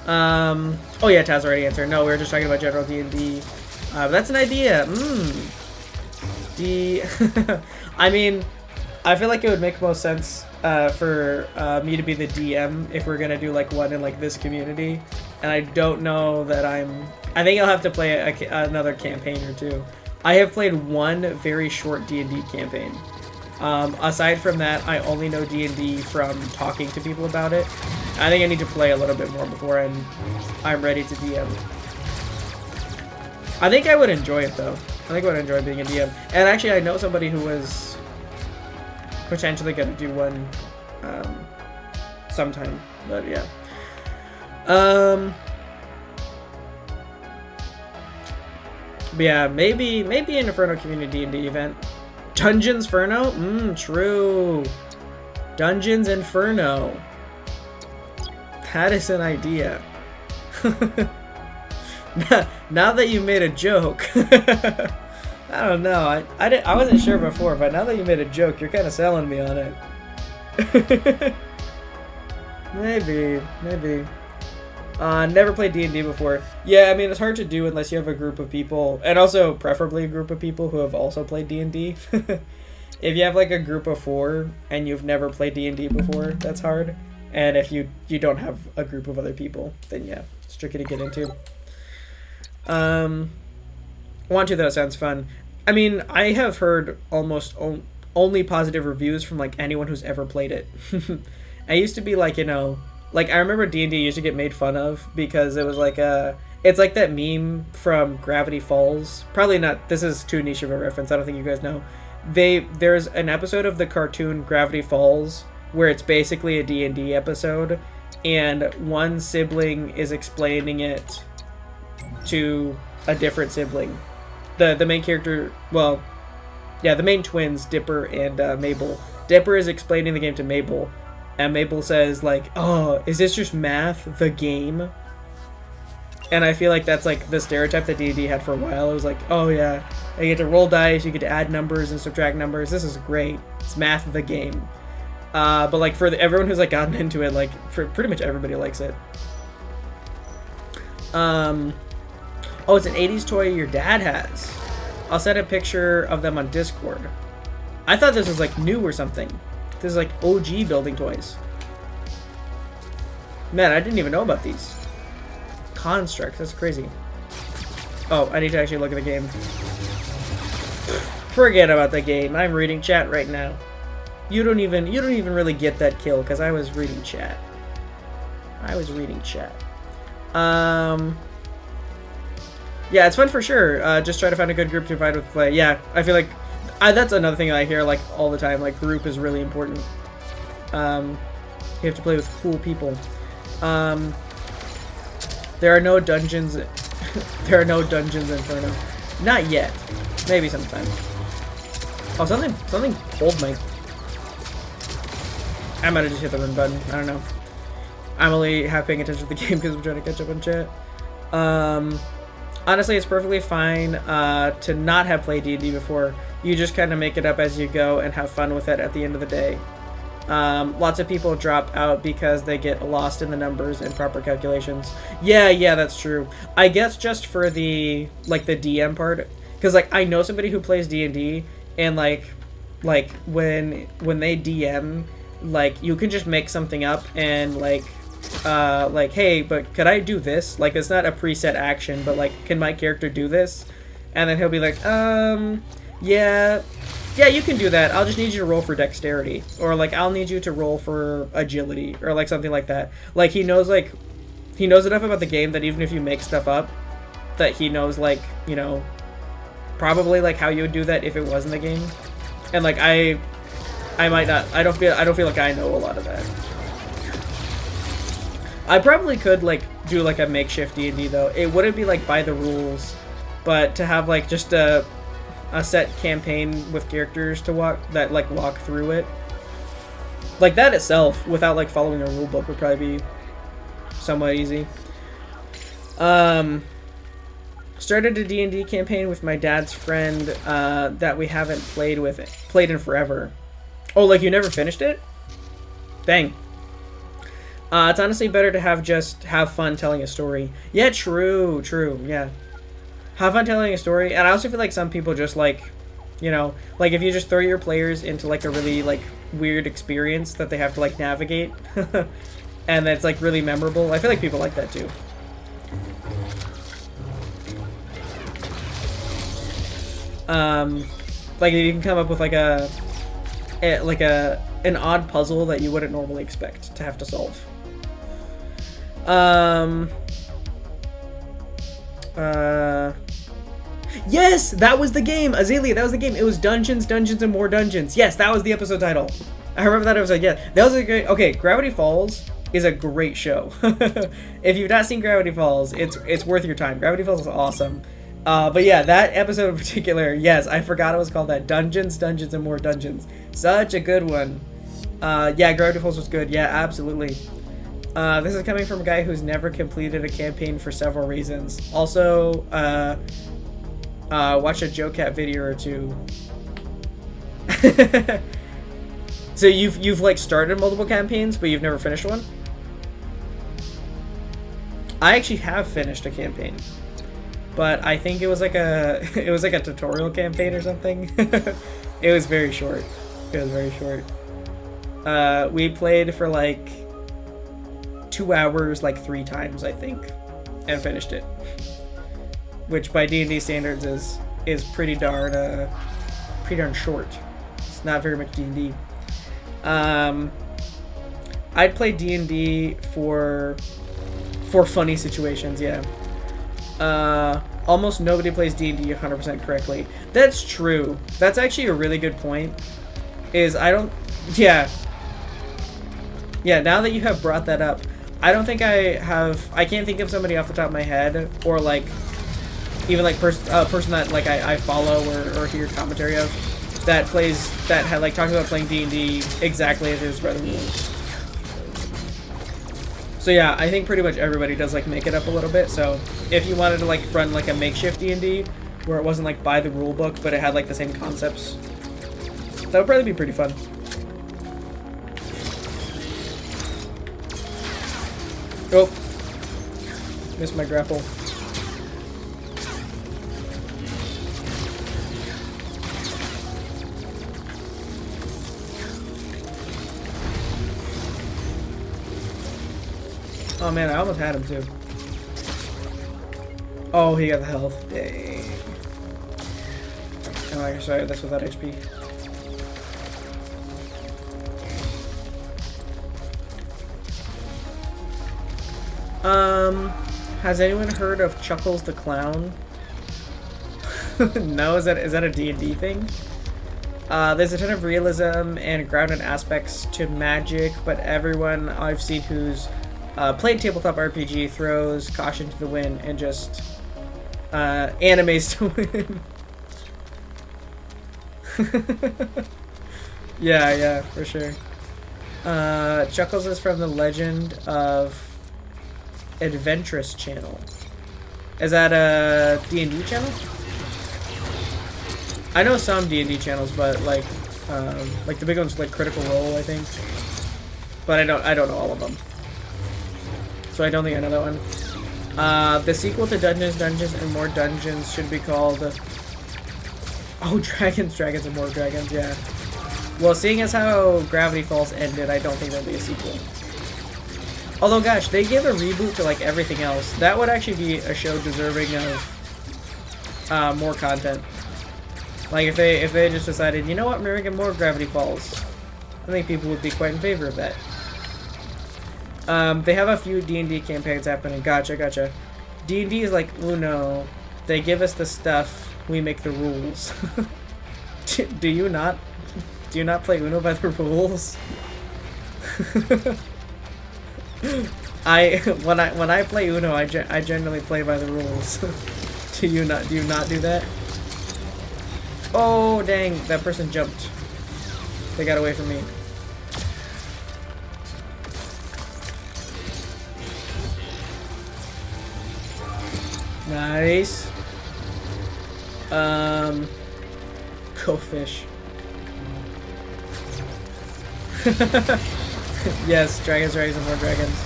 Oh yeah, Taz already answered. No, we were just talking about general D&D. That's an idea. I mean, I feel like it would make most sense for me to be the DM if we're gonna do like one in like this community. And I don't know that I think I'll have to play another campaign or two. I have played one very short D&D campaign. Aside from that, I only know D&D from talking to people about it. I think I need to play a little bit more before I'm ready to DM. I think I would enjoy it though. I think I would enjoy being a DM. And actually, I know somebody who was potentially gonna do one sometime. But yeah. But yeah, maybe an Inferno Community D&D event. Dungeons Inferno? True. Dungeons Inferno. That is an idea. Now that you made a joke, I don't know. I wasn't sure before, but now that you made a joke, you're kind of selling me on it. Maybe. Never played D&D before. Yeah, I mean, it's hard to do unless you have a group of people, and also preferably a group of people who have also played D&D. If you have like a group of 4 and you've never played D&D before, that's hard. And if you don't have a group of other people, then yeah, it's tricky to get into. Want to though, sounds fun. I mean, I have heard almost only positive reviews from like anyone who's ever played it. I used to be like, like I remember D&D used to get made fun of because it was like it's like that meme from Gravity Falls. Probably not, this is too niche of a reference, I don't think you guys know. There's an episode of the cartoon Gravity Falls where it's basically a D&D episode, and one sibling is explaining it to a different sibling. The main character, well, yeah, the main twins, Dipper and Mabel. Dipper is explaining the game to Mabel, and Mabel says like, "Oh, is this just math, the game?" And I feel like that's like the stereotype that D&D had for a while. It was like, oh yeah, you get to roll dice, you get to add numbers and subtract numbers. This is great. It's math, the game. But like for everyone who's like gotten into it, like for pretty much everybody likes it. Oh, it's an 80s toy your dad has. I'll send a picture of them on Discord. I thought this was like new or something. This is like OG building toys. Man, I didn't even know about these. Constructs, that's crazy. Oh, I need to actually look at the game. Forget about the game. I'm reading chat right now. You don't even really get that kill because I was reading chat. Yeah, it's fun for sure. Just try to find a good group to invite with play. Yeah, I feel like that's another thing I hear like all the time. Like group is really important. You have to play with cool people. There are no dungeons. There are no dungeons in Inferno. Not yet. Maybe sometime. Oh, something pulled my. I might have just hit the run button. I don't know. I'm only half paying attention to the game because I'm trying to catch up on chat. Honestly, it's perfectly fine to not have played D&D before. You just kind of make it up as you go and have fun with it at the end of the day. Lots of people drop out because they get lost in the numbers and proper calculations. Yeah, that's true. I guess just for the DM part, because like I know somebody who plays D&D, and like when they DM, like you can just make something up and like hey, but could I do this? Like it's not a preset action, but like can my character do this? And then he'll be like, yeah, you can do that. I'll just need you to roll for dexterity, or like I'll need you to roll for agility, or like something like that. Like he knows enough about the game that even if you make stuff up, that he knows like, probably like how you would do that if it was in the game. And like I might not. I don't feel like I know a lot of that. I probably could like do like a makeshift D&D though. It wouldn't be like by the rules, but to have like just a set campaign with characters to walk through it. Like that itself, without like following a rule book, would probably be somewhat easy. Started a D&D campaign with my dad's friend that we haven't played in forever. Oh, like you never finished it? Dang. It's honestly better to have fun telling a story. Yeah, true, yeah. Have fun telling a story, and I also feel like some people just like, like if you just throw your players into like a really like weird experience that they have to like navigate, and it's like really memorable. I feel like people like that too. Like you can come up with like an odd puzzle that you wouldn't normally expect to have to solve. Yes, that was the game, Azalea. That was the game. It was Dungeons, Dungeons, and More Dungeons. Yes, that was the episode title. I remember that episode. Yeah, that was a great. Okay, Gravity Falls is a great show. If you've not seen Gravity Falls, it's worth your time. Gravity Falls is awesome. But yeah, that episode in particular, yes, I forgot it was called that. Dungeons, Dungeons, and More Dungeons. Such a good one. Yeah, Gravity Falls was good. Yeah, absolutely. This is coming from a guy who's never completed a campaign for several reasons. Also, watch a Joe Cat video or two. So you've like started multiple campaigns, but you've never finished one? I actually have finished a campaign, but I think it was like a tutorial campaign or something. It was very short. It was very short. We played for like 2 hours, like 3 times, I think, and finished it. Which by D&D standards is pretty darn short. It's not very much D&D. I'd play D&D for funny situations, yeah. Almost nobody plays D&D 100% correctly. That's true. That's actually a really good point. Yeah, now that you have brought that up, I don't think I can't think of somebody off the top of my head, or like, even like person that like I follow or hear commentary of, that had like talks about playing D&D exactly as it is by the rules. So yeah, I think pretty much everybody does like make it up a little bit. So if you wanted to like run like a makeshift D&D where it wasn't like by the rule book, but it had like the same concepts, that would probably be pretty fun. Oh, missed my grapple. Oh man, I almost had him too. Oh, he got the health. Dang. Oh, I sorry, that's without HP. Has anyone heard of Chuckles the Clown? No, is that a D&D thing? There's a ton of realism and grounded aspects to magic, but everyone I've seen who's played tabletop RPG throws caution to the wind and just animes to win. Yeah, for sure. Chuckles is from the Legend of Adventurous channel. Is that a D&D channel? I know some D&D channels, but like the big ones like Critical Role, I think. But I don't know all of them. So I don't think I know that one. The sequel to Dungeons, Dungeons and More Dungeons should be called... Oh, Dragons, and More Dragons, yeah. Well, seeing as how Gravity Falls ended, I don't think there'll be a sequel. Although, gosh, they give a reboot to like everything else. That would actually be a show deserving of more content. Like if they just decided, you know what, we're gonna get more Gravity Falls, I think people would be quite in favor of that. They have a few D&D campaigns happening. Gotcha. D&D is like Uno. They give us the stuff, we make the rules. Do you not play Uno by the rules? When I play Uno, I generally play by the rules. Do you not do that? Oh dang, that person jumped. They got away from me. Nice. Go fish. Yes, Dragons, and More Dragons.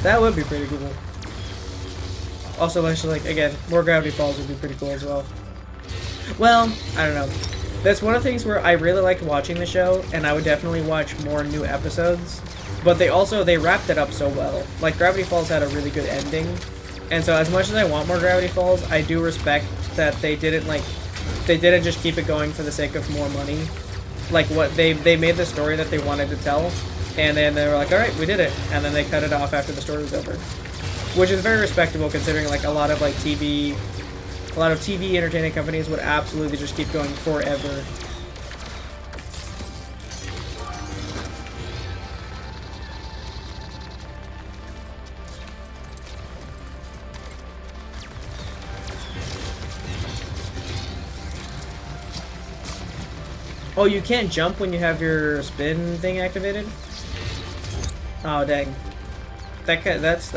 That would be pretty cool. Also, actually, like, again, more Gravity Falls would be pretty cool as well. Well, I don't know. That's one of the things where I really liked watching the show, and I would definitely watch more new episodes. But they wrapped it up so well. Like, Gravity Falls had a really good ending. And so as much as I want more Gravity Falls, I do respect that they didn't just keep it going for the sake of more money. Like, what they made the story that they wanted to tell, and then they were like, alright, we did it. And then they cut it off after the story was over. Which is very respectable considering, like, a lot of, like, TV A lot of TV entertainment companies would absolutely just keep going forever. Oh, you can't jump when you have your spin thing activated? Oh, dang. That's...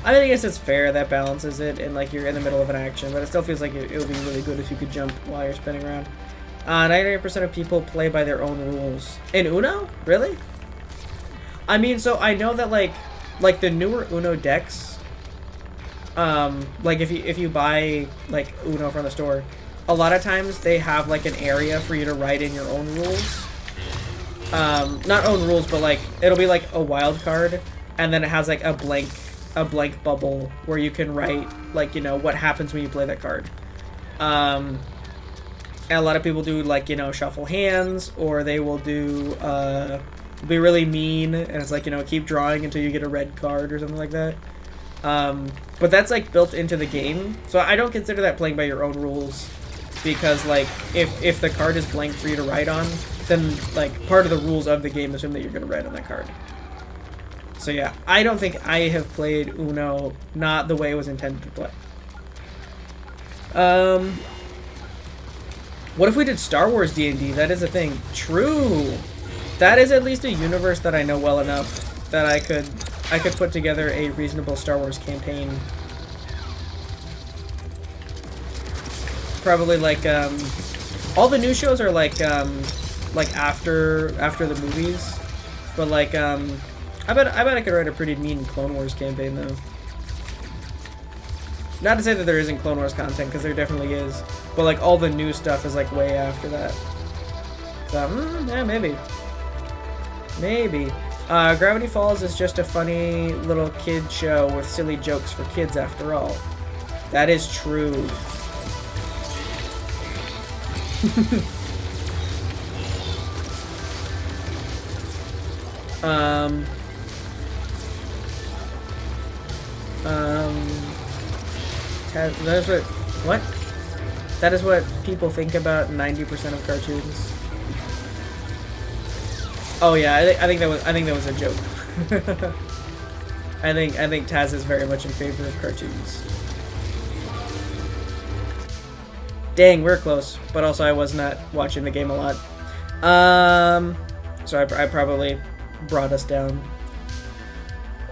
I mean, I guess it's fair. That balances it, and like you're in the middle of an action, but it still feels like it would be really good if you could jump while you're spinning around. 98% of people play by their own rules. In Uno? Really? I mean, so I know that like the newer Uno decks, like if you buy like Uno from the store, a lot of times they have like an area for you to write in your own rules. Not own rules, but like it'll be like a wild card, and then it has like a blank bubble where you can write like, you know, what happens when you play that card. And a lot of people do like, you know, shuffle hands, or they will do be really mean, and it's like, you know, keep drawing until you get a red card or something like that. But that's like built into the game, so I don't consider that playing by your own rules. Because, like, if the card is blank for you to write on, then, like, part of the rules of the game assume that you're going to write on that card. So, yeah, I don't think I have played Uno not the way it was intended to play. What if we did Star Wars D&D? That is a thing. True! That is at least a universe that I know well enough that I could put together a reasonable Star Wars campaign. Probably like all the new shows are like after the movies, but like I bet I could write a pretty mean Clone Wars campaign though. Not to say that there isn't Clone Wars content, because there definitely is, but like all the new stuff is like way after that. So yeah, maybe. Gravity Falls is just a funny little kid show with silly jokes for kids after all. That is true. That is what people think about 90% of cartoons. Oh yeah, I think that was a joke. I think Taz is very much in favor of cartoons. Dang, we're close, but also I was not watching the game a lot. So I probably brought us down.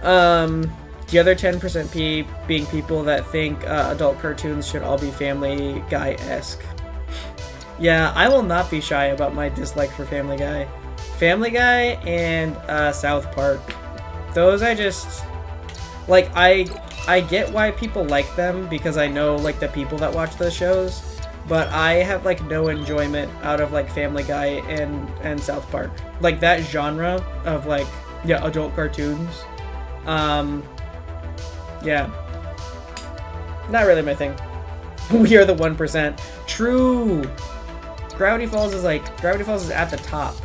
The other 10% being people that think adult cartoons should all be Family Guy-esque. Yeah, I will not be shy about my dislike for Family Guy. Family Guy and South Park. Those I just... Like, I get why people like them, because I know, like, the people that watch those shows. But I have, like, no enjoyment out of, like, Family Guy and South Park. Like, that genre of, like, yeah, adult cartoons. Yeah. Not really my thing. We are the 1%. True! Gravity Falls is at the top.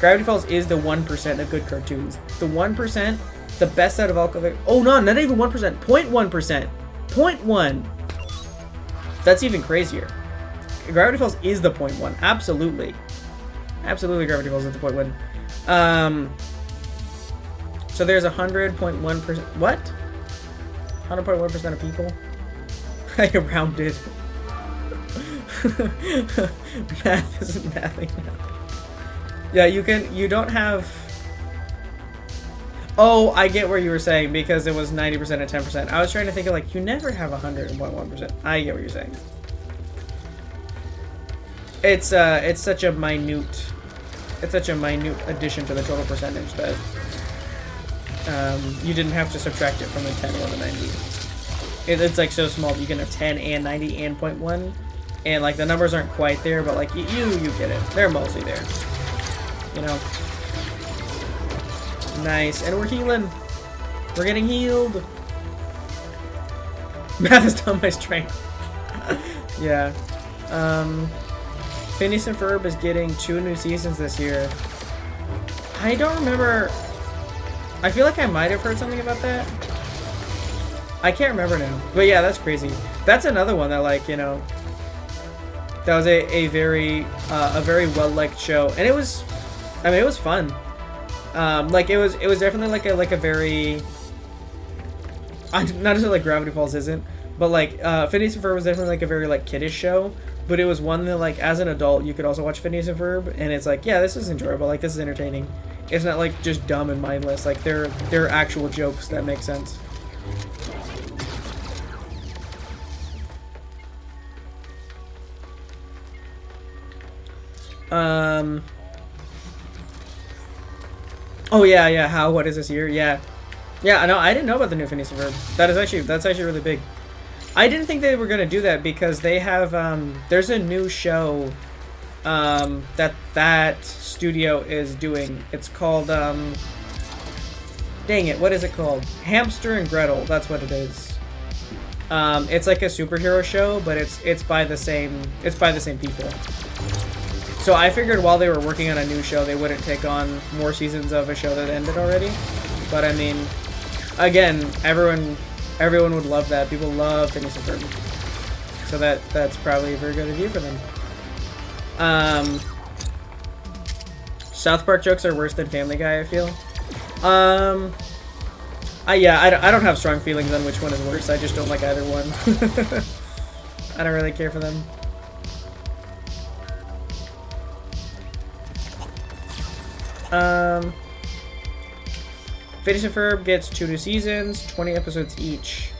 Gravity Falls is the 1% of good cartoons. The 1%, the best out of all... Oh, no, not even 1%. 0.1%. 0.1%. That's even crazier. Gravity Falls is the 0.1. Absolutely. Absolutely, Gravity Falls is the 0.1. So there's 100.1%. What? 100.1% of people? I rounded. Math isn't mathing now. Yeah, you don't have... Oh, I get where you were saying, because it was 90% and 10%. I was trying to think of, like, you never have 100.1%. I get what you're saying. It's such a minute... It's such a minute addition to the total percentage that you didn't have to subtract it from the 10 or the 90. It's like so small that you can have 10 and 90 and 0.1, and like the numbers aren't quite there, but like you get it. They're mostly there. You know. Nice, and we're healing. We're getting healed. Math is down my strength. Yeah. Phineas and Ferb is getting 2 new seasons this year. I don't remember. I feel like I might have heard something about that. I can't remember now. But yeah, that's crazy. That's another one that, like, you know, that was a very well-liked show. And it was, I mean, it was fun. Like, it was definitely like a very, not just like Gravity Falls isn't, but like, Phineas and Ferb was definitely like a very like kiddish show. But it was one that, like, as an adult, you could also watch Phineas and Ferb, and it's like, yeah, this is enjoyable. Like, this is entertaining. It's not like just dumb and mindless. Like, there are actual jokes that make sense. Oh yeah. How? What is this year? Yeah. Yeah. No, I didn't know about the new Phineas and Ferb. That's actually really big. I didn't think they were gonna do that because they have there's a new show that studio is doing. It's called dang it, what is it called? Hamster and Gretel. That's what it is. It's like a superhero show, but it's by the same people. So I figured while they were working on a new show, they wouldn't take on more seasons of a show that ended already. But I mean, again, everyone would love that. People love Phineas and Ferb. So that's probably a very good review for them. South Park jokes are worse than Family Guy, I feel. I don't have strong feelings on which one is worse. I just don't like either one. I don't really care for them. Phineas and Ferb gets 2 new seasons, 20 episodes each.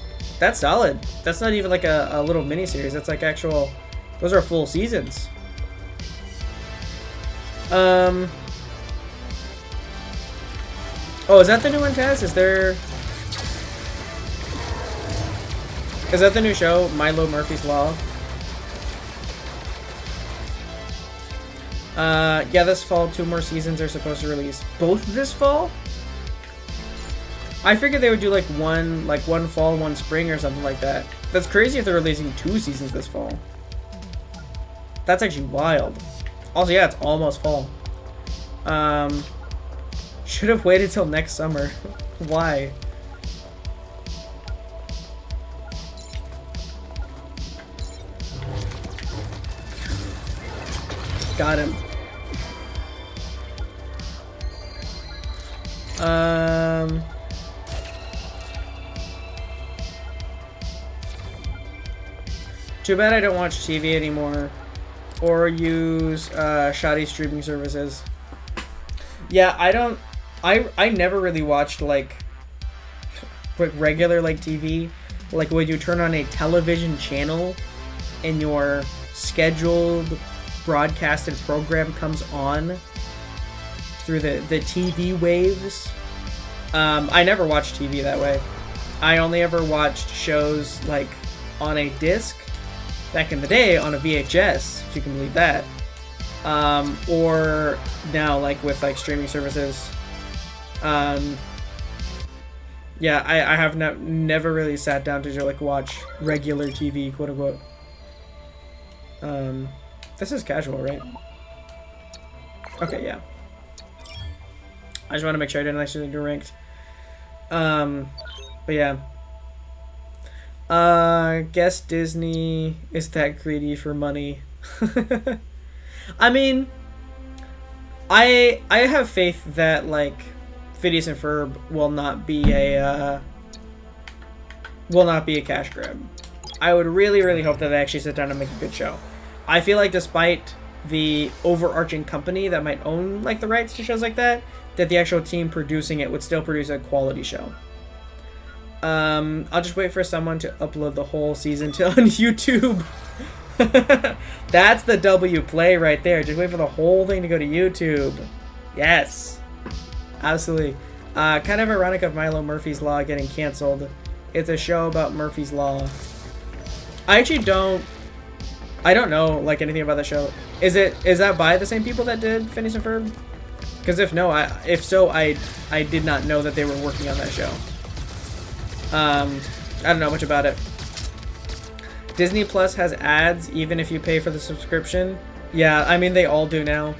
That's solid. That's not even like a little mini series. That's like actual. Those are full seasons. Oh, is that the new one, Taz? Is that the new show, Milo Murphy's Law? Yeah, this fall, 2 more seasons are supposed to release. Both this fall? I figured they would do like one fall, one spring or something like that. That's crazy if they're releasing 2 seasons this fall. That's actually wild. Also, yeah, it's almost fall. Should have waited till next summer. Why? Got him. Too bad I don't watch TV anymore or use shoddy streaming services. Yeah, I never really watched like regular like TV. Like when you turn on a television channel and your scheduled broadcasted program comes on through the TV waves. I never watched TV that way. I only ever watched shows like on a disc back in the day on a VHS, if you can believe that. Or now like with like streaming services. Yeah, I have never really sat down to like watch regular TV, quote unquote. This is casual, right? Okay, yeah. I just want to make sure I didn't actually do ranked. But yeah. Guess Disney is that greedy for money. I mean, I have faith that like Phineas and Ferb will not be a cash grab. I would really hope that they actually sit down and make a good show. I feel like despite the overarching company that might own like the rights to shows like that the actual team producing it would still produce a quality show. I'll just wait for someone to upload the whole season to on YouTube. That's the W play right there. Just wait for the whole thing to go to YouTube. Yes. Absolutely. Kind of ironic of Milo Murphy's Law getting canceled. It's a show about Murphy's Law. I actually don't know like anything about the show. Is that by the same people that did Phineas and Ferb? Because if so, I did not know that they were working on that show. I don't know much about it. Disney Plus has ads even if you pay for the subscription. Yeah, I mean they all do now.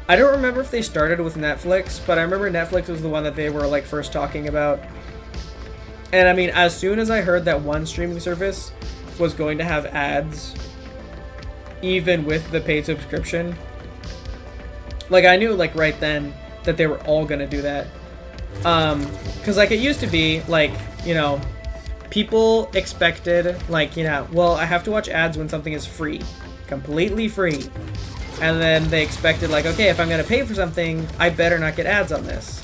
I don't remember if they started with Netflix, but I remember Netflix was the one that they were like first talking about. And I mean, as soon as I heard that one streaming service was going to have ads, even with the paid subscription, like I knew like right then that they were all gonna do that. Cause like it used to be like, you know, people expected like, you know, well, I have to watch ads when something is free, completely free. And then they expected like, okay, if I'm gonna pay for something, I better not get ads on this.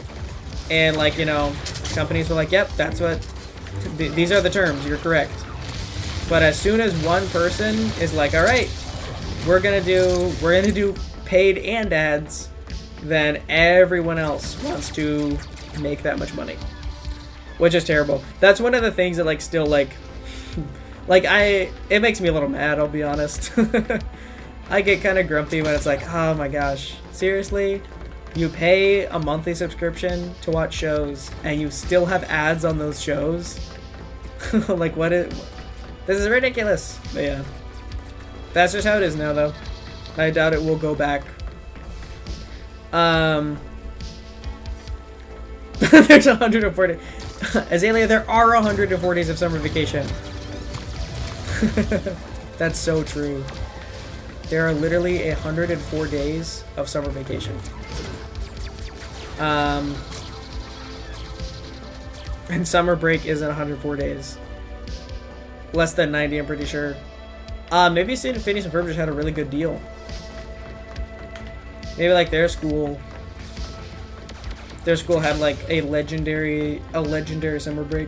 And like, you know, companies were like, yep, that's what, these are the terms, you're correct. But as soon as one person is like, all right, we're gonna do paid and ads, then everyone else wants to make that much money, which is terrible. That's one of the things that like still like it makes me a little mad, I'll be honest. I get kind of grumpy when it's like, oh my gosh, seriously? You pay a monthly subscription to watch shows and you still have ads on those shows? Like this is ridiculous. But yeah, that's just how it is now though. I doubt it will go back. There's 140. Azalea, there are 104 days of summer vacation. That's so true. There are literally 104 days of summer vacation. And summer break isn't 104 days. Less than 90, I'm pretty sure. Maybe Phineas and Ferb just had a really good deal. Maybe like their school had like a legendary summer break.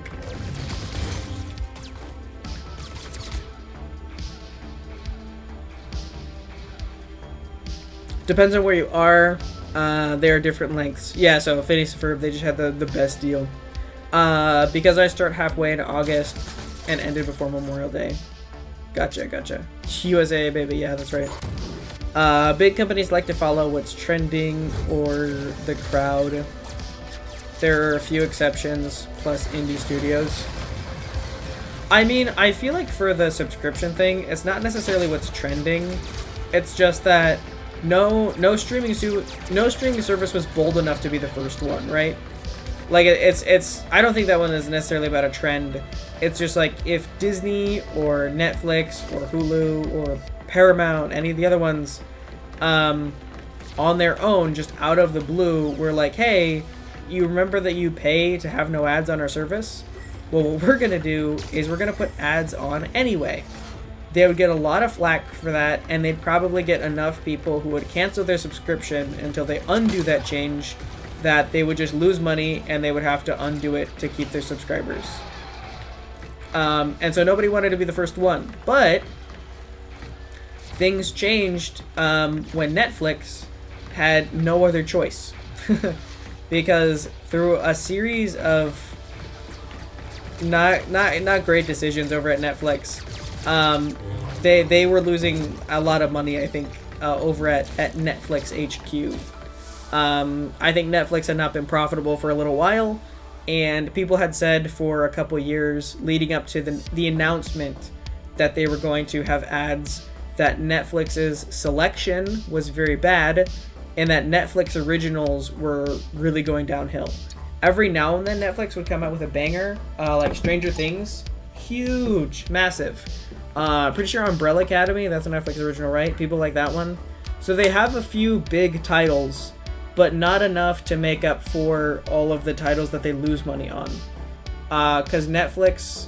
Depends on where you are. There are different lengths. Yeah, so Phineas and Ferb, they just had the best deal. Because I start halfway into August and ended before Memorial Day. Gotcha. USA, baby, yeah, that's right. Big companies like to follow what's trending or the crowd. There are a few exceptions, plus indie studios. I mean, I feel like for the subscription thing, it's not necessarily what's trending. It's just that no streaming service was bold enough to be the first one, right? Like it's I don't think that one is necessarily about a trend. It's just like if Disney or Netflix or Hulu or Paramount, any of the other ones, on their own, just out of the blue, were like, hey, you remember that you pay to have no ads on our service? Well, what we're gonna do is we're gonna put ads on anyway. They would get a lot of flack for that, and they'd probably get enough people who would cancel their subscription until they undo that change, that they would just lose money and they would have to undo it to keep their subscribers. And so nobody wanted to be the first one. But things changed when Netflix had no other choice. Because through a series of not great decisions over at Netflix, they were losing a lot of money, I think, over at Netflix HQ. I think Netflix had not been profitable for a little while, and people had said for a couple years leading up to the announcement that they were going to have ads that Netflix's selection was very bad and that Netflix originals were really going downhill. Every now and then Netflix would come out with a banger, like Stranger Things, huge, massive. Pretty sure Umbrella Academy, that's a Netflix original, right? People like that one. So they have a few big titles, but not enough to make up for all of the titles that they lose money on. Because Netflix,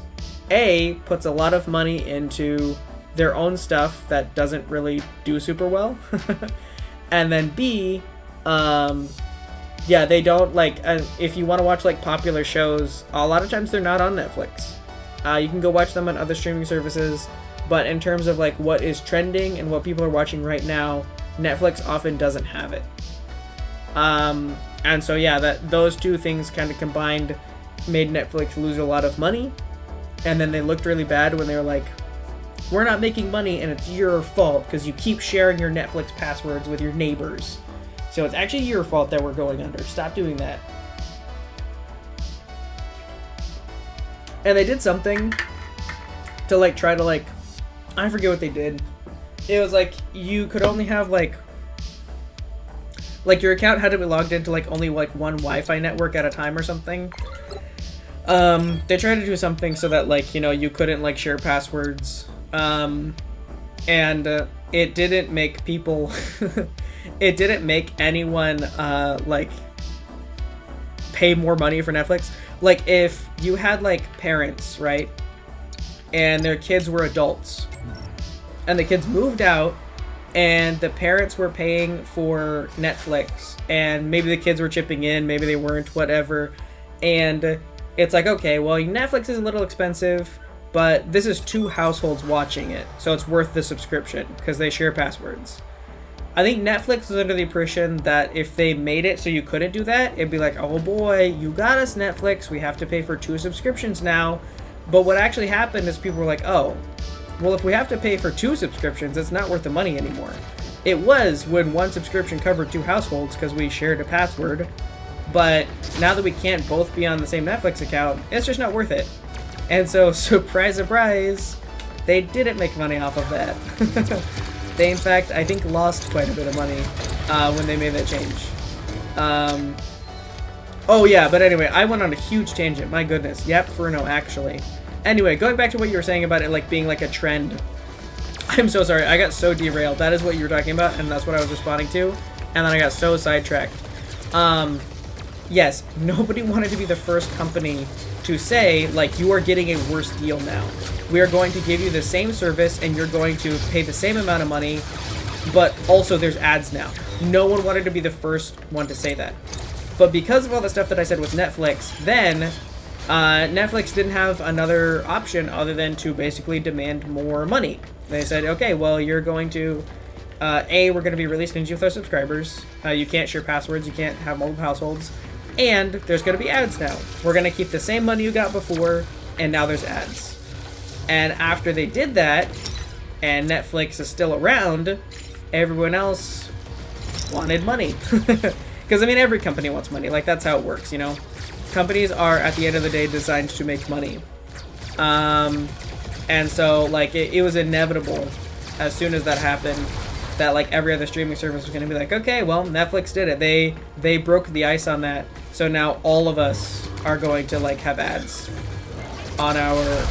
A, puts a lot of money into their own stuff that doesn't really do super well. And then B, yeah, they don't, like, if you want to watch, like, popular shows, a lot of times they're not on Netflix. You can go watch them on other streaming services, but in terms of, like, what is trending and what people are watching right now, Netflix often doesn't have it. And so, yeah, those two things kind of combined made Netflix lose a lot of money, and then they looked really bad when they were like, we're not making money and it's your fault because you keep sharing your Netflix passwords with your neighbors. So it's actually your fault that we're going under. Stop doing that. And they did something to, like, try to, like, I forget what they did. It was like you could only have like your account had to be logged into like only like one Wi-Fi network at a time or something. They tried to do something so that, like, you know, you couldn't, like, share passwords. And it didn't make people... it didn't make anyone, like, pay more money for Netflix. Like, if you had, like, parents, right? And their kids were adults. And the kids moved out, and the parents were paying for Netflix. And maybe the kids were chipping in, maybe they weren't, whatever. And it's like, okay, well, Netflix is a little expensive, but this is 2 households watching it, so it's worth the subscription, because they share passwords. I think Netflix was under the impression that if they made it so you couldn't do that, it'd be like, oh boy, you got us, Netflix, we have to pay for 2 subscriptions now. But what actually happened is people were like, oh, well, if we have to pay for 2 subscriptions, it's not worth the money anymore. It was when 1 subscription covered 2 households because we shared a password, but now that we can't both be on the same Netflix account, it's just not worth it. And so, surprise, surprise, they didn't make money off of that. They, in fact, I think lost quite a bit of money when they made that change. Oh yeah, but anyway, I went on a huge tangent, my goodness. Yep, Furno, actually. Anyway, going back to what you were saying about it, like, being like a trend. I'm so sorry, I got so derailed. That is what you were talking about, and that's what I was responding to. And then I got so sidetracked. Yes, nobody wanted to be the first company to say, like, you are getting a worse deal now. We are going to give you the same service, and you're going to pay the same amount of money, but also there's ads now. No one wanted to be the first one to say that. But because of all the stuff that I said with Netflix, then Netflix didn't have another option other than to basically demand more money. They said, okay, well, you're going to, we're going to be really stingy with our subscribers. You can't share passwords, you can't have multiple households, and there's going to be ads now. We're going to keep the same money you got before, and now there's ads. And after they did that, and Netflix is still around, everyone else wanted money. Because, I mean, every company wants money. Like, that's how it works, you know? Companies are, at the end of the day, designed to make money. And so, like, it was inevitable, as soon as that happened, that, like, every other streaming service was going to be like, okay, well, Netflix did it. They broke the ice on that. So now all of us are going to, like, have ads on our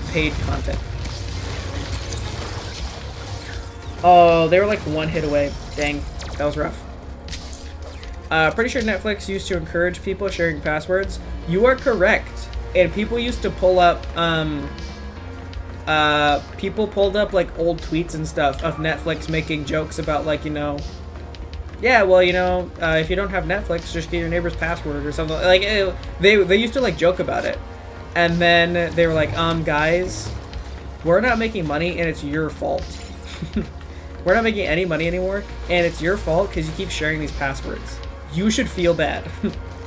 paid content. Oh, they were, like, 1 hit away. Dang, that was rough. Pretty sure Netflix used to encourage people sharing passwords. You are correct. And people used to pull up, people pulled up, like, old tweets and stuff of Netflix making jokes about, like, you know, yeah, well, you know, if you don't have Netflix, just get your neighbor's password or something. Like, they used to, like, joke about it. And then they were like, guys, we're not making money and it's your fault. We're not making any money anymore and it's your fault because you keep sharing these passwords. You should feel bad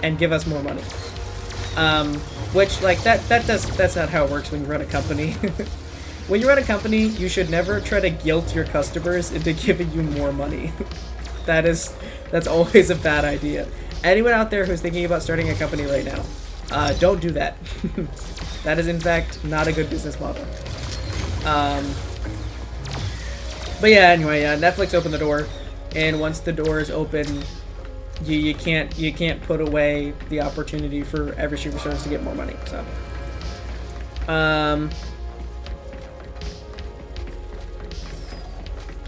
and give us more money. Which, like, that's not how it works when you run a company. When you run a company, you should never try to guilt your customers into giving you more money. That's always a bad idea. Anyone out there who's thinking about starting a company right now, don't do that. That is, in fact, not a good business model. But yeah, anyway, Netflix opened the door, and once the door is open, you can't put away the opportunity for every streaming service to get more money. So,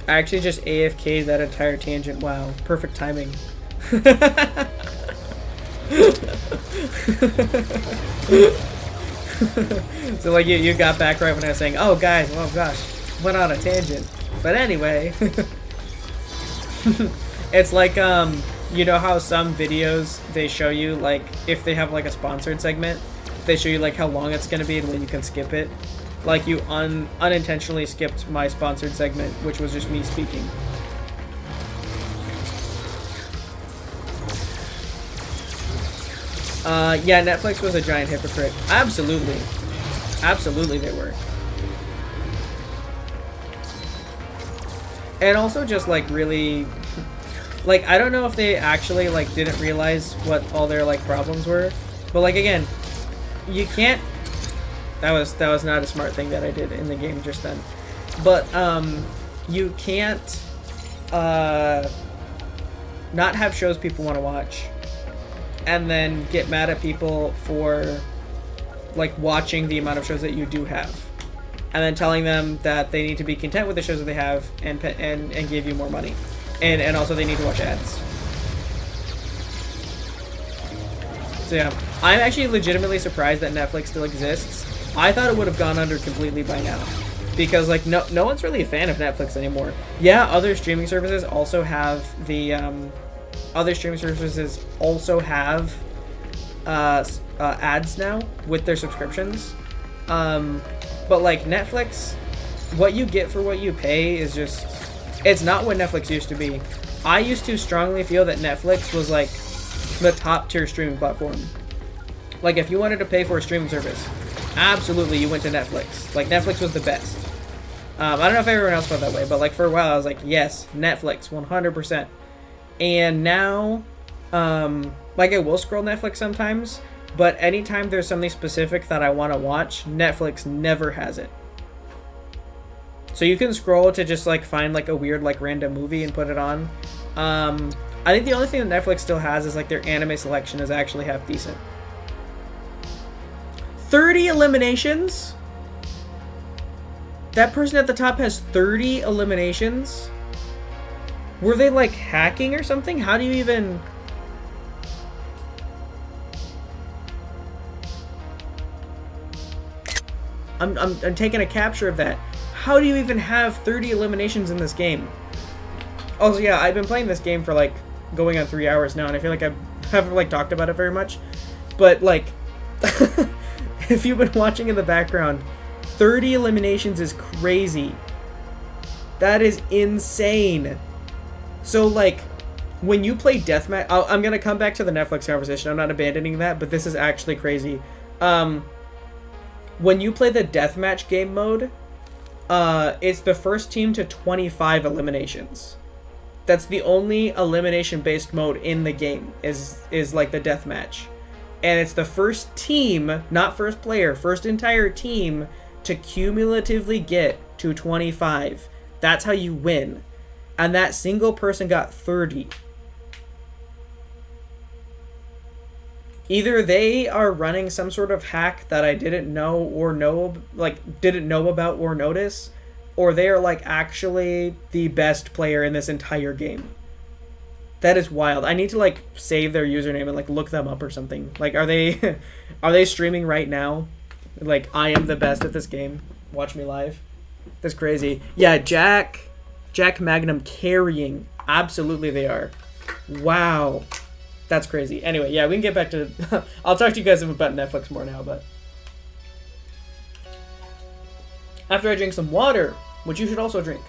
I actually just AFK'd that entire tangent. Wow, perfect timing. So, like, you got back right when I was saying, oh guys, oh gosh, went on a tangent. But anyway, it's like, you know how some videos, they show you, like, if they have, like, a sponsored segment, they show you, like, how long it's gonna be and when you can skip it. Like, you unintentionally skipped my sponsored segment, which was just me speaking. Yeah, Netflix was a giant hypocrite. Absolutely. Absolutely they were. And also just, like, really... Like, I don't know if they actually, like, didn't realize what all their, like, problems were. But, like, again, you can't... That was not a smart thing that I did in the game just then. But, you can't, not have shows people want to watch. And then get mad at people for like watching the amount of shows that you do have, and then telling them that they need to be content with the shows that they have and give you more money, and also they need to watch ads. So yeah, I'm actually legitimately surprised that Netflix still exists. I thought it would have gone under completely by now, because like no one's really a fan of Netflix anymore. Yeah, other streaming services also have the ads now with their subscriptions, but like Netflix, what you get for what you pay is just, it's not what Netflix used to be. I used to strongly feel that Netflix was like the top tier streaming platform. Like if you wanted to pay for a streaming service, absolutely you went to Netflix. Like Netflix was the best. I don't know if everyone else felt that way, but like for a while I was like, yes, Netflix 100%. And now like I will scroll Netflix sometimes, but anytime there's something specific that I want to watch, Netflix never has it. So you can scroll to just like find like a weird like random movie and put it on. I think the only thing that Netflix still has is like their anime selection is actually half decent. 30 eliminations? That person at the top has 30 eliminations? Were they like hacking or something? How do you even... I'm taking a capture of that. How do you even have 30 eliminations in this game? Also, yeah, I've been playing this game for like going on 3 hours now, and I feel like I haven't like talked about it very much. But like, if you've been watching in the background, 30 eliminations is crazy. That is insane. So like, when you play deathmatch, I'm gonna come back to the Netflix conversation. I'm not abandoning that, but this is actually crazy. When you play the deathmatch game mode, it's the first team to 25 eliminations. That's the only elimination-based mode in the game, is like the deathmatch. And it's the first team, not first player, first entire team to cumulatively get to 25. That's how you win. And that single person got 30. Either they are running some sort of hack that I didn't know about or notice, or they are like actually the best player in this entire game. That is wild. I need to like save their username and like look them up or something. Like, are they are they streaming right now? Like, I am the best at this game. Watch me live. That's crazy. Yeah, Jack Magnum carrying. Absolutely they are. Wow. That's crazy. Anyway, yeah, we can get back to... I'll talk to you guys about Netflix more now, but... After I drink some water, which you should also drink.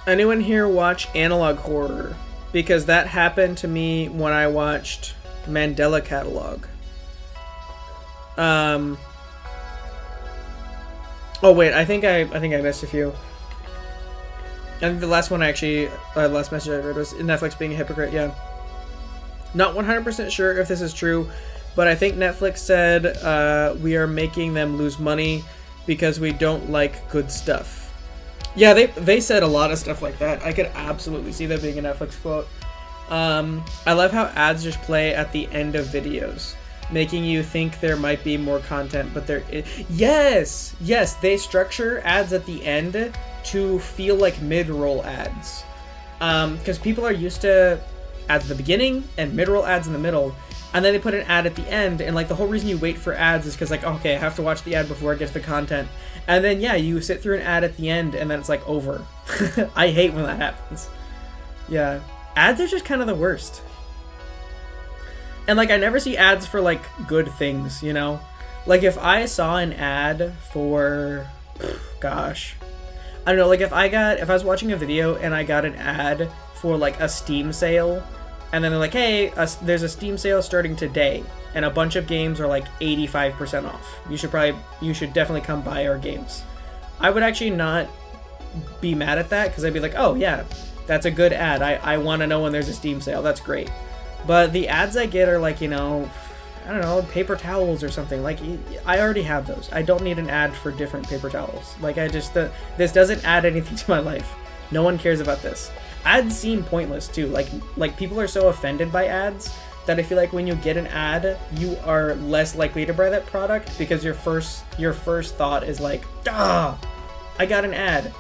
Anyone here watch Analog Horror? Because that happened to me when I watched Mandela Catalog. Oh wait, I think I missed a few. And the last one last message I read was Netflix being a hypocrite. Yeah. Not 100% sure if this is true, but I think Netflix said we are making them lose money because we don't like good stuff. Yeah, they said a lot of stuff like that. I could absolutely see that being a Netflix quote. I love how ads just play at the end of videos, making you think there might be more content, but there is. Yes, they structure ads at the end to feel like mid-roll ads. Because people are used to ads at the beginning and mid-roll ads in the middle, and then they put an ad at the end, and like the whole reason you wait for ads is because like, okay, I have to watch the ad before I get to the content. And then yeah, you sit through an ad at the end and then it's like over. I hate when that happens. Yeah. Ads are just kind of the worst. And like I never see ads for like good things, you know? Like if I saw an ad for gosh. I don't know, like if I was watching a video and I got an ad for like a Steam sale, and then they're like, hey, there's a Steam sale starting today, and a bunch of games are like 85% off. You should definitely come buy our games. I would actually not be mad at that, because I'd be like, oh yeah, that's a good ad. I want to know when there's a Steam sale. That's great. But the ads I get are like, you know, I don't know, paper towels or something. Like, I already have those. I don't need an ad for different paper towels. Like, this doesn't add anything to my life. No one cares about this. Ads seem pointless too. Like people are so offended by ads that I feel like when you get an ad, you are less likely to buy that product because your first thought is like, "Duh, I got an ad."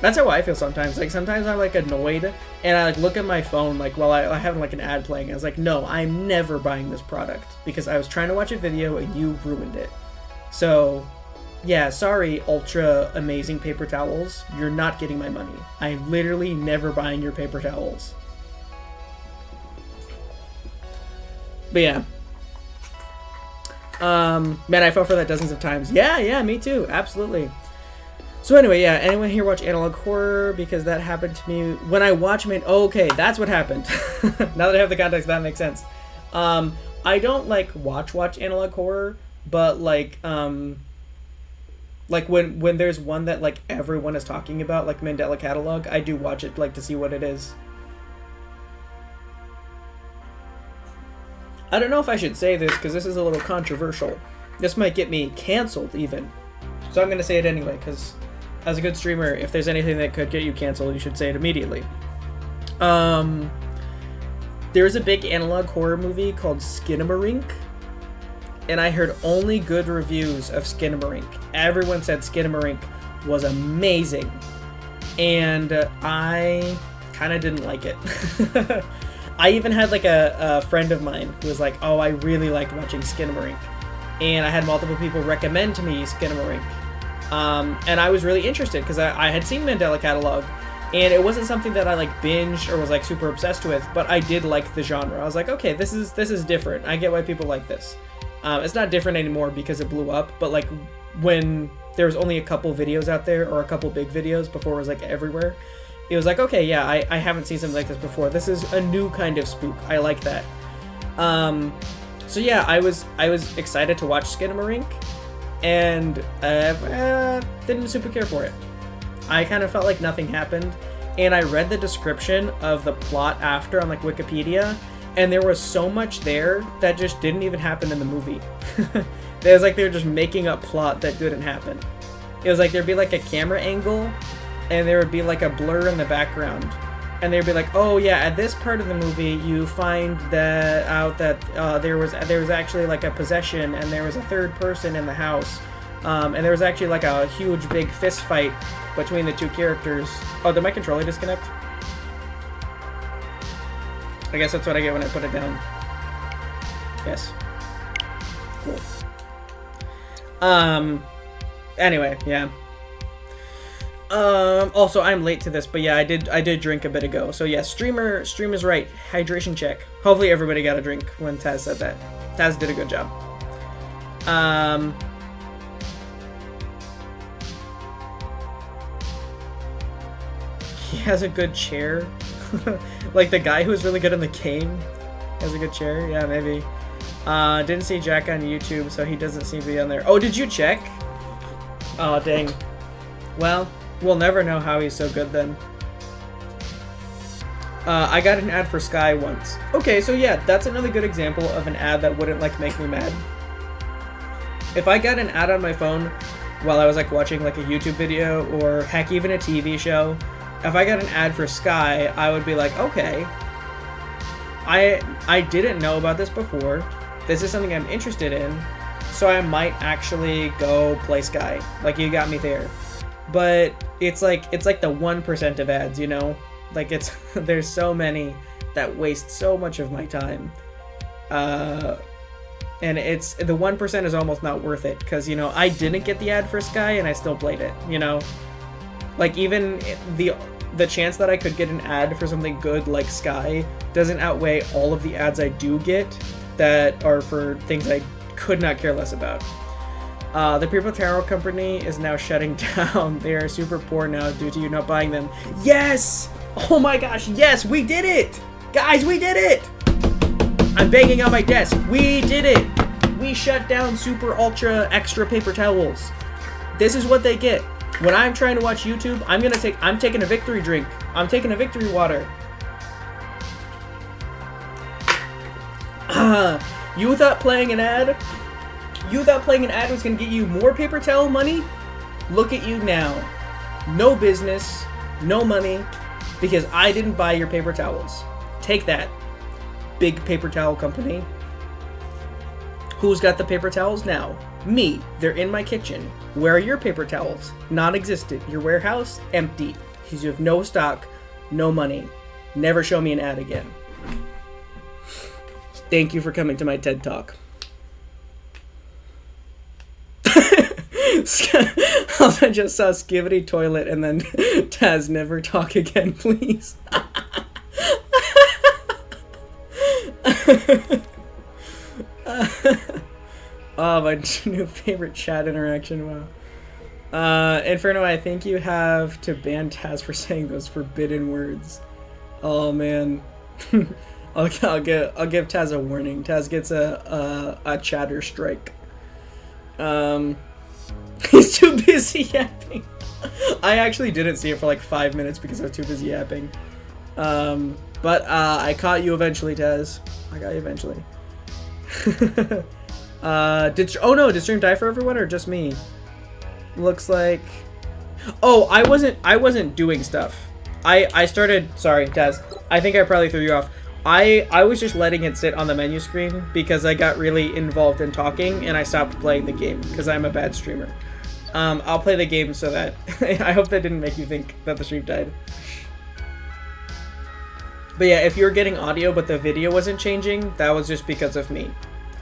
That's how I feel sometimes. Like sometimes I'm like annoyed and I like look at my phone like while I have like an ad playing. I was like, "No, I'm never buying this product because I was trying to watch a video and you ruined it." So, yeah, sorry, ultra amazing paper towels. You're not getting my money. I'm literally never buying your paper towels. But yeah. Man, I fell for that dozens of times. Yeah, me too. Absolutely. So anyway, yeah, anyone here watch Analog Horror? Because that happened to me when I watch oh, okay, that's what happened. Now that I have the context, that makes sense. I don't like watch Analog Horror, but like when there's one that like everyone is talking about, like Mandela Catalog, I do watch it like to see what it is. I don't know if I should say this because this is a little controversial. This might get me canceled even. So I'm going to say it anyway because as a good streamer, if there's anything that could get you canceled, you should say it immediately. There's a big analog horror movie called Skinamarink. And I heard only good reviews of Skinamarink. Everyone said Skinamarink was amazing. And I kind of didn't like it. I even had like a friend of mine who was like, "Oh, I really liked watching Skinamarink." And I had multiple people recommend to me Skinamarink. And I was really interested because I had seen Mandela Catalog. And it wasn't something that I like binged or was like super obsessed with, but I did like the genre. I was like, okay, this is different. I get why people like this. It's not different anymore because it blew up, but like when there was only a couple videos out there or a couple big videos before it was like everywhere, it was like, okay, yeah, I haven't seen something like this before. This is a new kind of spook. I like that. So yeah, I was excited to watch Skinamarink, and didn't super care for it. I kind of felt like nothing happened, and I read the description of the plot after on like Wikipedia, and there was so much there that just didn't even happen in the movie. It was like they were just making up plot that didn't happen. It was like there'd be like a camera angle, and there would be like a blur in the background, and they'd be like, "Oh yeah, at this part of the movie, you find that out that there was actually like a possession, and there was a third person in the house, and there was actually like a huge big fist fight between the two characters." Oh, did my controller disconnect? I guess that's what I get when I put it down. Yes. Cool. Anyway, yeah. Also, I'm late to this, but yeah, I did drink a bit ago. So yeah, streamer's right. Hydration check. Hopefully everybody got a drink when Taz said that. Taz did a good job. He has a good chair. Like the guy who's really good in the game has a good chair. Yeah, maybe. Didn't see Jack on YouTube, so he doesn't seem to be on there. Oh, did you check? Oh, dang. Well, we'll never know how he's so good then. I got an ad for Sky once. Okay, so yeah, that's another good example of an ad that wouldn't like make me mad. If I got an ad on my phone while I was like watching like a YouTube video or heck even a TV show, if I got an ad for Sky, I would be like, okay, I didn't know about this before. This is something I'm interested in, so I might actually go play Sky. Like, you got me there. But it's like the 1% of ads, you know? Like, there's so many that waste so much of my time. And it's the 1% is almost not worth it because, you know, I didn't get the ad for Sky and I still played it, you know? Like, even the chance that I could get an ad for something good like Sky doesn't outweigh all of the ads I do get that are for things I could not care less about. The Paper Towel Company is now shutting down. They are super poor now due to you not buying them. Yes! Oh my gosh, yes, we did it! Guys, we did it! I'm banging on my desk. We did it! We shut down super ultra extra paper towels. This is what they get. When I'm trying to watch YouTube, I'm taking a victory drink. I'm taking a victory water. You thought playing an ad? You thought playing an ad was gonna get you more paper towel money? Look at you now. No business, no money, because I didn't buy your paper towels. Take that, big paper towel company. Who's got the paper towels now? Me. They're in my kitchen. Where are your paper towels? Non-existent. Your warehouse? Empty. Because you have no stock, no money. Never show me an ad again. Thank you for coming to my TED Talk. I just saw Skivity Toilet and then Taz, never talk again, please. Oh, my new favorite chat interaction, wow. Inferno, I think you have to ban Taz for saying those forbidden words. Oh, man. I'll give Taz a warning. Taz gets a chatter strike. He's too busy yapping. I actually didn't see it for like 5 minutes because I was too busy yapping. But I caught you eventually, Taz. I got you eventually. Did stream die for everyone or just me? Looks like. Oh, I wasn't doing stuff. I started. Sorry, Taz. I think I probably threw you off. I was just letting it sit on the menu screen because I got really involved in talking and I stopped playing the game because I'm a bad streamer. I'll play the game so that I hope that didn't make you think that the stream died. But yeah, if you're getting audio but the video wasn't changing, that was just because of me.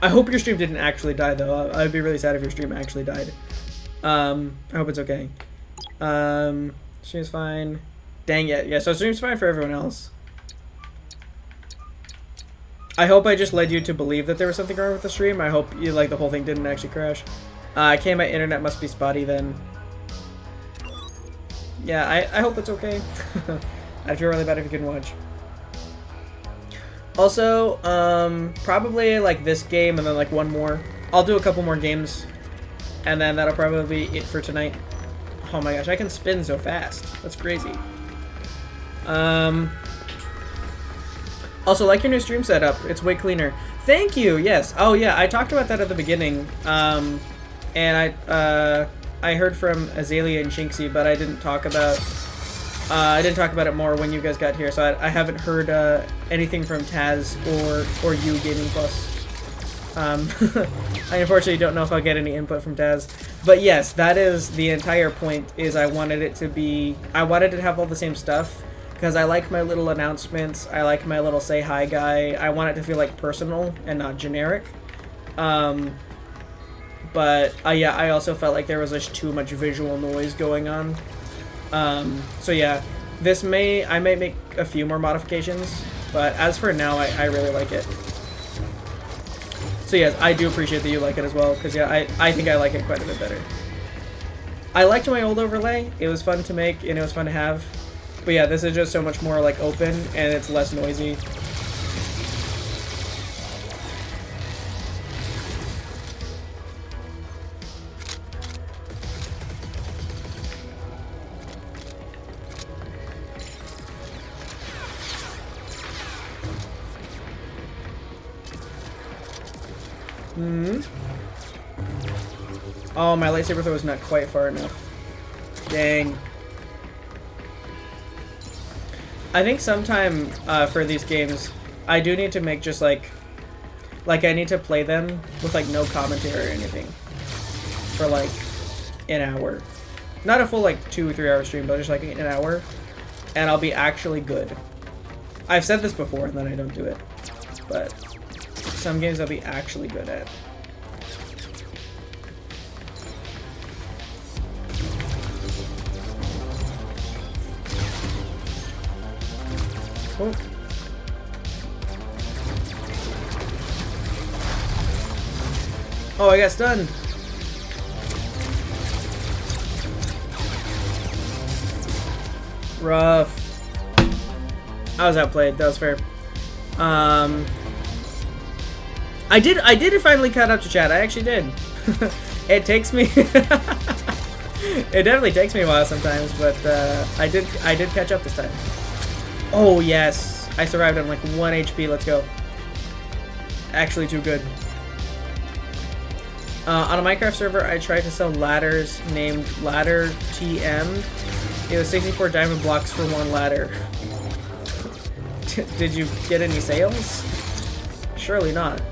I hope your stream didn't actually die though. I'd be really sad if your stream actually died. I hope it's okay. Stream's fine. Dang it. Yeah, so stream's fine for everyone else. I hope I just led you to believe that there was something wrong with the stream. I hope you the whole thing didn't actually crash. Okay, my internet must be spotty then. Yeah, I hope it's okay. I'd feel really bad if you couldn't watch. Also, probably this game and then one more. I'll do a couple more games and then that'll probably be it for tonight. Oh my gosh, I can spin so fast. That's crazy. Also, like your new stream setup. It's way cleaner. Thank you. Yes. Oh yeah, I talked about that at the beginning. And I heard from Azalea and Chinksy, but I didn't talk about it more when you guys got here. So I haven't heard anything from Taz or you, Gaming Plus. I unfortunately don't know if I'll get any input from Taz. But yes, that is the entire point. Is I wanted it to have all the same stuff. Because I like my little announcements, I like my little say hi guy, I want it to feel personal and not generic. But yeah, I also felt like there was just too much visual noise going on. So yeah, I may make a few more modifications, but as for now, I really like it. So yes, I do appreciate that you like it as well, because yeah, I think I like it quite a bit better. I liked my old overlay, it was fun to make, and it was fun to have. But yeah, this is just so much more open and it's less noisy. Oh, my lightsaber throw was not quite far enough. Dang. I think sometime for these games, I do need to make just I need to play them with no commentary or anything for an hour. Not a full 2 or 3 hour stream, but just an hour, and I'll be actually good. I've said this before and then I don't do it, but some games I'll be actually good at. Oh. Oh, I got stunned. Rough. I was outplayed. That was fair. I did finally cut up to chat. I actually did. It takes me. It definitely takes me a while sometimes, but I did catch up this time. Oh yes, I survived on 1 HP. Let's go. Actually, too good. On a Minecraft server, I tried to sell ladders named Ladder TM. It was 64 diamond blocks for one ladder. Did you get any sales? Surely not.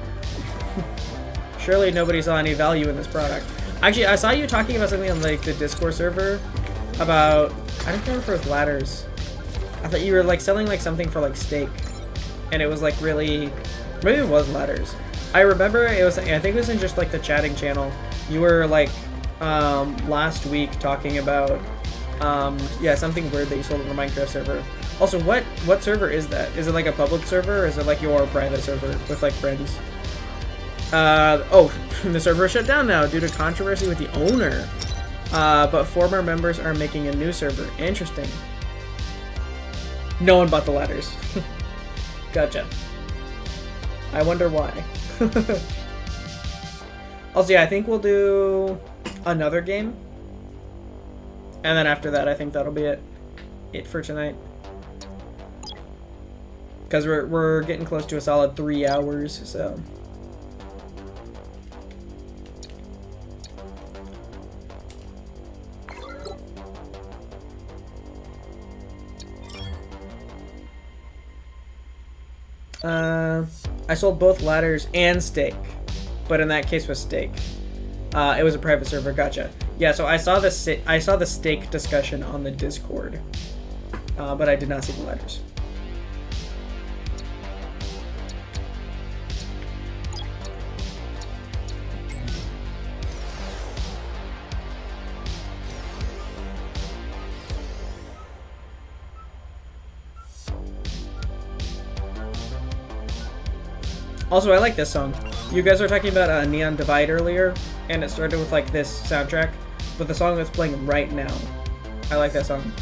Surely nobody saw any value in this product. Actually, I saw you talking about something on like the Discord server about, I don't remember if it was ladders. I thought you were like selling like something for like steak, and it was like really, maybe it was ladders. I remember it was, I think it was in just like the chatting channel. You were like last week talking about yeah, something weird that you sold on the Minecraft server. Also, what server is that? Is it like a public server, or is it like your private server with like friends? Oh, the server is shut down now due to controversy with the owner. But former members are making a new server. Interesting. No one bought the ladders. Gotcha. I wonder why. Also, yeah, I think we'll do another game. And then after that, I think that'll be it for tonight. Because we're getting close to a solid 3 hours, so. I sold both ladders and steak, but in that case was steak. It was a private server. Gotcha. Yeah, so I saw the steak discussion on the Discord, but I did not see the ladders. Also, I like this song. You guys were talking about Neon Divide earlier, and it started with like this soundtrack, but the song that's playing right now, I like that song.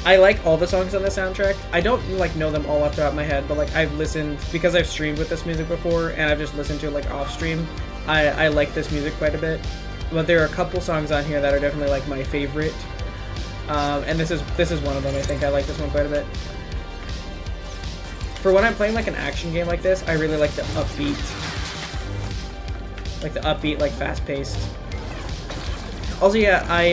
I like all the songs on the soundtrack. I don't like know them all off the top of my head, but like I've listened, because I've streamed with this music before, and I've just listened to it like off stream. I like this music quite a bit, but there are a couple songs on here that are definitely like my favorite, and this is one of them. I think I like this one quite a bit. For when I'm playing like an action game like this, I really like the upbeat, like fast-paced. Also, yeah, I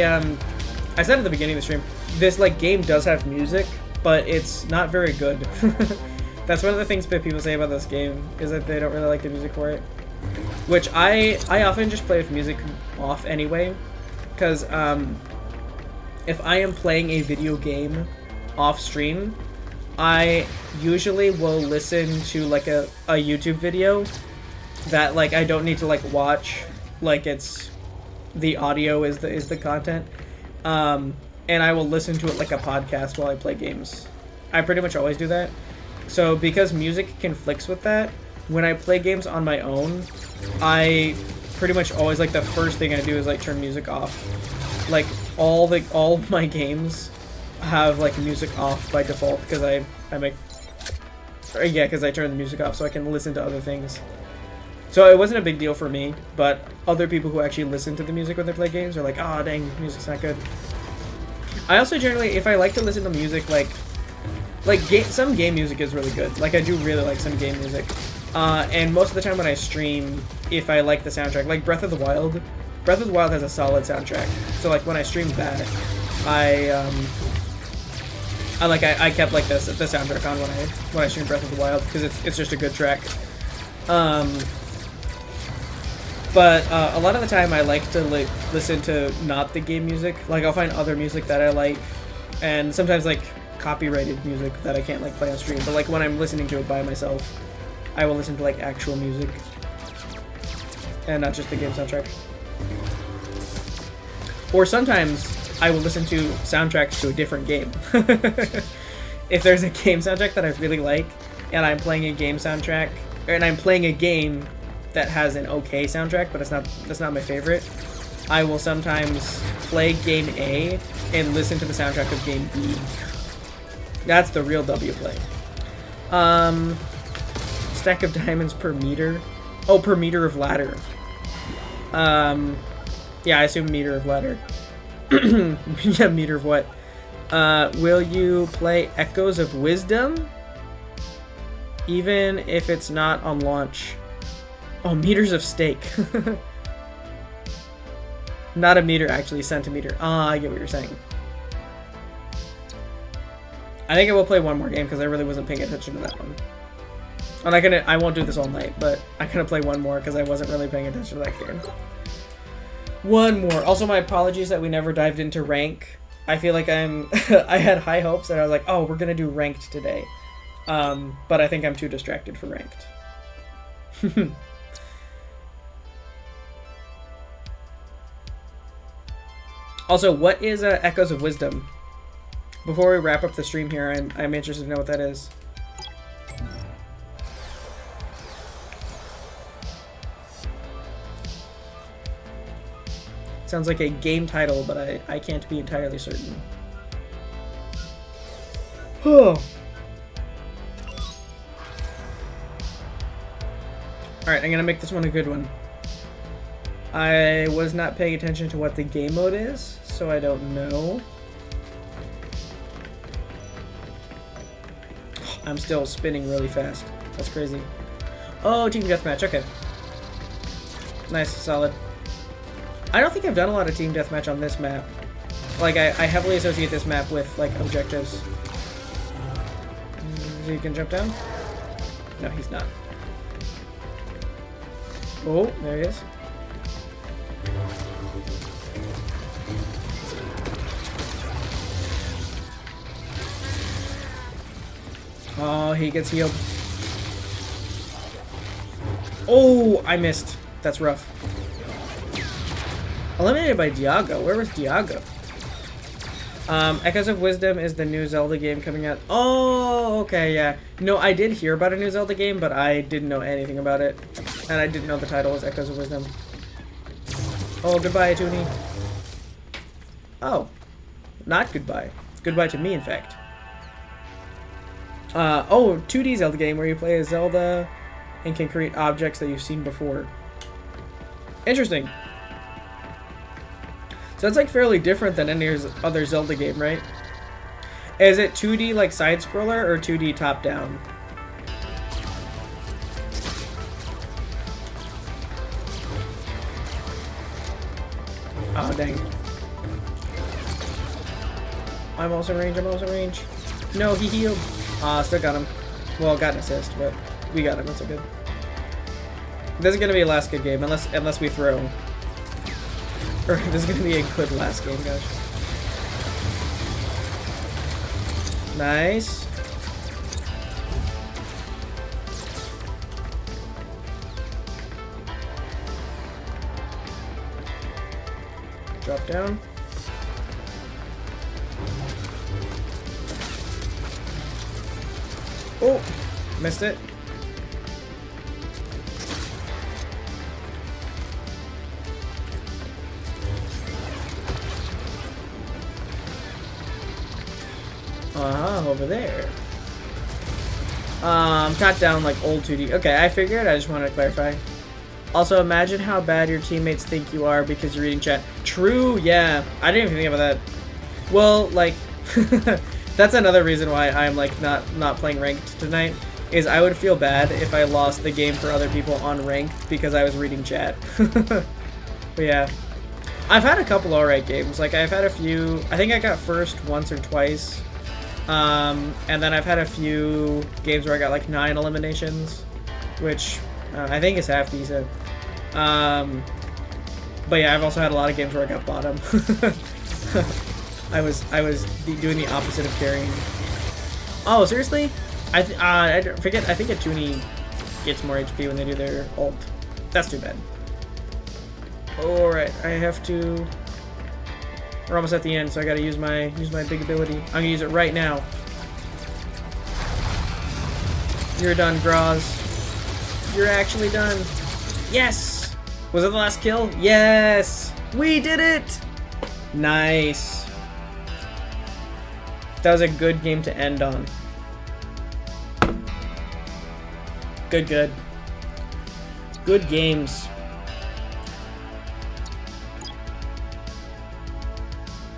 said at the beginning of the stream, this like game does have music, but it's not very good. That's one of the things that people say about this game, is that they don't really like the music for it. Which I often just play with music off anyway, because if I am playing a video game off stream, I usually will listen to like a YouTube video that like I don't need to like watch, like it's the audio is the content, and I will listen to it like a podcast while I play games. I pretty much always do that. So because music conflicts with that, when I play games on my own, I pretty much always like the first thing I do is like turn music off. Like all my games have like music off by default because I turn the music off so I can listen to other things. So it wasn't a big deal for me, but other people who actually listen to the music when they play games are like, oh dang, music's not good. I also generally, if I like to listen to music, some game music is really good. Like I do really like some game music, and most of the time when I stream, if I like the soundtrack, like Breath of the Wild has a solid soundtrack. So like when I streamed that, I kept like the soundtrack on when I stream Breath of the Wild because it's just a good track. But a lot of the time I like to like listen to not the game music. Like I'll find other music that I like, and sometimes like copyrighted music that I can't like play on stream. But like when I'm listening to it by myself, I will listen to like actual music and not just the game soundtrack. Or sometimes I will listen to soundtracks to a different game. If there's a game soundtrack that I really like, and I'm playing a game soundtrack, and I'm playing a game that has an okay soundtrack, but that's not my favorite, I will sometimes play game A and listen to the soundtrack of game B. That's the real W play. Stack of diamonds per meter. Oh, per meter of ladder. Yeah, I assume meter of ladder. Yeah, meter of what? Will you play Echoes of Wisdom? Even if it's not on launch. Oh, meters of steak. Not a meter, actually, centimeter. Ah, I get what you're saying. I think I will play one more game because I really wasn't paying attention to that one. And I won't do this all night, but I'm gonna play one more because I wasn't really paying attention to that game. One more. Also, my apologies that we never dived into rank. I feel like I had high hopes and I was like, oh, we're gonna do ranked today. But I think I'm too distracted for ranked. Also, what is Echoes of Wisdom? Before we wrap up the stream here, I'm interested to know what that is. Sounds like a game title, but I can't be entirely certain. Oh. Alright, I'm gonna make this one a good one. I was not paying attention to what the game mode is, so I don't know. I'm still spinning really fast. That's crazy. Oh, Team Deathmatch, okay. Nice, solid. I don't think I've done a lot of Team Deathmatch on this map. Like, I heavily associate this map with, like, objectives. So you can jump down? No, he's not. Oh, there he is. Oh, he gets healed. Oh, I missed. That's rough. Eliminated by Diago. Where was Diago? Echoes of Wisdom is the new Zelda game coming out. Oh, okay, yeah. No, I did hear about a new Zelda game, but I didn't know anything about it. And I didn't know the title was Echoes of Wisdom. Oh, goodbye, Toonie. Oh. Not goodbye. Goodbye to me, in fact. Oh, 2D Zelda game where you play as Zelda and can create objects that you've seen before. Interesting. So that's like fairly different than any other Zelda game, right? Is it 2D like side-scroller or 2D top-down? Oh, dang. I'm also range, I'm also range. No, he healed. Still got him. Well, got an assist, but we got him. That's so good. This is gonna be a last good game, unless we throw. Or this is gonna be a good last game, guys. Nice. Drop down. Oh, missed it. Over there. Top down like old 2D. Okay, I figured. I just wanted to clarify. Also, imagine how bad your teammates think you are because you're reading chat. True, yeah. I didn't even think about that. Well, like, that's another reason why I'm like not playing ranked tonight. Is I would feel bad if I lost the game for other people on ranked because I was reading chat. But yeah, I've had a couple alright games. Like I've had a few. I think I got first once or twice. And then I've had a few games where I got like 9 eliminations, which I think is half decent. But yeah, I've also had a lot of games where I got bottom. I was doing the opposite of carrying. Oh, seriously? I forget. I think a Toonie gets more HP when they do their ult. That's too bad. All right, I have to. We're almost at the end, so I gotta use my big ability. I'm gonna use it right now. You're done, Graz. You're actually done. Yes! Was it the last kill? Yes! We did it! Nice. That was a good game to end on. Good, good. Good games.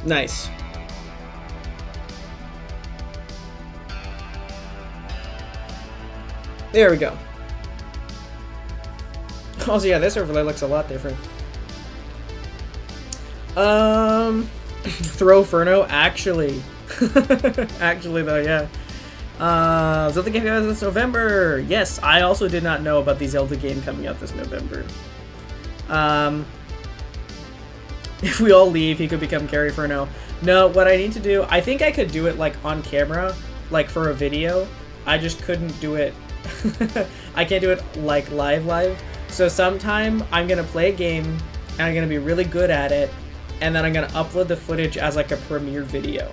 Nice. There we go. Also, yeah, this overlay looks a lot different. Throw Furno, actually. Actually, though, yeah. Zelda game comes out this November. Yes, I also did not know about the Zelda game coming out this November. If we all leave, he could become Carrie Furno. No, what I need to do, I think I could do it like on camera, like for a video. I just couldn't do it. I can't do it like live. So sometime I'm gonna play a game and I'm gonna be really good at it, and then I'm gonna upload the footage as like a premiere video,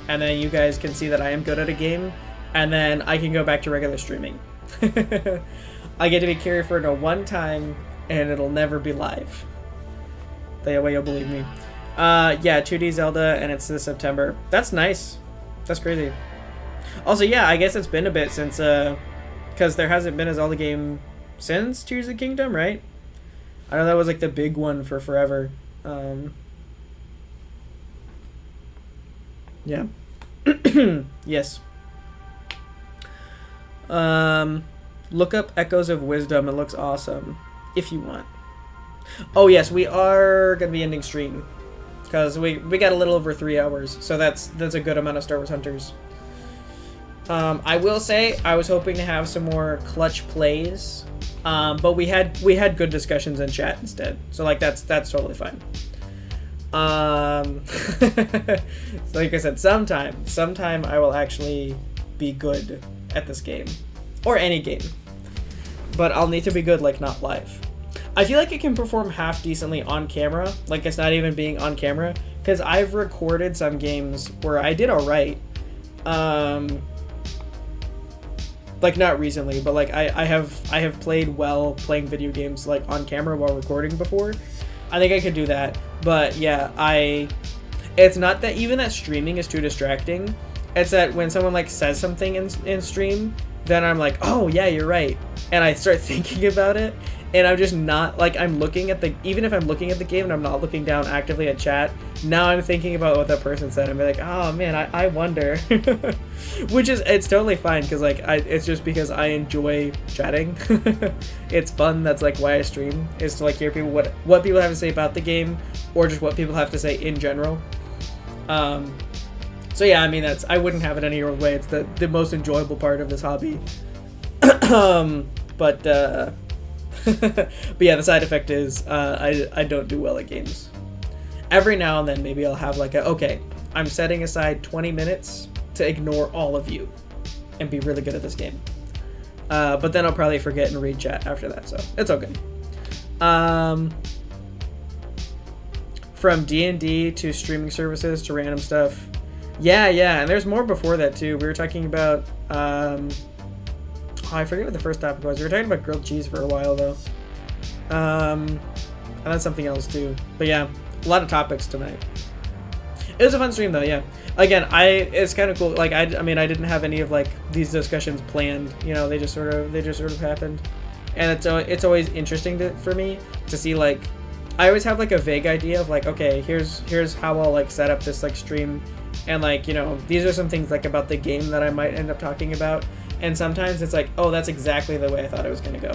and then you guys can see that I am good at a game, and then I can go back to regular streaming. I get to be Carrie Furno one time, and it'll never be live. That way you'll believe me. Yeah, 2D Zelda, and it's this September. That's nice. That's crazy. Also, yeah, I guess it's been a bit since, because there hasn't been a Zelda game since Tears of the Kingdom, right? I know that was like the big one for forever. Yeah. Yes. Look up Echoes of Wisdom. It looks awesome. If you want. Oh yes, we are gonna be ending stream because we got a little over 3 hours, so that's a good amount of Star Wars Hunters. I will say I was hoping to have some more clutch plays, but we had good discussions in chat instead, so like that's totally fine. So like I said, sometime I will actually be good at this game, or any game, but I'll need to be good, like, not live. I feel like it can perform half decently on camera, like it's not even being on camera, because I've recorded some games where I did alright, like not recently, but like I have played well playing video games like on camera while recording before. I think I could do that, but yeah, it's not that even that streaming is too distracting. It's that when someone like says something in stream, then I'm like, oh yeah, you're right, and I start thinking about it, and I'm just not, like, I'm looking at even if I'm looking at the game and I'm not looking down actively at chat, now I'm thinking about what that person said and be like, oh man, I wonder. Which is, it's totally fine, because like it's just because I enjoy chatting. It's fun. That's like why I stream, is to like hear people what people have to say about the game, or just what people have to say in general. So yeah, I mean, I wouldn't have it any other way. It's the most enjoyable part of this hobby. But yeah, the side effect is I don't do well at games. Every now and then maybe I'll have like okay, I'm setting aside 20 minutes to ignore all of you and be really good at this game. But then I'll probably forget and read chat after that, so it's okay. From D&D to streaming services to random stuff. Yeah, and there's more before that too. We were talking about I forget what the first topic was. We were talking about grilled cheese for a while though. And that's something else too. But yeah, a lot of topics tonight. It was a fun stream though, yeah. Again, it's kind of cool. Like I mean, I didn't have any of like these discussions planned. You know, they just sort of happened. And it's always interesting for me to see, like, I always have like a vague idea of like, okay, here's how I'll like set up this like stream, and like, you know, these are some things like about the game that I might end up talking about. And sometimes it's like, oh, that's exactly the way I thought it was gonna go.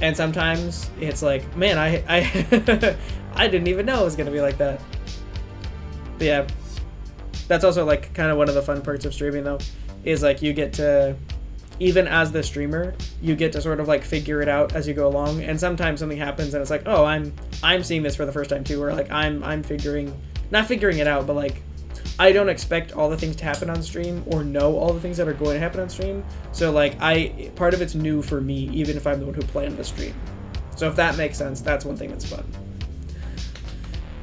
And sometimes it's like, man, I I didn't even know it was gonna be like that. But yeah, that's also like kind of one of the fun parts of streaming though, is like you get to, even as the streamer, you get to sort of like figure it out as you go along. And sometimes something happens and it's like, oh, I'm seeing this for the first time too, or like I'm not figuring it out, but like I don't expect all the things to happen on stream or know all the things that are going to happen on stream. So like part of it's new for me, even if I'm the one who planned the stream. So if that makes sense, that's one thing that's fun.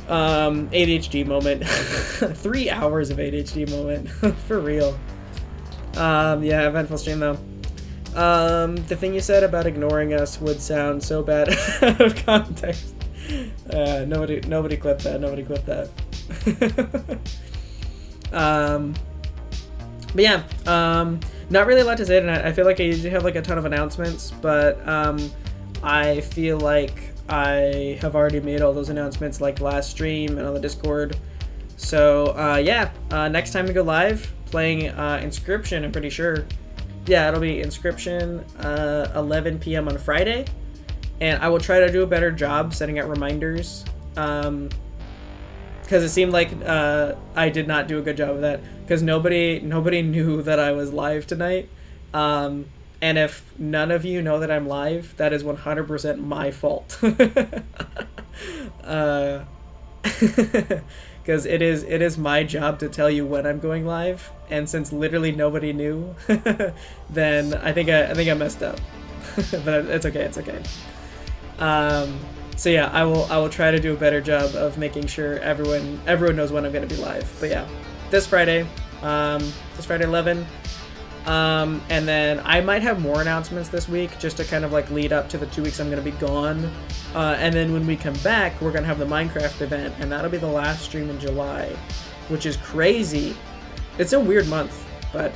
ADHD moment. 3 hours of ADHD moment. For real. Yeah, eventful stream though. The thing you said about ignoring us would sound so bad out of context. Nobody clipped that. Nobody clipped that. But yeah, not really a lot to say tonight. I feel like I usually have like a ton of announcements, but I feel like I have already made all those announcements like last stream and on the Discord. So yeah, next time we go live, playing Inscryption, I'm pretty sure. Yeah, it'll be Inscryption, 11 p.m. on Friday. and I will try to do a better job setting out reminders. Because it seemed like I did not do a good job of that. Because nobody knew that I was live tonight. And if none of you know that I'm live, that is 100% my fault. Because it is my job to tell you when I'm going live, and since literally nobody knew, then I think I messed up. But it's okay. So yeah, I will try to do a better job of making sure everyone knows when I'm gonna be live. But yeah, this Friday 11. And then I might have more announcements this week just to kind of like lead up to the 2 weeks I'm going to be gone. And then when we come back, we're going to have the Minecraft event, and that'll be the last stream in July, which is crazy. It's a weird month, but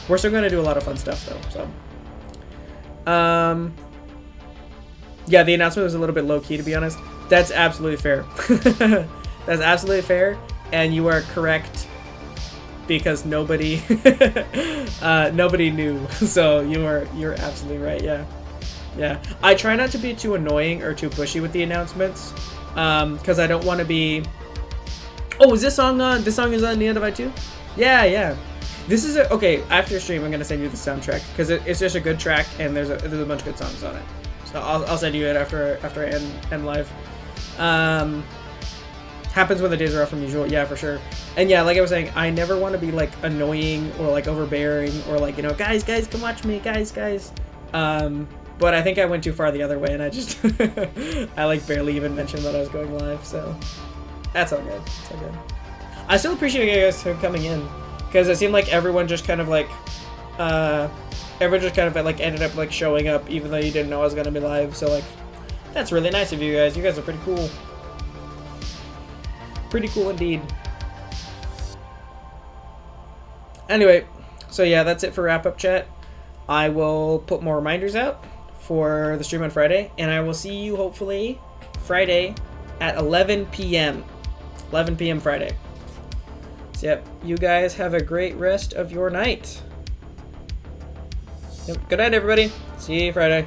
we're still going to do a lot of fun stuff though. So, yeah, the announcement was a little bit low key, to be honest. That's absolutely fair. That's absolutely fair, and you are correct. Because nobody knew, so you're absolutely right. Yeah. I try not to be too annoying or too pushy with the announcements, because I don't want to be. Oh, is this song on? This song is on Neon Divide 2? Yeah. This is okay. After stream, I'm gonna send you the soundtrack because it's just a good track, and there's a bunch of good songs on it. So I'll send you it after I end live. Happens when the days are off from usual, yeah, for sure. And yeah, like I was saying, I never want to be like annoying or like overbearing or like, guys, come watch me, guys. But I think I went too far the other way, and I just I like barely even mentioned that I was going live, so that's all good. It's all good. I still appreciate you guys coming in, because it seemed like everyone just kind of like ended up like showing up even though you didn't know I was gonna be live. So like, that's really nice of you guys. You guys are pretty cool. Pretty cool indeed. Anyway, so yeah, that's it for wrap-up chat. I will put more reminders out for the stream on Friday, and I will see you hopefully Friday at 11 p.m. 11 p.m. Friday. So yep, you guys have a great rest of your night. Yep, good night, everybody. See you Friday.